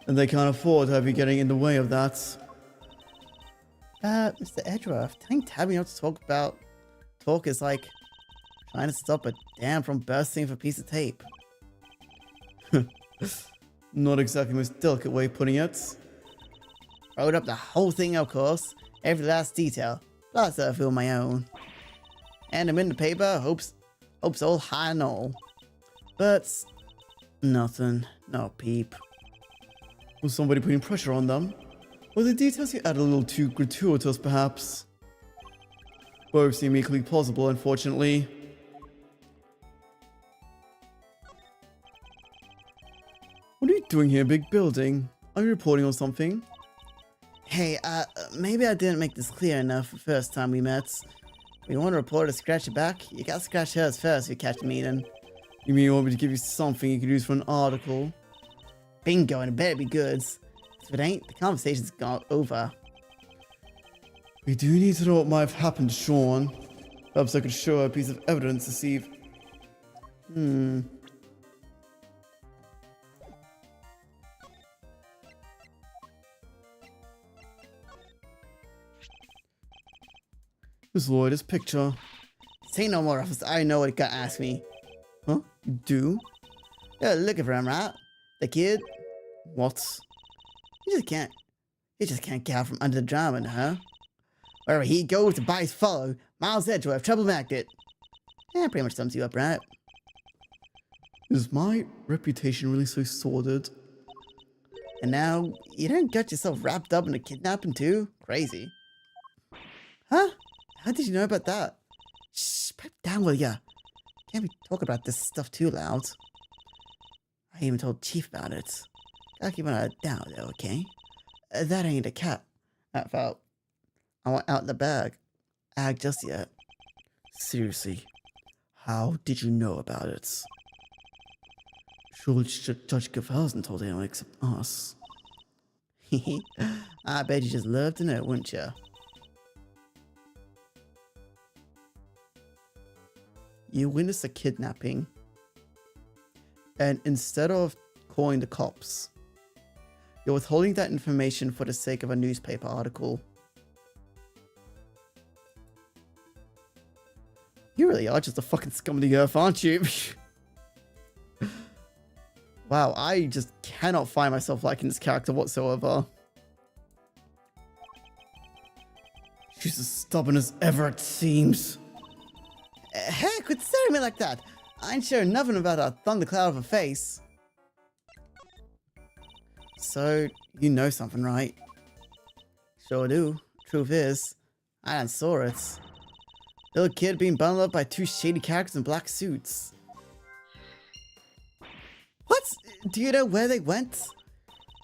And they can't afford to have you getting in the way of that. Mr. Edgeworth, telling Tabby not to talk is like trying to stop a dam from bursting with a piece of tape. Not exactly the most delicate way of putting it. Wrote up the whole thing, of course. Every last detail. Plus I feel my own. And I'm in the paper, hopes all high and all. But nothing. No peep. Was somebody putting pressure on them? Or the details you added a little too gratuitous, perhaps? Both seem equally plausible, unfortunately. What are you doing here, big building? Are you reporting on something? Hey, maybe I didn't make this clear enough the first time we met. When you want a reporter to scratch your back, you gotta scratch hers first if you catch me then. You mean you want me to give you something you could use for an article? Bingo, and it better be good. If it ain't, the conversation's gone over. We do need to know what might have happened to Sean. Perhaps I could show her a piece of evidence to see if... Miss Lloyd, this picture. Say no more, officer. I know what you gotta ask me. Huh? You do? You're looking for him, right? The kid? What? You just can't get out from under the drama, huh? Wherever he goes, the boys follow. Miles Edgeworth, trouble magnet. Yeah, pretty much sums you up, right? Is my reputation really so sordid? And now, you don't get yourself wrapped up in a kidnapping too? Crazy. Huh? How did you know about that? Shh, pipe down, will ya? Can't be talking about this stuff too loud. I even told Chief about it. Gotta keep an eye down, though, okay? That ain't a cat. I want out in the bag. Just yet. Seriously, how did you know about it? Surely Judge Gavelson told anyone except us. I bet you just love to know, wouldn't you? You witnessed a kidnapping, and instead of calling the cops, you're withholding that information for the sake of a newspaper article. You really are just a fucking scum of the earth, aren't you? Wow, I just cannot find myself liking this character whatsoever. She's as stubborn as ever, it seems. Hey, quit staring at me like that. I ain't sure nothing about a thundercloud of a face. So, you know something, right? Sure do. Truth is, I done saw it. Little kid being bundled up by two shady characters in black suits. What? Do you know where they went?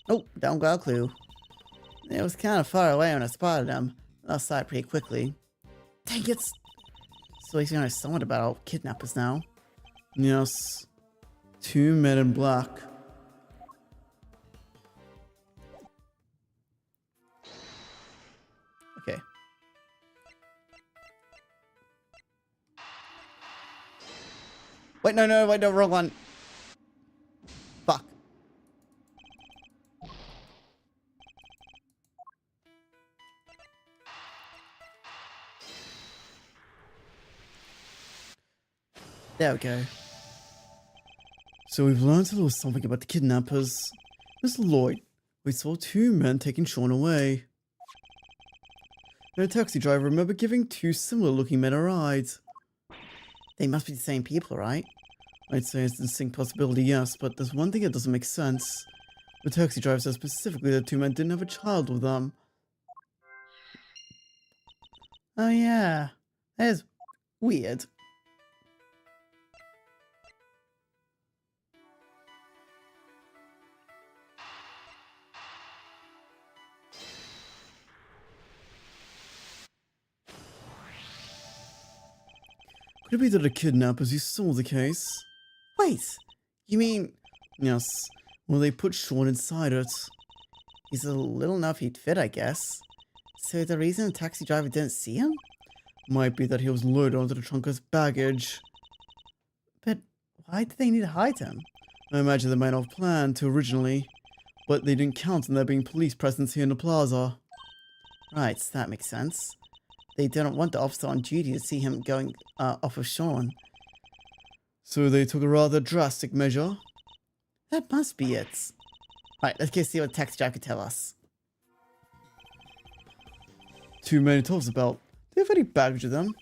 Nope, don't got a clue. It was kind of far away when I spotted them. Lost sight pretty quickly. Dang it! So he's gonna know somewhat about kidnappers now. Yes. 2 men in black. Okay. Wait, no, wrong one. Fuck. There we go. So we've learned a little something about the kidnappers. Miss Lloyd, we saw 2 men taking Sean away. And a taxi driver remembered giving 2 similar looking men a ride. They must be the same people, right? I'd say it's a distinct possibility, yes, but there's one thing that doesn't make sense. The taxi driver said specifically that two men didn't have a child with them. Oh yeah, that is Weird. Could it be that the kidnappers who saw the case? Wait, you mean Yes. Well, they put Sean inside it. he's a little enough he'd fit, I guess. So the reason the taxi driver didn't see him? Might be that he was loaded onto the trunk as baggage. But why did they need to hide him? I imagine they might have planned to originally, but they didn't count on there being police presence here in the plaza. Right, that makes sense. They didn't want the officer on duty to see him going off of Sean. So they took a rather drastic measure. That must be it. Right, let's go see what the taxi driver could tell us. Too many talks about. Do they have any baggage with them?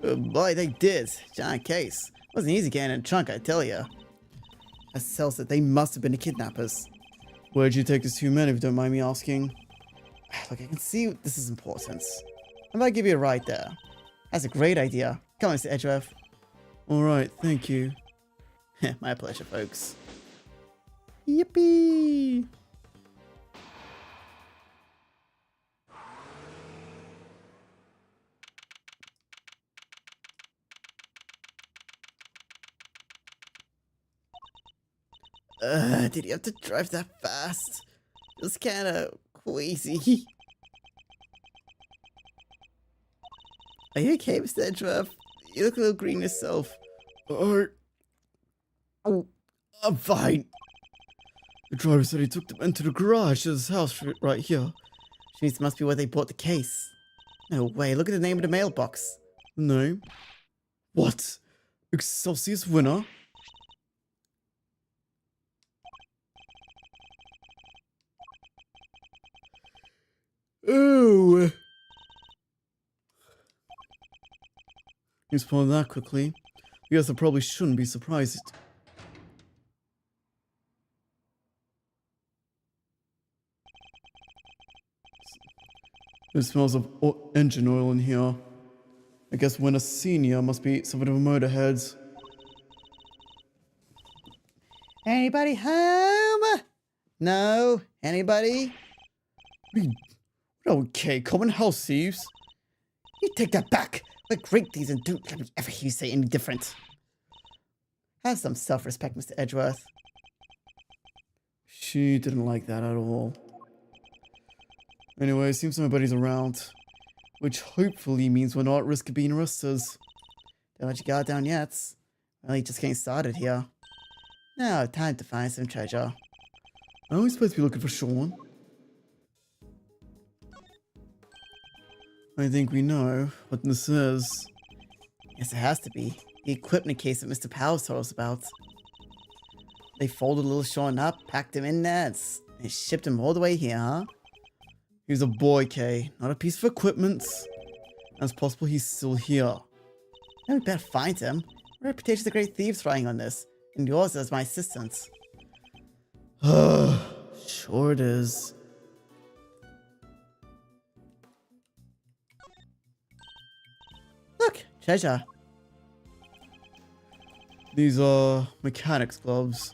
Oh boy, they did. Giant case. Wasn't easy getting in the trunk, I tell ya. That tells that they must have been the kidnappers. Where'd you take these two men, if you don't mind me asking? Look, I can see this is important. I might give you a ride there. That's a great idea. Come on, Mr. Edgeworth. Alright, thank you. My pleasure, folks. Yippee! Did you have to drive that fast? It was kind of queasy. Are you okay, Mr. Edgeworth? You look a little green yourself. Oh, I'm fine. The driver said he took them into the garage to his house right here. Which means it must be where they bought the case. No way, look at the name of the mailbox. No. What? Excelsius winner? Oh! You spawned that quickly. Yes, I probably shouldn't be surprised. It smells of engine oil in here. I guess Winner Senior must be somewhat of a motorhead. Anybody home? No? Anybody? Okay, common house thieves. You take that back. We're great thieves and don't let me ever hear you say any different. Have some self-respect, Mr. Edgeworth. She didn't like that at all. Anyway, it seems nobody's around. Which hopefully means we're not at risk of being arrested. Don't let your guard down yet. Well, just getting started here. Now, time to find some treasure. Are we supposed to be looking for Sean? I think we know what this is. Yes, it has to be. The equipment case that Mr. Powers told us about. They folded little Sean up, packed him in there, and shipped him all the way here, huh? He's a boy, Kay, not a piece of equipment. And it's possible he's still here. Then we better find him. My reputation's a great thieves riding on this, and yours as my assistant. Sure it is. Look, treasure. These are mechanics gloves.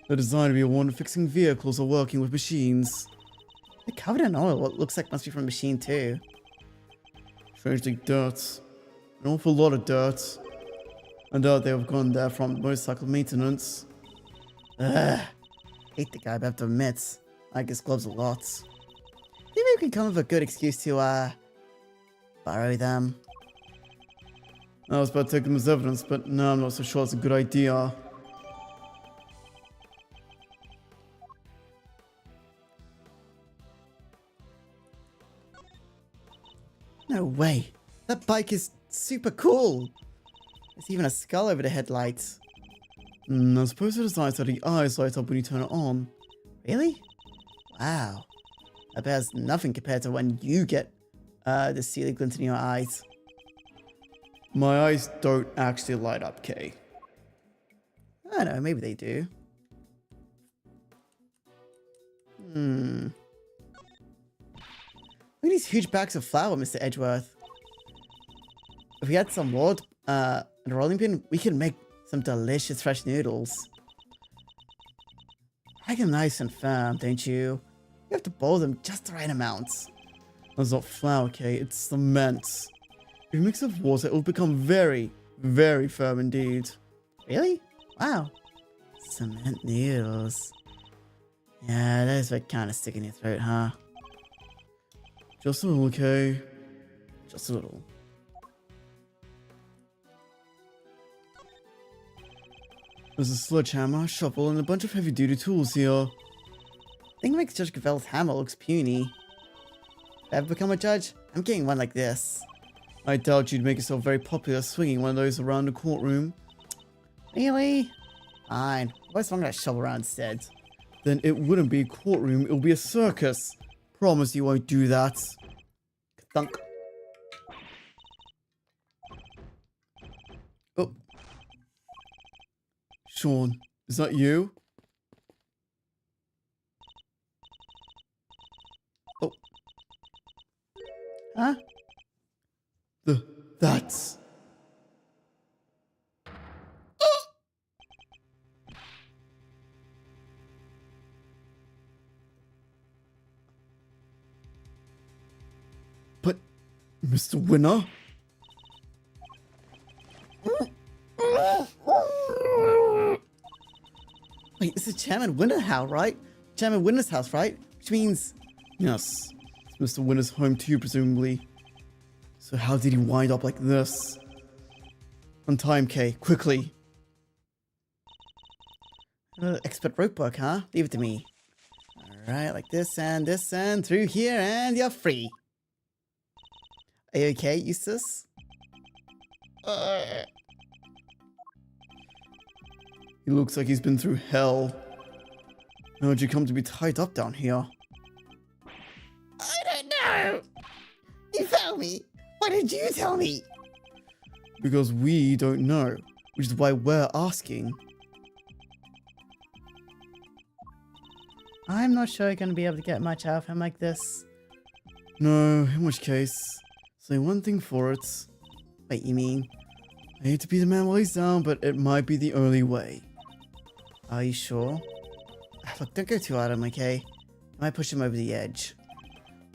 They're designed to be worn when fixing vehicles or working with machines. They're covered in oil. What looks like must be from a machine too. Strangely dirt. An awful lot of dirt. I doubt they have gone there from motorcycle maintenance. Ugh. Hate the guy, but I have to admit, I like his gloves a lot. Maybe we can come up with a good excuse to, borrow them. I was about to take them as evidence, but now I'm not so sure it's a good idea. No way. That bike is super cool. There's even a skull over the headlights. I suppose it is nice that the eyes light up when you turn it on. Really? Wow. I bet it's nothing compared to when you get the steely glint in your eyes. My eyes don't actually light up, Kay. I know, maybe they do. Look at these huge bags of flour, Mr. Edgeworth. If we had some more and a rolling pin, we can make some delicious fresh noodles. Make them nice and firm, don't you? You have to boil them just the right amount. That's not flour, okay? It's cement. If you mix it with water, it will become very, very firm indeed. Really? Wow. Cement noodles. Yeah, that is what kind of stick in your throat, huh? Just a little, okay? Just a little. There's a sledgehammer, shovel, and a bunch of heavy-duty tools here. I think it makes Judge Gavel's hammer looks puny. If I ever become a judge, I'm getting one like this. I doubt you'd make yourself very popular swinging one of those around the courtroom. Really? Fine. What's wrong with that shovel around instead? Then it wouldn't be a courtroom, it will be a circus. Promise you won't do that. Thunk. Oh. Sean, is that you? Oh. Huh? That's... But, Mr. Winner? Wait, it's the Chairman Winner's house, right? Chairman Winner's house, right? Which means... Yes, it's Mr. Winner's home too, presumably. So how did he wind up like this? On time, Kay, quickly. Expert rope work, huh? Leave it to me. Alright, like this and through here, and you're free. Are you okay, Eustace? He looks like he's been through hell. How'd you come to be tied up down here? I don't know. You found me. Why did you tell me? Because we don't know, which is why we're asking. I'm not sure you're going to be able to get much out of him like this. No, in which case, say one thing for it. Wait, you mean? I hate to be the man while he's down, but it might be the only way. Are you sure? Look, don't go too hard on him, okay? I might push him over the edge.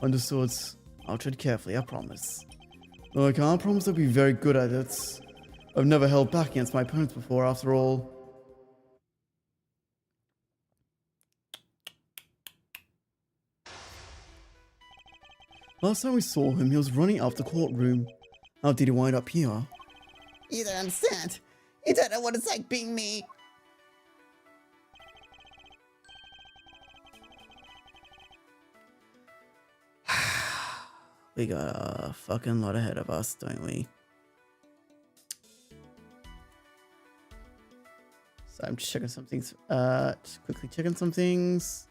Understood. I'll tread carefully, I promise. Though I can't promise I'll be very good at it. I've never held back against my opponents before, after all. Last time we saw him, he was running out of the courtroom. How did he wind up here? You don't understand. You don't know what it's like being me. We got a fucking lot ahead of us, don't we? So I'm just checking some things. Just quickly checking some things.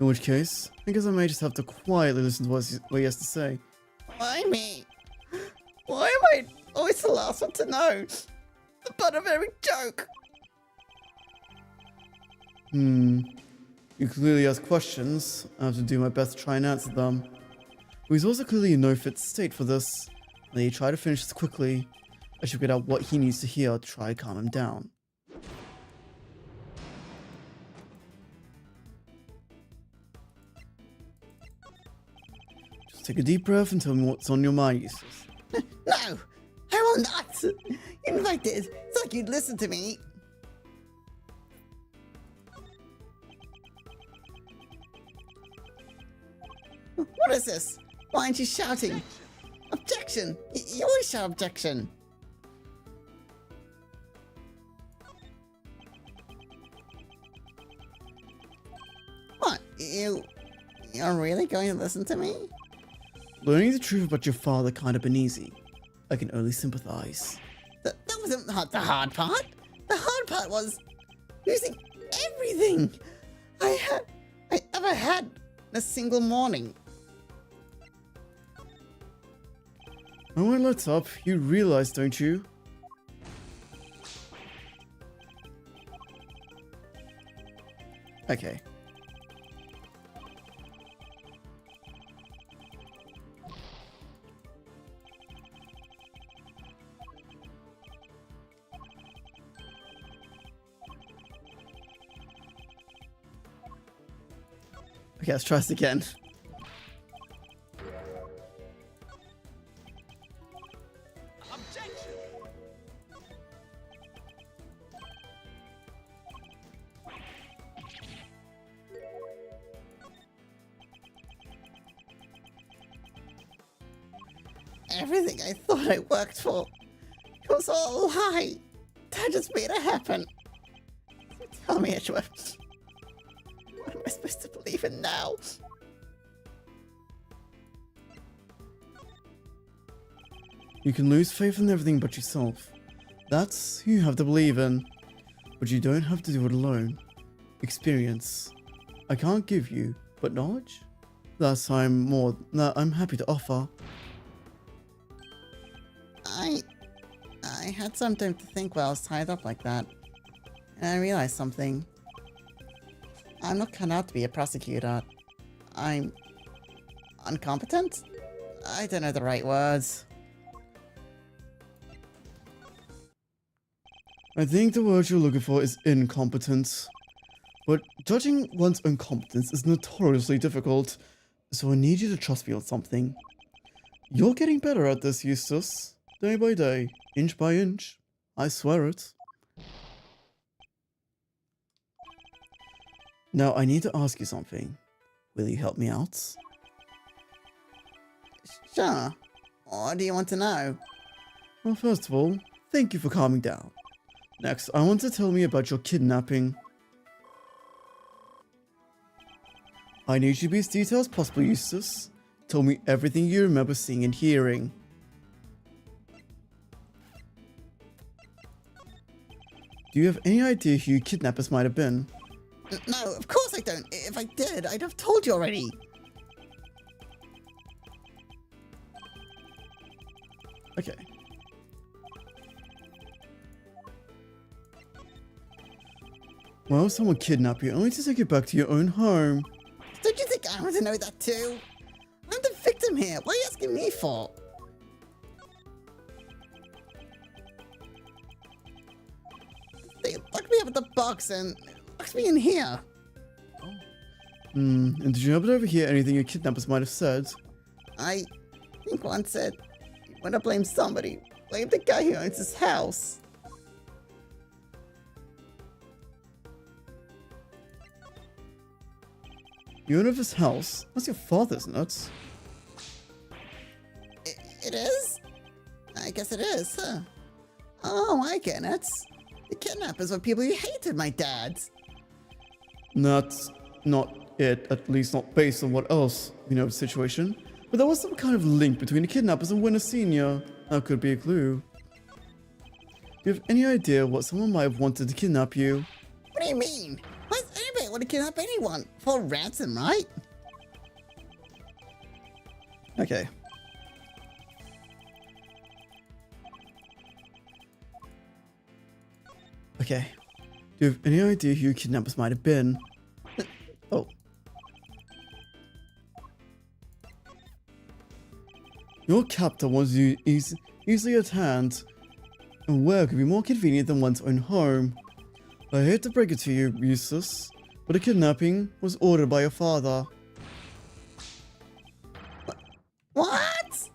In which case, I guess I may just have to quietly listen to what he has to say. Why me? Why am I always the last one to know? The butt of every joke. You clearly ask questions. I have to do my best to try and answer them. But he's also clearly in no fit state for this. Let me try to finish this quickly. I should get out what he needs to hear to try to calm him down. Just take a deep breath and tell me what's on your mind, Eustace. No, I will not. In fact, it's like you'd listen to me. What is this? Why aren't you shouting? Objection! You always shout objection. What? You're really going to listen to me? Learning the truth about your father kind of been easy. I can only sympathize. That wasn't the hard part. The hard part was losing everything. I ever had in a single morning. And when it's up, you realize, don't you? Okay. Okay, let's try this again. Everything I thought I worked for, it was all a lie. Dad just made it happen. So tell me, Edgeworth, what am I supposed to believe in now? You can lose faith in everything but yourself. That's who you have to believe in. But you don't have to do it alone. Experience. I can't give you, but knowledge? That's I'm happy to offer. I had some time to think while I was tied up like that. And I realized something. I'm not cut out to be a prosecutor. I'm incompetent? I don't know the right words. I think the word you're looking for is incompetence. But judging one's own competence is notoriously difficult, so I need you to trust me on something. You're getting better at this, Eustace. Day by day, inch by inch. I swear it. Now, I need to ask you something. Will you help me out? Sure. What do you want to know? Well, first of all, thank you for calming down. Next, I want to tell me about your kidnapping. I need you to be as detailed as possible, Eustace. Tell me everything you remember seeing and hearing. Do you have any idea who your kidnappers might have been? No, of course I don't. If I did, I'd have told you already. Okay. Well, someone kidnapped you only to take you back to your own home. Don't you think I want to know that too? I'm the victim here. What are you asking me for? They locked me up at the box and locked me in here. And did you happen to overhear anything your kidnappers might have said? I think one said, you want to blame somebody. Blame the guy who owns this house. You own of this house? That's your father's, isn't it? It is? I guess it is, huh? Oh, I get it. The kidnappers were people who hated my dad. That's not it, at least not based on what else we know of the situation. But there was some kind of link between the kidnappers and Winner Sr. That could be a clue. Do you have any idea what someone might have wanted to kidnap you? What do you mean? Why does anybody want to kidnap anyone? For ransom, right? Okay. Okay. Do you have any idea who your kidnappers might have been? Oh. Your captor wants you easily at hand, and where could be more convenient than one's own home? I hate to break it to you, Eustace, but a kidnapping was ordered by your father. What?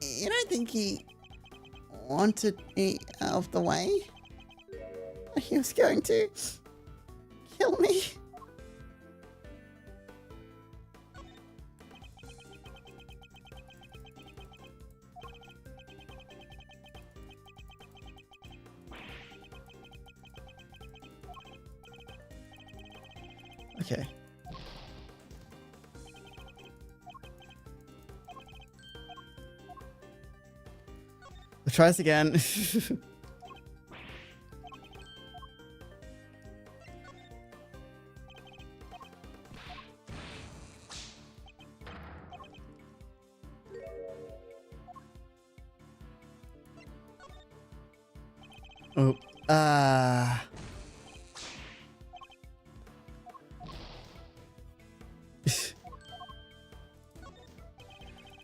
You don't think he wanted me out of the way? He was going to kill me? Okay. Let's try this again. Oh,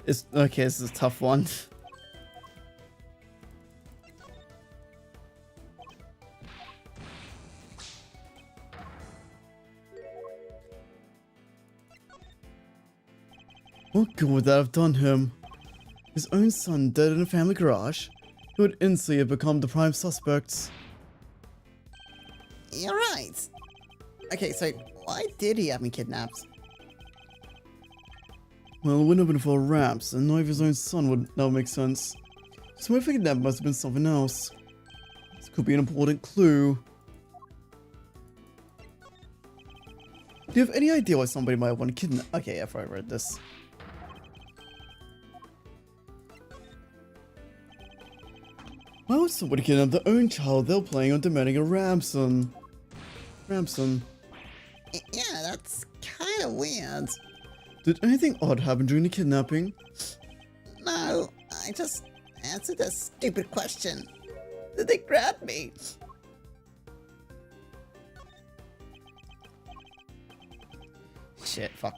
it's okay. This is a tough one. What good would that have done him? His own son dead in a family garage? He would instantly have become the prime suspect. You're right. Okay, so why did he have me kidnapped? Well, it wouldn't have been for Raps, and knowing his own son that would make sense. So I figured that must have been something else. This could be an important clue. Do you have any idea why somebody might want to kidnap? Okay, after I read this. Why would somebody kidnap their own child they're planning on demanding a ransom? Yeah, that's kind of weird. Did anything odd happen during the kidnapping? No, I just answered a stupid question. Did they grab me? Shit, fuck.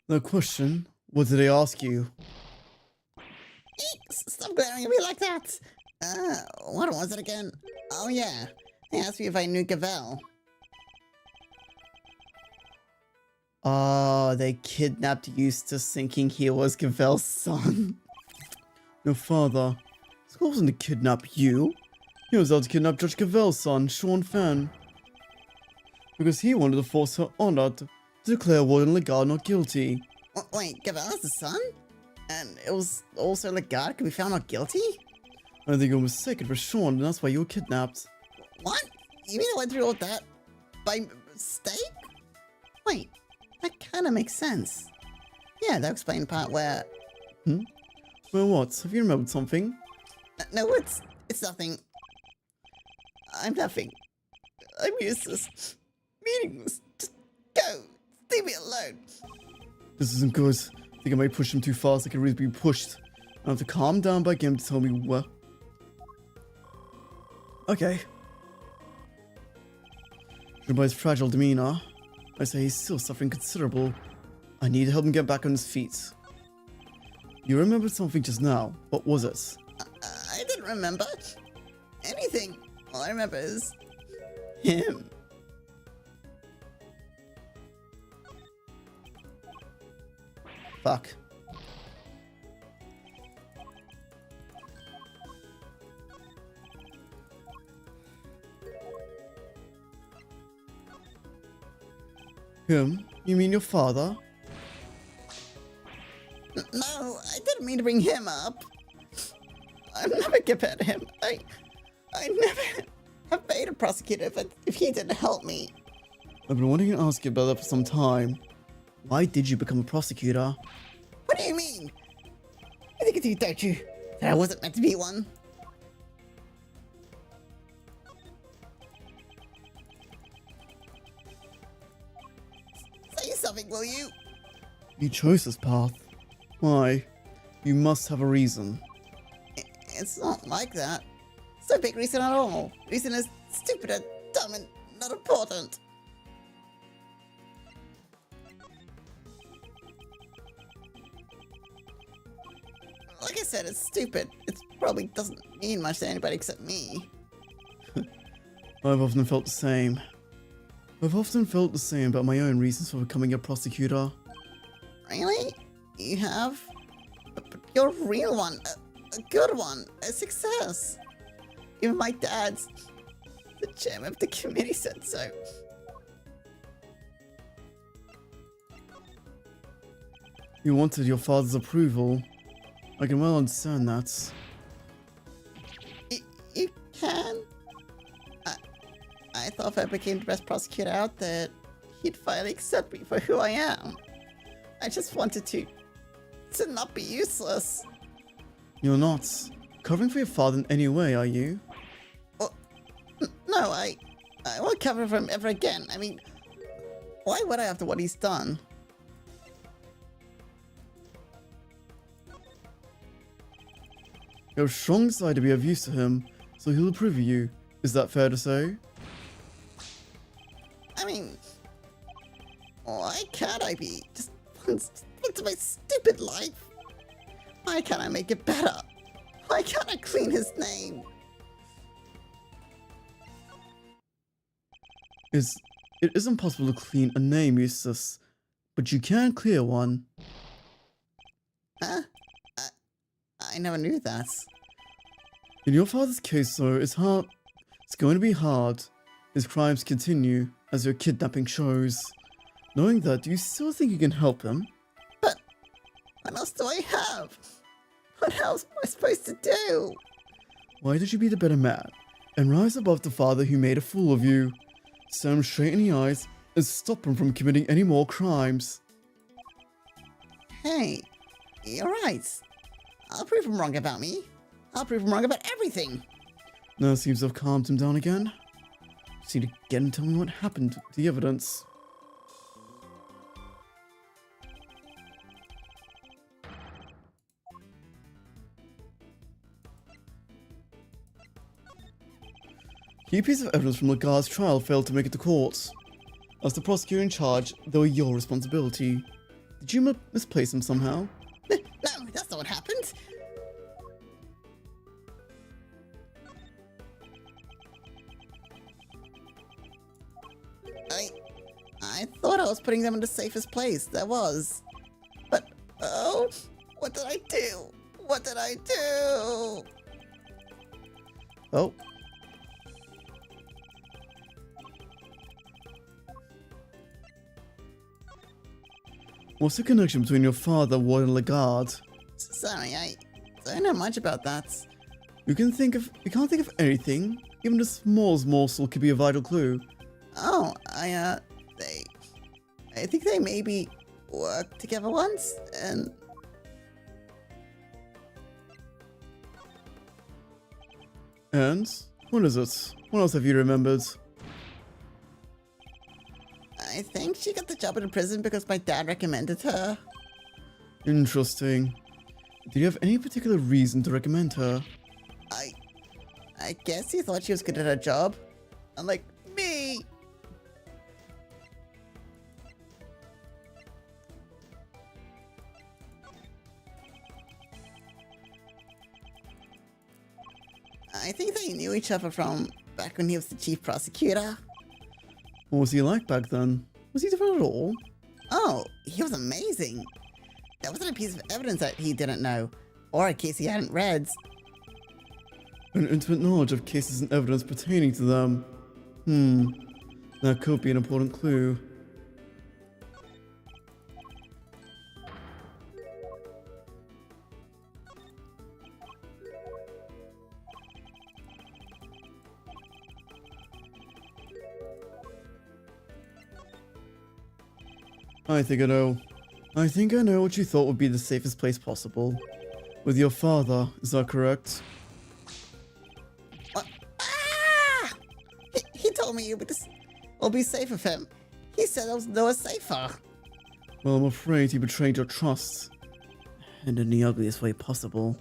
The question, what did they ask you? Stop glaring at me like that! What was it again? Oh yeah, they asked me if I knew Gavel. Oh, they kidnapped Eustace thinking he was Gavel's son. Your father. This wasn't to kidnap you. He was out to kidnap Judge Gavel's son, Sean Fan. Because he wanted to force her honor to declare Warden Legard not guilty. Wait, Gavel is the son? And it was also Legard could be found not guilty? I think you were mistaken for Sean, and that's why you were kidnapped. What? You mean I went through all that by mistake? Wait, that kind of makes sense. Yeah, that explains the part where... Well, what? Have you remembered something? No, it's nothing. I'm nothing. I'm useless. Meaningless. Just go. Leave me alone. This isn't good. I think I might push him too fast. I can really be pushed. I have to calm down by getting him to tell me what. Okay. Judging by his fragile demeanor, I say he's still suffering considerable. I need to help him get back on his feet. You remembered something just now. What was it? I didn't remember anything. All I remember is him. Fuck. Him? You mean your father? No, I didn't mean to bring him up. I'd never compared to him. I never have paid a prosecutor if he didn't help me. I've been wanting to ask you about that for some time. Why did you become a prosecutor? What do you mean? I think it's you, don't you? That I wasn't meant to be one. Say something, will you? You chose this path. Why? You must have a reason. It's not like that. It's no big reason at all. Reason is stupid and dumb and not important. Like I said, it's stupid. It probably doesn't mean much to anybody except me. I've often felt the same. I've often felt the same about my own reasons for becoming a prosecutor. Really? You have? But you're a real one. A good one. A success. Even my dad's, the chairman of the committee, said so. You wanted your father's approval. I can well understand that. You can? I thought if I became the best prosecutor out there, he'd finally accept me for who I am. I just wanted to not be useless. You're not. covering for your father in any way, are you? No, I won't cover for him ever again. I mean, why would I after what he's done? You have a strong desire to be of use to him, so he'll approve of you. Is that fair to say? I mean, why can't I be? Just once my stupid life. Why can't I make it better? Why can't I clean his name? It isn't possible to clean a name, Eustace, but you can clear one. Huh? I never knew that. In your father's case, though, it's hard. It's going to be hard. His crimes continue, as your kidnapping shows. Knowing that, do you still think you can help him? But what else do I have? What else am I supposed to do? Why did you be the better man and rise above the father who made a fool of you? Stare him straight in the eyes and stop him from committing any more crimes. Hey, you're right. I'll prove him wrong about me. I'll prove him wrong about everything. Now it seems to have calmed him down again. Just need to get him and tell me what happened to the evidence. Key piece of evidence from Lagarde's trial failed to make it to court. As the prosecutor in charge, they were your responsibility. Did you misplace him somehow? No, that's not what happened. I thought I was putting them in the safest place there was. But, oh, what did I do? What did I do? Oh. What's the connection between your father, Ward, and Lagarde? Sorry, I don't know much about that. You can't think of anything. Even the smallest morsel could be a vital clue. Oh, I think they maybe worked together once, and... And? What is it? What else have you remembered? I think she got the job in a prison because my dad recommended her. Interesting. Did you have any particular reason to recommend her? I guess he thought she was good at her job. Unlike me. I think they knew each other from back when he was the chief prosecutor. What was he like back then? Was he different at all? Oh, he was amazing. That wasn't a piece of evidence that he didn't know, or a case he hadn't read. An intimate knowledge of cases and evidence pertaining to them. That could be an important clue. I think I know. I think I know what you thought would be the safest place possible. With your father, is that correct? What? Ah! He told me it'll be safe with him. He said there was safer. Well, I'm afraid he betrayed your trust. And in the ugliest way possible.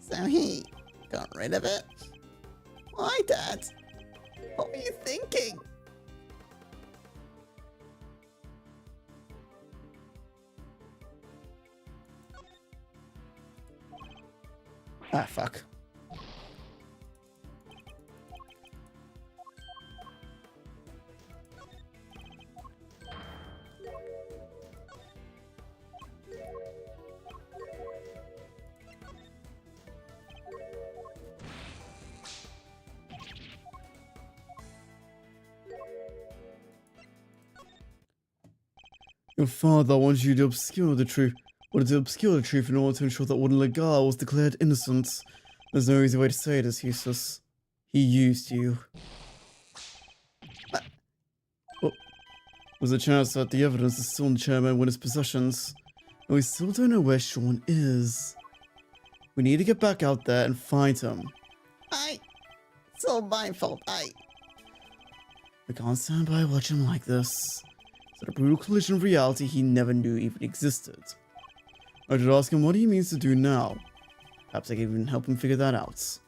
So he got rid of it? Why, Dad? What were you thinking? Ah, fuck. Your father wanted you to obscure the truth. Wanted to obscure the truth in order to ensure that Warden Lagar was declared innocent. There's no easy way to say this, Eustace. He used you. Well, there's a chance that the evidence is still in Chairman Winner's possessions, and we still don't know where Sean is. We need to get back out there and find him. It's all my fault. I can't stand by and watch him like this. It's a brutal collision of reality he never knew even existed. I should ask him what he means to do now. Perhaps I can even help him figure that out.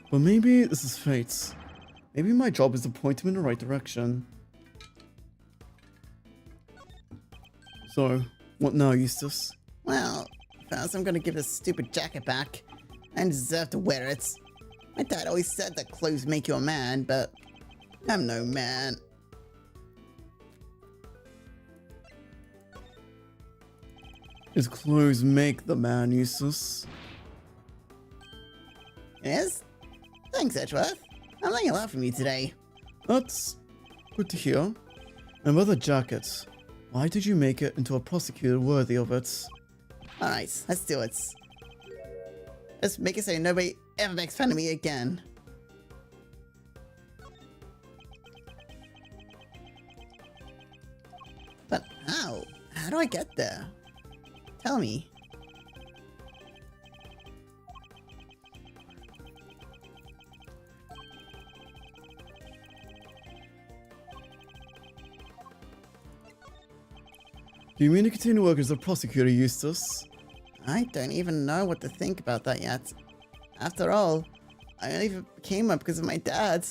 But maybe this is fate. Maybe my job is to point him in the right direction. So, what now, Eustace? Well, first I'm gonna give this stupid jacket back. I deserve to wear it. My dad always said that clothes make you a man, but I'm no man. His clothes make the man, Eustace. Yes? Thanks, Edgeworth. I'm learning a lot from you today. That's good to hear. And about the jacket, why did you make it into a prosecutor worthy of it? Alright, let's do it. Let's make it so nobody ever makes fun of me again. But how? How do I get there? Tell me. Do you mean to continue to work as a prosecutor, Eustace? I don't even know what to think about that yet. After all, I only became one because of my dad.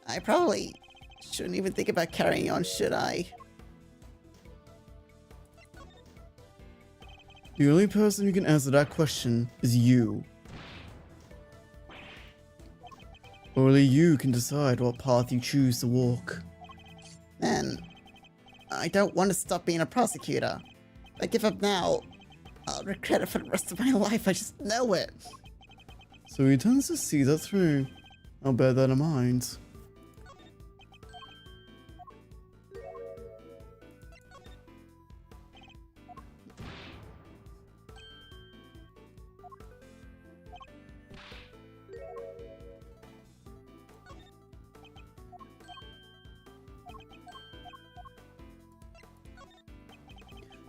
I probably shouldn't even think about carrying on, should I? The only person who can answer that question is you. Only you can decide what path you choose to walk. Man, I don't want to stop being a prosecutor. If I give up now, I'll regret it for the rest of my life. I just know it. So he tends to see that through. I'll bear that in mind.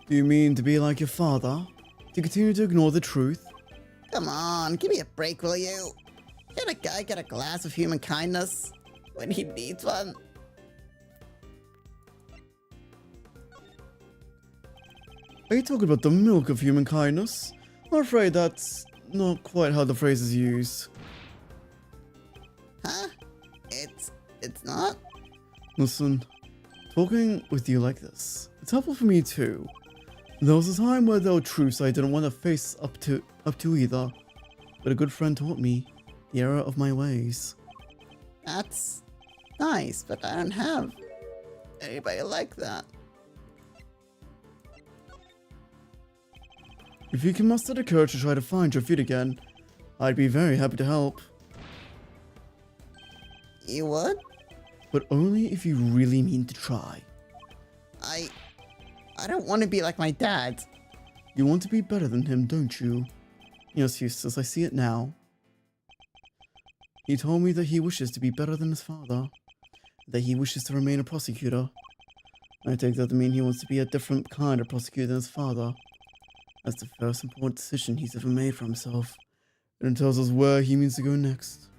Do you mean to be like your father? To continue to ignore the truth? Come on, give me a break, will you? Can a guy get a glass of human kindness when he needs one? Are you talking about the milk of human kindness? I'm afraid that's not quite how the phrase is used. Huh? It's not? Listen, talking with you like this, it's helpful for me too. There was a time where there were truths I didn't want to face up to either, but a good friend taught me the error of my ways. That's nice, but I don't have anybody like that. If you can muster the courage to try to find your feet again, I'd be very happy to help. You would? But only if you really mean to try. I don't want to be like my dad. You want to be better than him, don't you? Yes, Eustace, I see it now. He told me that he wishes to be better than his father, that he wishes to remain a prosecutor. I take that to mean he wants to be a different kind of prosecutor than his father. That's the first important decision he's ever made for himself, and it tells us where he means to go next.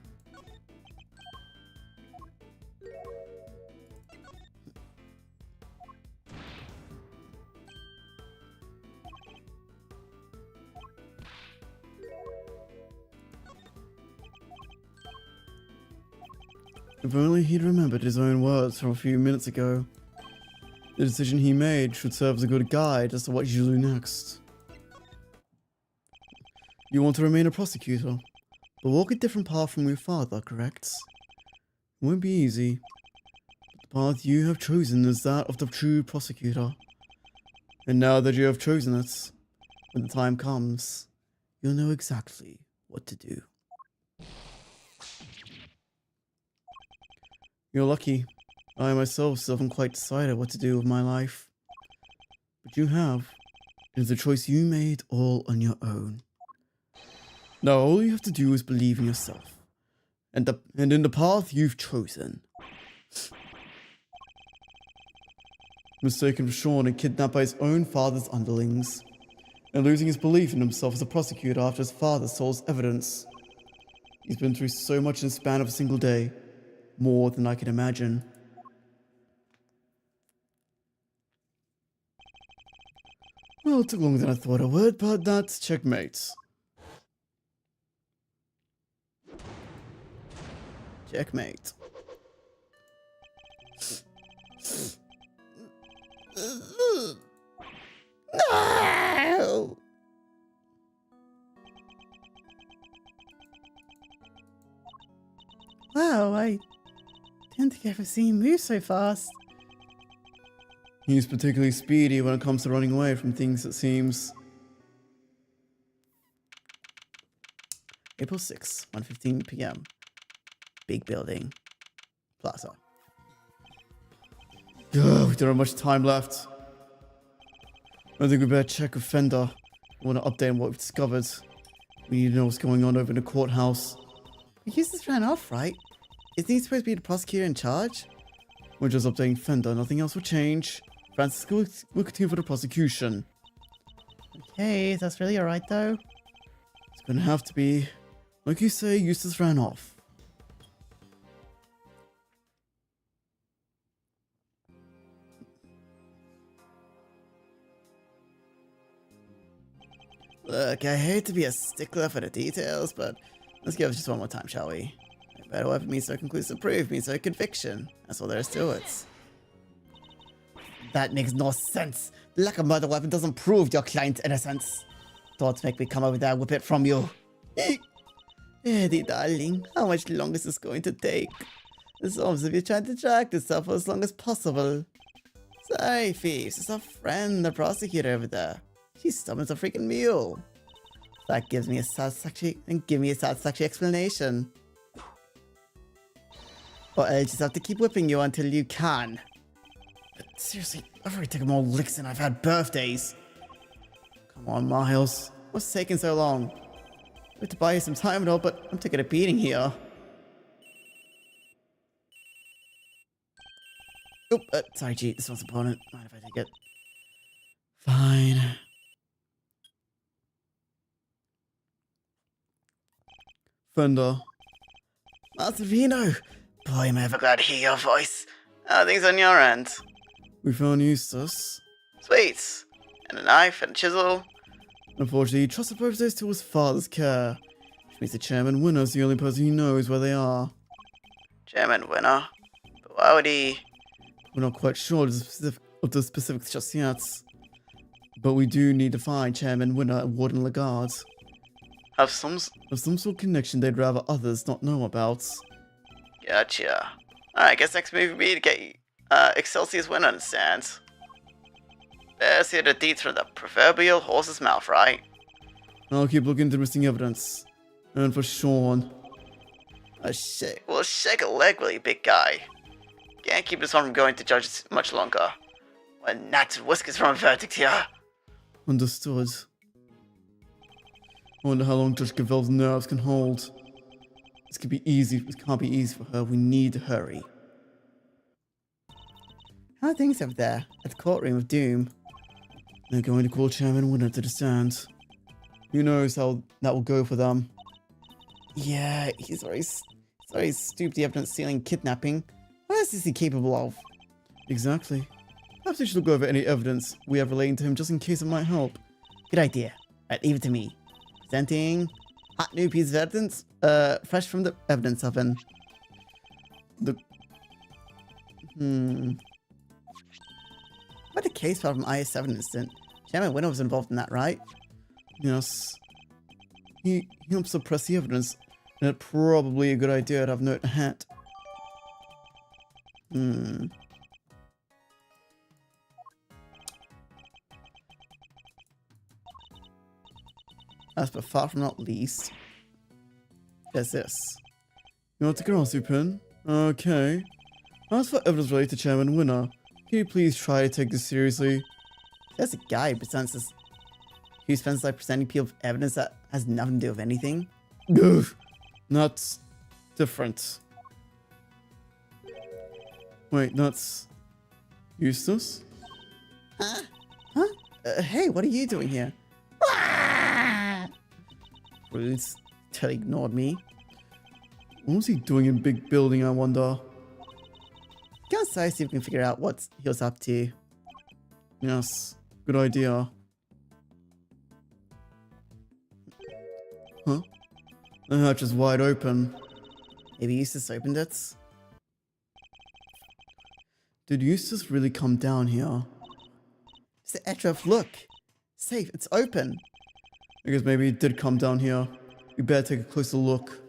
If only he'd remembered his own words from a few minutes ago. The decision he made should serve as a good guide as to what you should do next. You want to remain a prosecutor, but walk a different path from your father, correct? It won't be easy, but the path you have chosen is that of the true prosecutor. And now that you have chosen it, when the time comes, you'll know exactly what to do. You're lucky. I myself still haven't quite decided what to do with my life. But you have. It is a choice you made all on your own. Now all you have to do is believe in yourself. And in the path you've chosen. mistaken for Sean and kidnapped by his own father's underlings, and losing his belief in himself as a prosecutor after his father stole his evidence. He's been through so much in the span of a single day, more than I can imagine. Well, it took longer than I thought it would, but that's checkmate. Checkmate. No! Wow, I didn't think I've ever seen him move so fast. He's particularly speedy when it comes to running away from things, it seems. April 6, 1:15 p.m. Big building. Plaza. Ugh, we don't have much time left. I think we better check with Fender. I want to update on what we've discovered. We need to know what's going on over in the courthouse. Eustace ran off, right? Isn't he supposed to be the prosecutor in charge? We're just updating Fender, nothing else will change. Francisco will continue for the prosecution. Okay, that's really alright though. It's gonna have to be. Like you say, Eustace ran off. Look, I hate to be a stickler for the details, but let's give it just one more time, shall we? A better weapon means no conclusive proof, means no conviction. That's all there is to it. That makes no sense. The lack of murder weapon doesn't prove your client's innocence. Don't make me come over there and whip it from you. Eddie, darling, how much longer is this going to take? It's almost as if you're trying to drag this out for as long as possible. Sorry, Thieves, it's our friend, the prosecutor over there. She's stubborn as a freaking mule. That gives me a satisfactory explanation. Or I'll just have to keep whipping you until you can. But seriously, I've already taken more licks than I've had birthdays. Come on, Miles. What's taking so long? I have to buy you some time and all, but I'm taking a beating here. Oop, sorry, G. This one's important. Mind if I take it? Fine. Fender. Mazarino! Boy, am I ever glad to hear your voice. How are things on your end? We found Eustace. Sweet. And a knife and a chisel. Unfortunately, he trusted both of those to his father's care, which means the chairman winner is the only person he knows where they are. Chairman winner? But why would he... We're not quite sure of the specifics just yet, but we do need to find Chairman Winner and Warden Lagarde. Have some... Of some sort of connection they'd rather others not know about. Gotcha. Alright, I guess next move would be to get Excelsior's winner on the stand. Better hear the deeds from the proverbial horse's mouth, right? I'll keep looking into missing evidence. And for Sean. Well, shake a leg, will you, big guy? Can't keep this one from going to judges much longer. We're not whiskers from a verdict here. Understood. I wonder how long Judge Gavel's nerves can hold. This could be easy. This can't be easy for her. We need to hurry. How are things over there at the courtroom of doom? They're going to call Chairman Winner to the stand. Who knows how that will go for them. Yeah, he's already stooped the evidence stealing, kidnapping. What else is he capable of? Exactly. Perhaps we should look over any evidence we have relating to him just in case it might help. Good idea. Right, leave it to me. Presenting hot new piece of evidence, fresh from the evidence oven. What a case file from IS-7 incident. Chairman Winner was involved in that, right? Yes. He helped suppress the evidence, and it's probably a good idea to have note in a hat. Last but far from not least, there's this. You want to go on, Supin? Okay. As for evidence related to Chairman Winner, can you please try to take this seriously? There's a guy who presents this. Who spends like presenting people with evidence that has nothing to do with anything. Ugh, that's different. Wait, that's Eustace? Huh? Hey, what are you doing here? Rude. Totally ignored me. What was he doing in big building, I wonder? Go outside, see if we can figure out what he was up to. Yes, good idea. Huh? The hatch is wide open. Maybe Eustace opened it? Did Eustace really come down here? It's the Etref, look! Safe, it's open! I guess maybe he did come down here. We better take a closer look.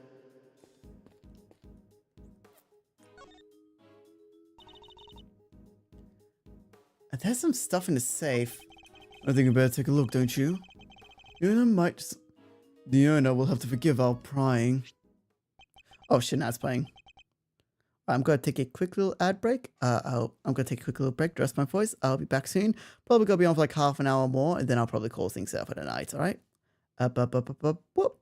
There's some stuff in the safe. I think we better take a look, don't you? The owner will have to forgive our prying. Oh shit, now it's playing. I'm gonna take a quick little ad break. I'm gonna take a quick little break, dress my voice. I'll be back soon. Probably gonna be on for like half an hour more, and then I'll probably call things out for the night, alright? Whoop.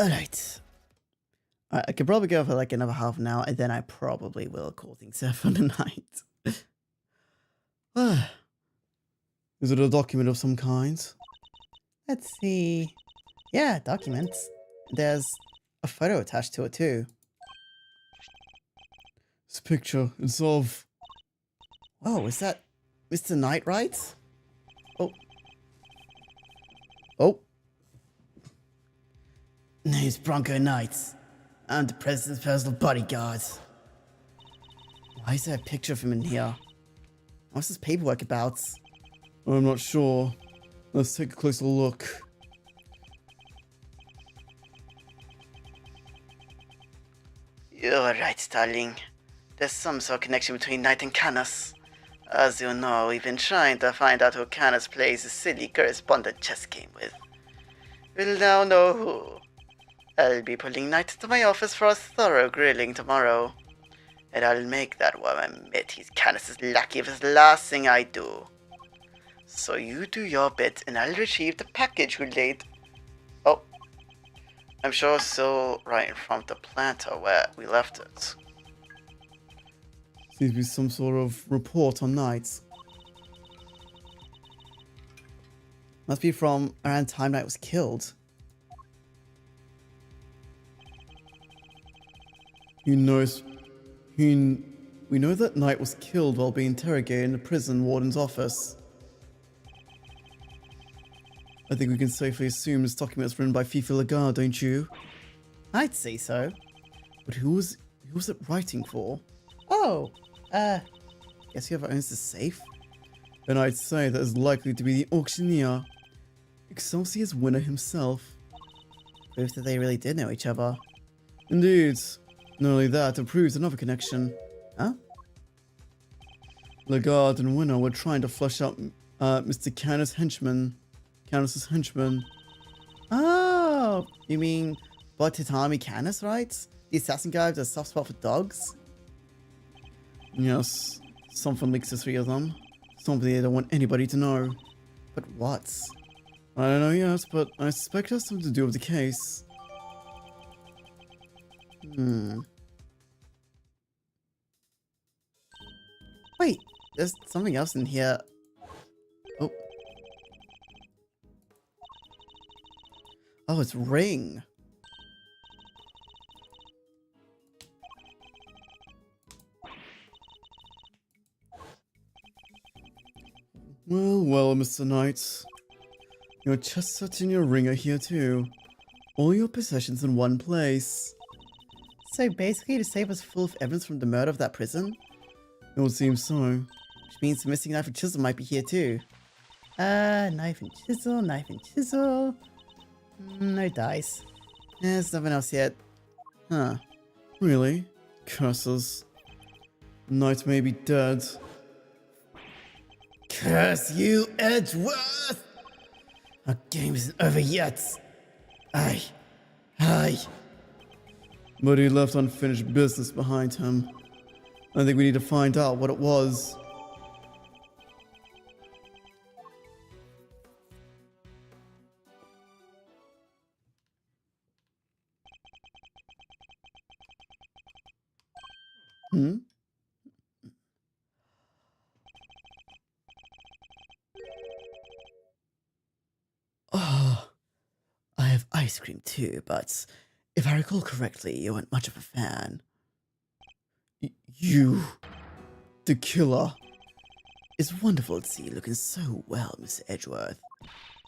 Alright. I could probably go for like another half an hour, and then I probably will call things out for the night. Is it a document of some kind? Let's see. Yeah, documents. There's a photo attached to it too. This picture is of... Oh, is that Mr. Knight? Oh. Name's Bronco Knight. I'm the president's personal bodyguard. Why is there a picture of him in here? What's this paperwork about? I'm not sure. Let's take a closer look. You're right, darling. There's some sort of connection between Knight and Canis. As you know, we've been trying to find out who Canis plays a silly correspondent chess game with. We'll now know who. I'll be pulling Knight to my office for a thorough grilling tomorrow. And I'll make that woman admit he's Canis' lackey if it's the last thing I do. So you do your bit and I'll retrieve the package you laid. Oh. I'm sure it's still right in front of the planter where we left it. Seems to be some sort of report on Knight. Must be from around the time Knight was killed. Who knows? We know that Knight was killed while being interrogated in the prison warden's office. I think we can safely assume this document was written by Fifi Lagarde, don't you? I'd say so. But who was it writing for? Oh, Guess whoever owns the safe? And I'd say that is likely to be the auctioneer, Excelsior's winner himself. Proof that they really did know each other. Indeed. Not only that, it proves another connection. Huh? Lagarde and Winner were trying to flush out Mr. Canis' henchman. Oh, you mean Tatami Canis, right? The assassin guy with a soft spot for dogs? Yes, something links the three of them. Something they don't want anybody to know. But what? I don't know yet, but I suspect it has something to do with the case. Wait, there's something else in here. Oh. Oh, it's Ring. Well, Mr. Knight. Your chest set and your ring are here too. All your possessions in one place. So basically the safe was full of evidence from the murder of that prison? It would seem so. Which means the missing knife and chisel might be here too. Knife and chisel, knife and chisel. No dice. There's nothing else yet. Huh. Really? Curses. Knight may be dead. Curse you, Edgeworth! Our game isn't over yet. Aye. But he left unfinished business behind him. I think we need to find out what it was. Oh, I have ice cream too, but if I recall correctly, you weren't much of a fan. You. The killer. It's wonderful to see you looking so well, Mr. Edgeworth.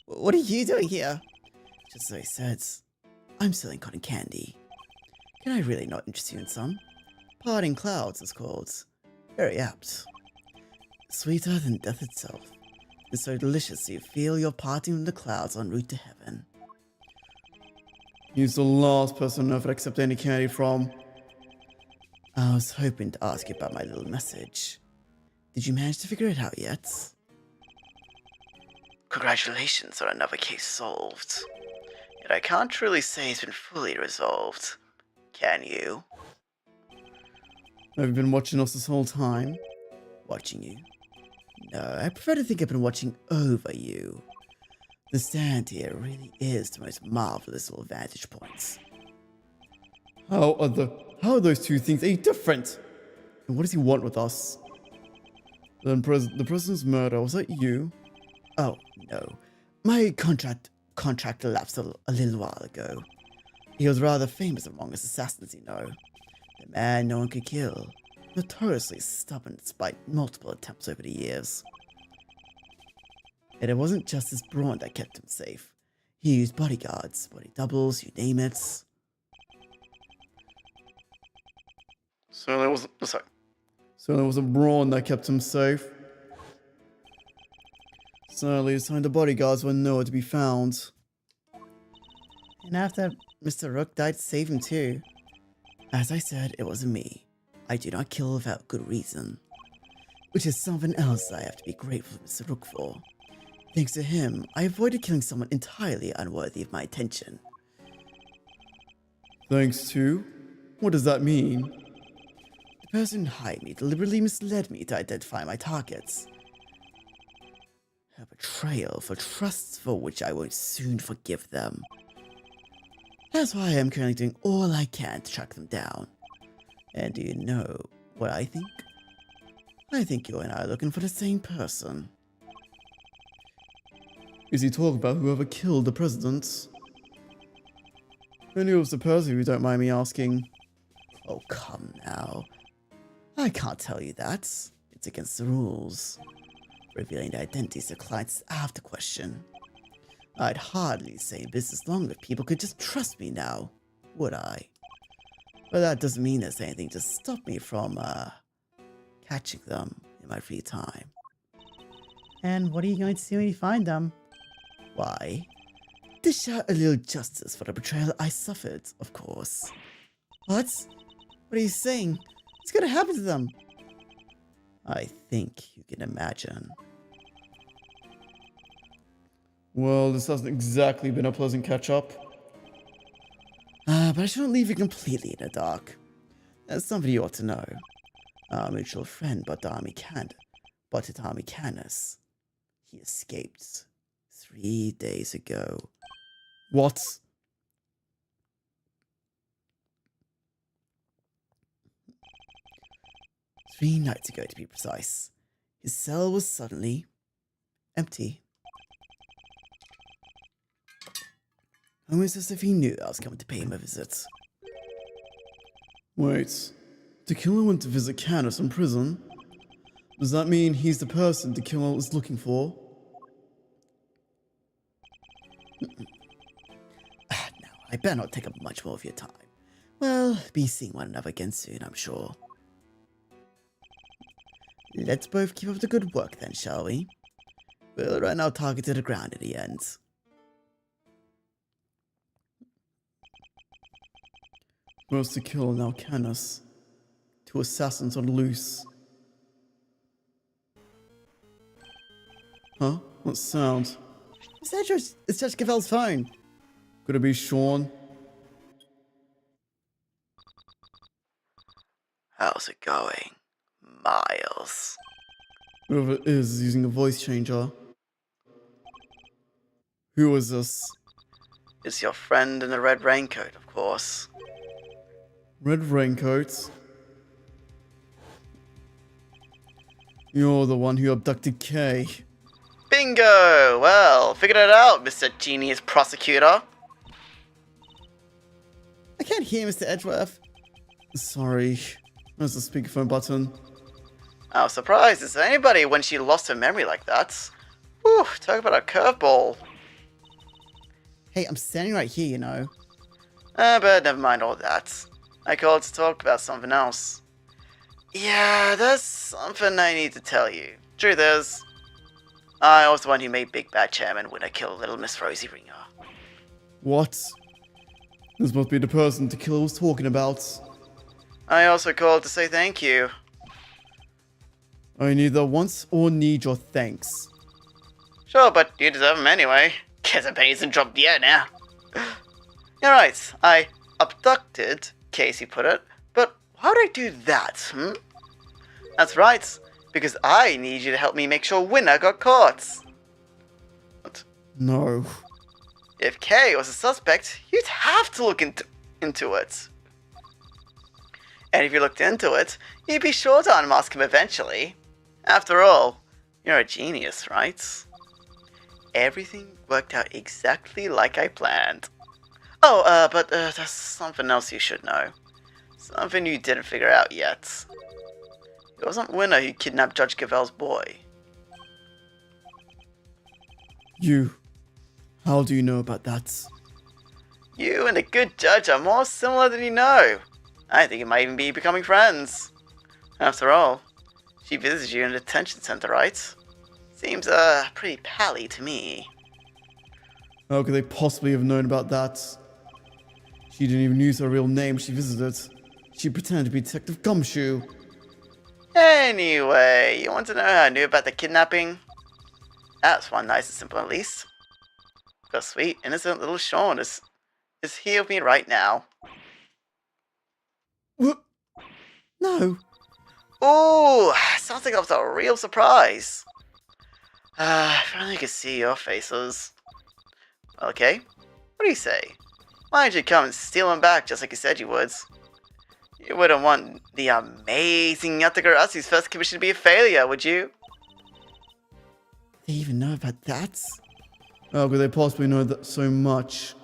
What are you doing here? Just as I said, I'm selling cotton candy. Can I really not interest you in some? Parting Clouds is called. Very apt. Sweeter than death itself. And so delicious you feel you're parting from the clouds en route to heaven. He's the last person I ever accept any candy from. I was hoping to ask you about my little message. Did you manage to figure it out yet? Congratulations on another case solved. Yet I can't truly say it's been fully resolved. Can you? Have you been watching us this whole time? Watching you? No, I prefer to think I've been watching over you. The stand here really is the most marvelous little vantage points. How are those two things any different? And what does he want with us? Then the president's murder, was that you? Oh, no. My contract elapsed a little while ago. He was rather famous among us assassins, you know. The man no one could kill. Notoriously stubborn despite multiple attempts over the years. And it wasn't just his brawn that kept him safe. He used bodyguards, body doubles, you name it. So there was a brawn that kept him safe. Sadly, his time the bodyguards were nowhere to be found. And after Mr. Rook died to save him too. As I said, it wasn't me. I do not kill without good reason. Which is something else I have to be grateful to Mr. Rook for. Thanks to him, I avoided killing someone entirely unworthy of my attention. Thanks to? What does that mean? The person who hired me deliberately misled me to identify my targets. Her betrayal for trusts for which I won't soon forgive them. That's why I'm currently doing all I can to track them down. And do you know what I think? I think you and I are looking for the same person. Is he talking about whoever killed the president? And who was the person, if you don't mind me asking? Oh, come now. I can't tell you that. It's against the rules. Revealing the identities of clients is out of the question. I'd hardly say business long if people could just trust me now, would I? But that doesn't mean there's anything to stop me from, catching them in my free time. And what are you going to do when you find them? Why? Dish out a little justice for the betrayal I suffered, of course. What? What are you saying? What's gonna happen to them? I think you can imagine. Well, this hasn't exactly been a pleasant catch-up. But I shouldn't leave you completely in the dark. There's somebody you ought to know. Our mutual friend, Badami Canis. He escaped 3 days ago. What? 3 nights ago, to be precise. His cell was suddenly empty. Almost as if he knew I was coming to pay him a visit. Wait, the killer went to visit Canis in prison? Does that mean he's the person the killer was looking for? No, I better not take up much more of your time. We'll be seeing one another again soon, I'm sure. Let's both keep up the good work then, shall we? We'll run our target to the ground in the end. First to kill, now Canis. 2 assassins on the loose. Huh? What sound? It's Judge Cavell's phone. Could it be Sean? How's it going, Miles? Whoever it is using a voice changer. Who is this? It's your friend in the red raincoat, of course. Red raincoat? You're the one who abducted Kay. Bingo! Well, figured it out, Mr. Genius Prosecutor. I can't hear Mr. Edgeworth. Sorry. Where's the speakerphone button? I was surprised it's anybody when she lost her memory like that. Whew, talk about a curveball. Hey, I'm standing right here, you know. But never mind all that. I called to talk about something else. Yeah, there's something I need to tell you. Truth is, I was the one who made Big Bad Chairman when I killed little Miss Rosie Ringer. What? This must be the person the killer was talking about. I also called to say thank you. I neither want or need your thanks. Sure, but you deserve them anyway. Guess the pennies and dropped the air now. You're right, I abducted, Casey put it, but how'd I do that, That's right, because I need you to help me make sure Winner got caught. What? No. If Kay was a suspect, you'd have to look into it. And if you looked into it, you'd be sure to unmask him eventually. After all, you're a genius, right? Everything worked out exactly like I planned. Oh, but there's something else you should know. Something you didn't figure out yet. It wasn't Winner who kidnapped Judge Cavell's boy. How do you know about that? You and the good judge are more similar than you know. I think you might even be becoming friends. After all, she visited you in a detention center, right? Seems, pretty pally to me. How could they possibly have known about that? She didn't even use her real name she visited. She pretended to be Detective Gumshoe. Anyway, you want to know how I knew about the kidnapping? That's one nice and simple at least. Because sweet, innocent little Sean is here with me right now. What? No. Ooh, sounds like that was a real surprise. If only I could see your faces. Okay, what do you say? Why'd you come and steal him back just like you said you would? You wouldn't want the amazing Yatagarasu's first commission to be a failure, would you? They even know about that? How could they possibly know that so much?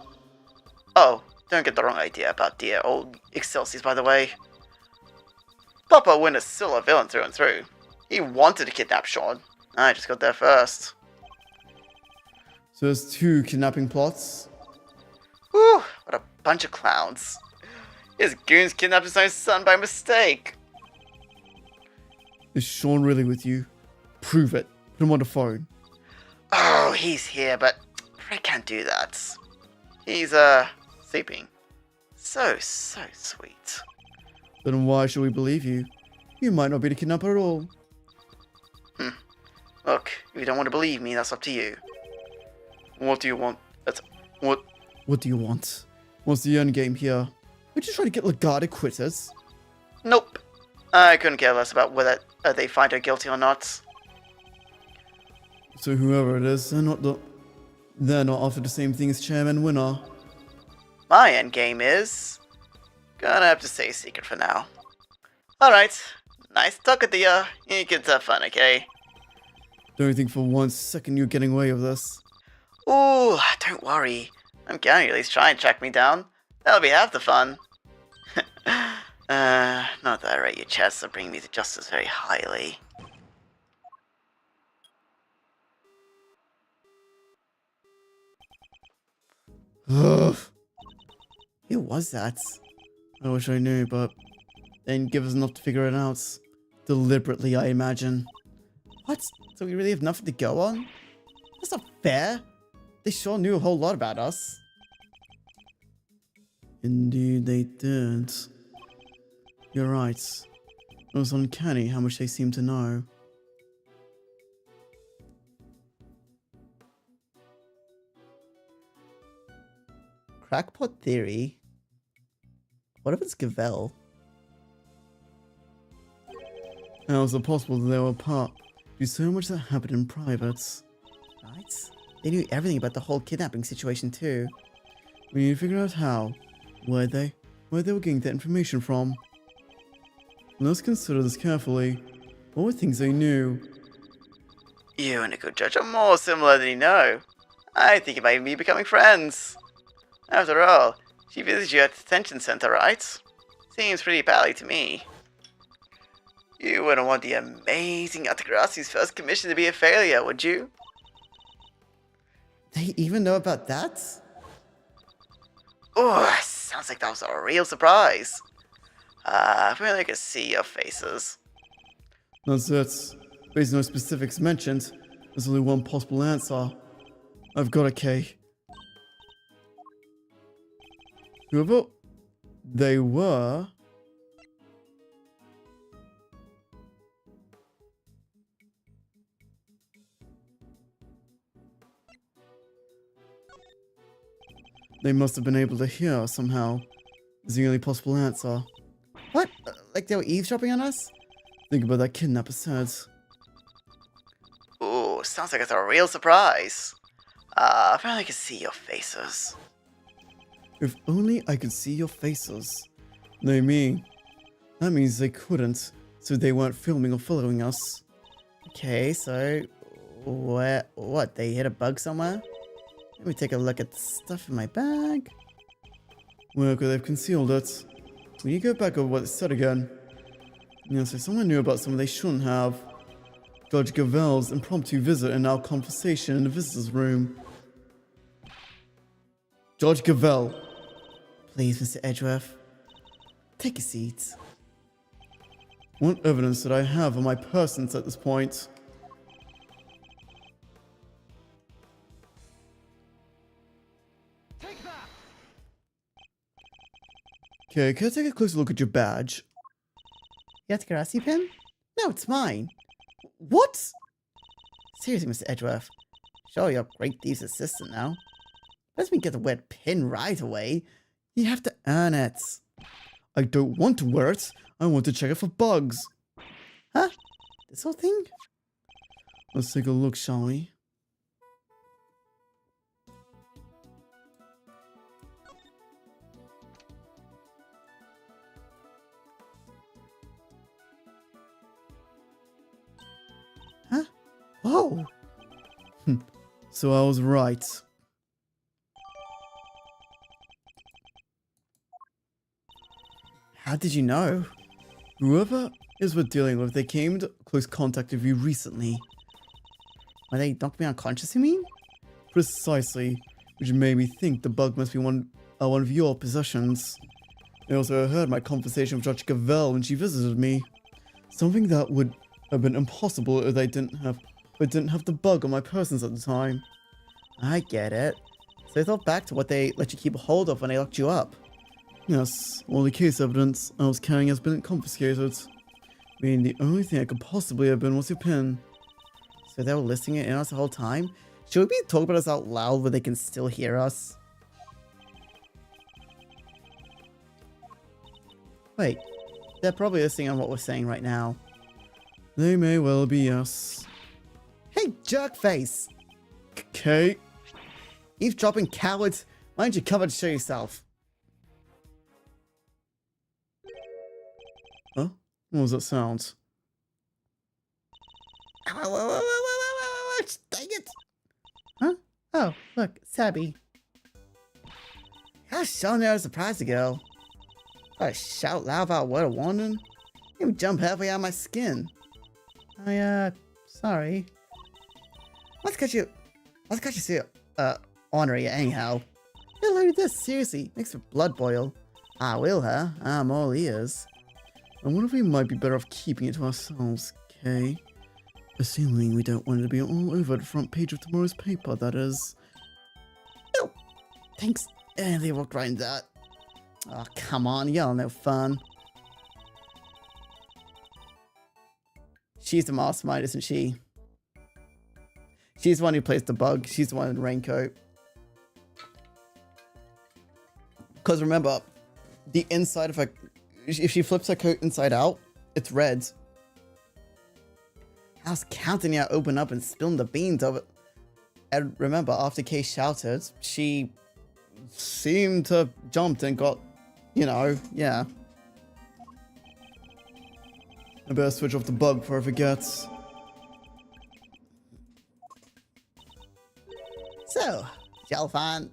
Oh, don't get the wrong idea about dear old Excelsius, by the way. Papa wouldn't have still a villain through and through. He wanted to kidnap Sean. I just got there first. So there's 2 kidnapping plots? Whew, what a bunch of clowns. His goons kidnapped his own son by mistake. Is Sean really with you? Prove it. Put him on the phone. Oh, he's here, but I can't do that. He's, sleeping. So sweet. Then why should we believe you? You might not be the kidnapper at all. Look, if you don't want to believe me, that's up to you. What do you want? What? What do you want? What's the end game here? We're just trying to get Legato quitters. Nope. I couldn't care less about whether they find her guilty or not. So whoever it is, they're not after the same thing as Chairman Winner. My end game is gonna have to stay secret for now. Alright. Nice talk with you. You kids have fun, okay? Don't think for 1 second you're getting away with this. Ooh, don't worry. I'm counting you at least try and track me down. That'll be half the fun. Not that I rate your chances of bringing me to justice very highly. Ugh. Who was that? I wish I knew, but they didn't give us enough to figure it out. Deliberately, I imagine. What? So we really have nothing to go on? That's not fair. They sure knew a whole lot about us. Indeed, they did. You're right. It was uncanny how much they seemed to know. Crackpot theory? What if it's Gavel? How is it possible that they were apart? There's so much that happened in private. Right? They knew everything about the whole kidnapping situation too. We need to figure out how. Where they were getting that information from. Let's consider this carefully. What were things they knew? You and a good judge are more similar than you know. I think you might even be becoming friends. After all, she visited you at the detention center, right? Seems pretty pally to me. You wouldn't want the amazing Atakarasu's first commission to be a failure, would you? They even know about that? Oh, sounds like that was a real surprise. If only I could see your faces. That's it. Based on no specifics mentioned, there's only one possible answer. I've got a K. Whoever they were... They must have been able to hear us somehow. Is the only possible answer. What? Like they were eavesdropping on us? Think about that kidnapper said. Ooh, sounds like it's a real surprise. If only I could see your faces. If only I could see your faces. That means they couldn't, so they weren't filming or following us. Okay, so what? They hit a bug somewhere? Let me take a look at the stuff in my bag. Where could they have concealed it? Will you go back over what it said again? So someone knew about something they shouldn't have. Judge Gavel's impromptu visit and our conversation in the visitor's room. Judge Gavel. Please, Mr. Edgeworth. Take a seat. What evidence did I have on my persons at this point? Okay, can I take a closer look at your badge? Yatakarasi pin? No, it's mine. What? Seriously, Mr. Edgeworth. Sure, you're a great thieves assistant now. Let me get the wet pin right away. You have to earn it. I don't want to wear it. I want to check it for bugs. Huh? This whole thing? Let's take a look, shall we? Whoa! So I was right. How did you know? Whoever is we're dealing with, they came into close contact with you recently. Why they knocked me unconscious, you mean? Precisely, which made me think the bug must be one of your possessions. I also heard my conversation with Judge Gavel when she visited me. Something that would have been impossible if I didn't have the bug on my persons at the time. I get it. So they thought back to what they let you keep a hold of when they locked you up. Yes, all the case evidence I was carrying has been confiscated. Meaning the only thing I could possibly have been was your pin. So they were listening in on us the whole time? Should we be talking about us out loud where they can still hear us? Wait, they're probably listening on what we're saying right now. They may well be, yes. Hey, jerkface! Okay. Eavesdropping cowards! Why don't you come and show yourself? Huh? What was that sound? Dang it! Huh? Oh, look, Sabby. How sure never surprised the girl. I shout loud about what a warning. Even jump halfway out of my skin. Sorry. What's got you so, ornery anyhow? Yeah, look at this, seriously. Makes my blood boil. I will, huh? I'm all ears. I wonder if we might be better off keeping it to ourselves, Kay. Assuming we don't want it to be all over the front page of tomorrow's paper, that is. Oh, thanks. They walked right into that. Oh, come on, y'all no fun. She's the mastermind, isn't she? She's the one who plays the bug. She's the one in the raincoat. Because remember, the inside of her... If she flips her coat inside out, it's red. I was counting her open up and spilling the beans of it. And remember, after Kay shouted, she seemed to have jumped and got, you know, yeah. I better switch off the bug before I forget. So, y'all find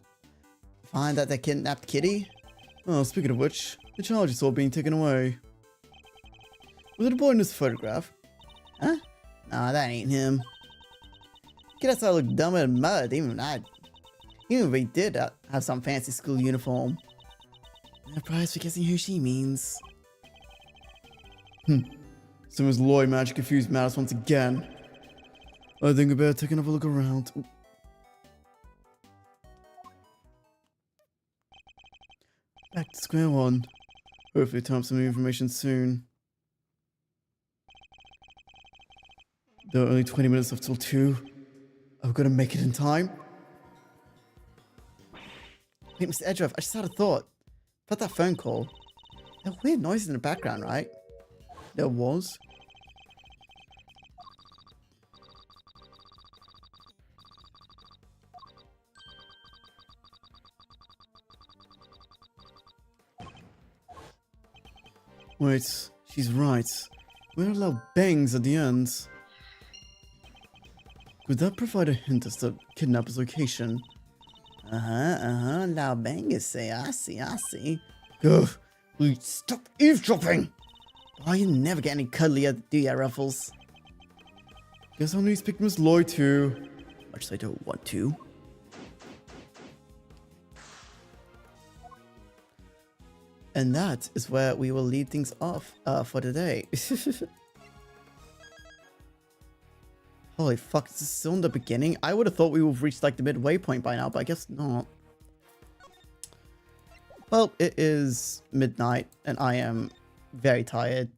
that they kidnapped Kitty? Oh, speaking of which, the child you saw being taken away. Was it a boy in this photograph? Huh? Nah, that ain't him. Kid outside look dumber than mud, even if he did have some fancy school uniform. No prize for guessing who she means. Someone's Lloyd magic confused matters once again. I think we better take another look around. Ooh. Back to square one. Hopefully time some new information soon. There are only 20 minutes left till 2. I've got to make it in time. Wait, Mr. Edgeworth, I just had a thought. About that phone call. There are weird noises in the background, right? There was. Wait, she's right. We heard loud bangs at the end. Could that provide a hint as to kidnapper's location? Loud bangers say, I see. Ugh, Please stop eavesdropping! Oh, you never get any cuddlier, do ya, Ruffles? guess I'll need to speak to Miss Lloyd too. Much as I don't want to. And that is where we will leave things off for today. Holy fuck, this is still in the beginning? I would have thought we would have reached like the midway point by now, but I guess not. Well, it is midnight and I am very tired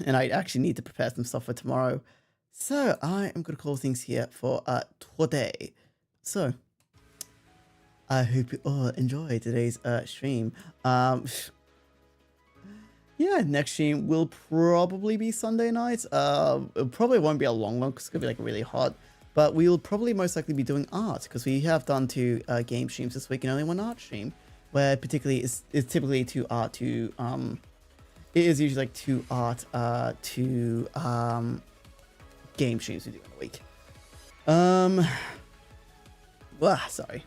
and I actually need to prepare some stuff for tomorrow. So I am going to call things here for today. So I hope you all enjoy today's stream. Yeah, next stream will probably be Sunday night. It probably won't be a long one because it's gonna be like really hot. But we will probably most likely be doing art because we have done 2 game streams this week and only 1 art stream. Where particularly it's typically 2 art to it is usually like 2 art to game streams we do in a week. Sorry.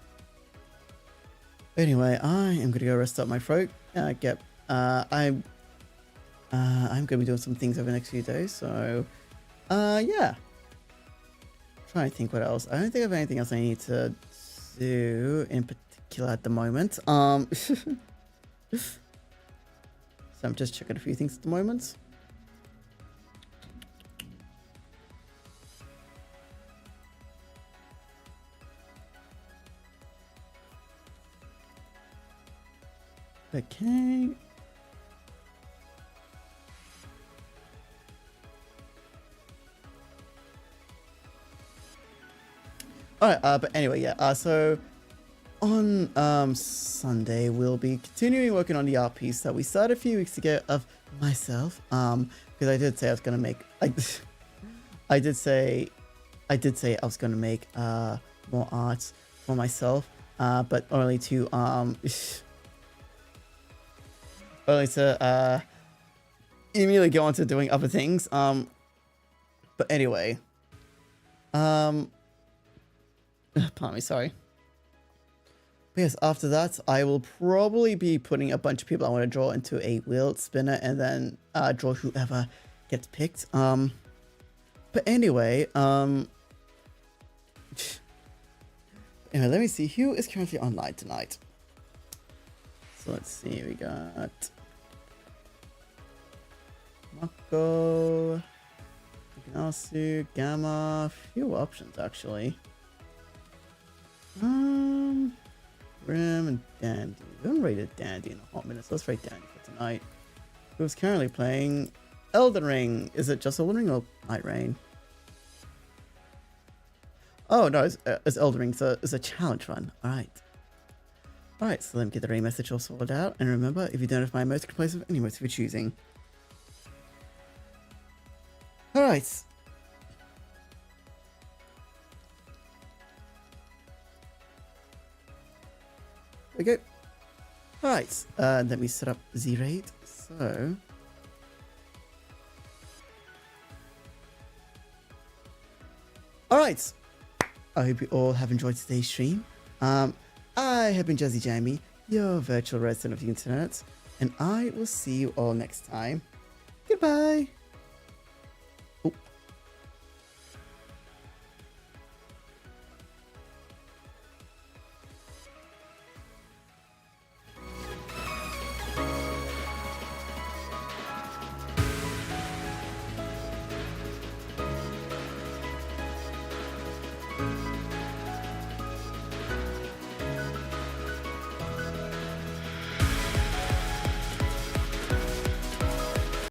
Anyway, I am gonna go rest up my throat. I'm gonna be doing some things over the next few days, so yeah. Trying to think what else. I don't think I have anything else I need to do in particular at the moment. So I'm just checking a few things at the moment. Okay. Alright, but anyway, yeah, so on Sunday we'll be continuing working on the art piece that we started a few weeks ago of myself. Because I did say I was gonna make I did say I was gonna make more art for myself, but only to immediately go on to doing other things. But anyway. Pardon me, sorry. But yes, after that, I will probably be putting a bunch of people I want to draw into a wheel spinner and then draw whoever gets picked. But anyway, anyway, let me see who is currently online tonight. So let's see, we got Mako, Ignasu, Gamma, few options actually. Rim and Dandy. We haven't rated Dandy in a hot minute, so let's rate Dandy for tonight. Who's currently playing Elden Ring? Is it just Elden Ring or Night Rain? Oh no, it's Elden Ring. It's a challenge run. Alright. Alright, so let me get the rain message all sorted out. And remember, if you don't have my most replace of any most of your choosing. Alright. There we go. Alright, let me set up Z-Raid. So alright. I hope you all have enjoyed today's stream. I have been Jazzy Jamie, your virtual resident of the internet, and I will see you all next time. Goodbye.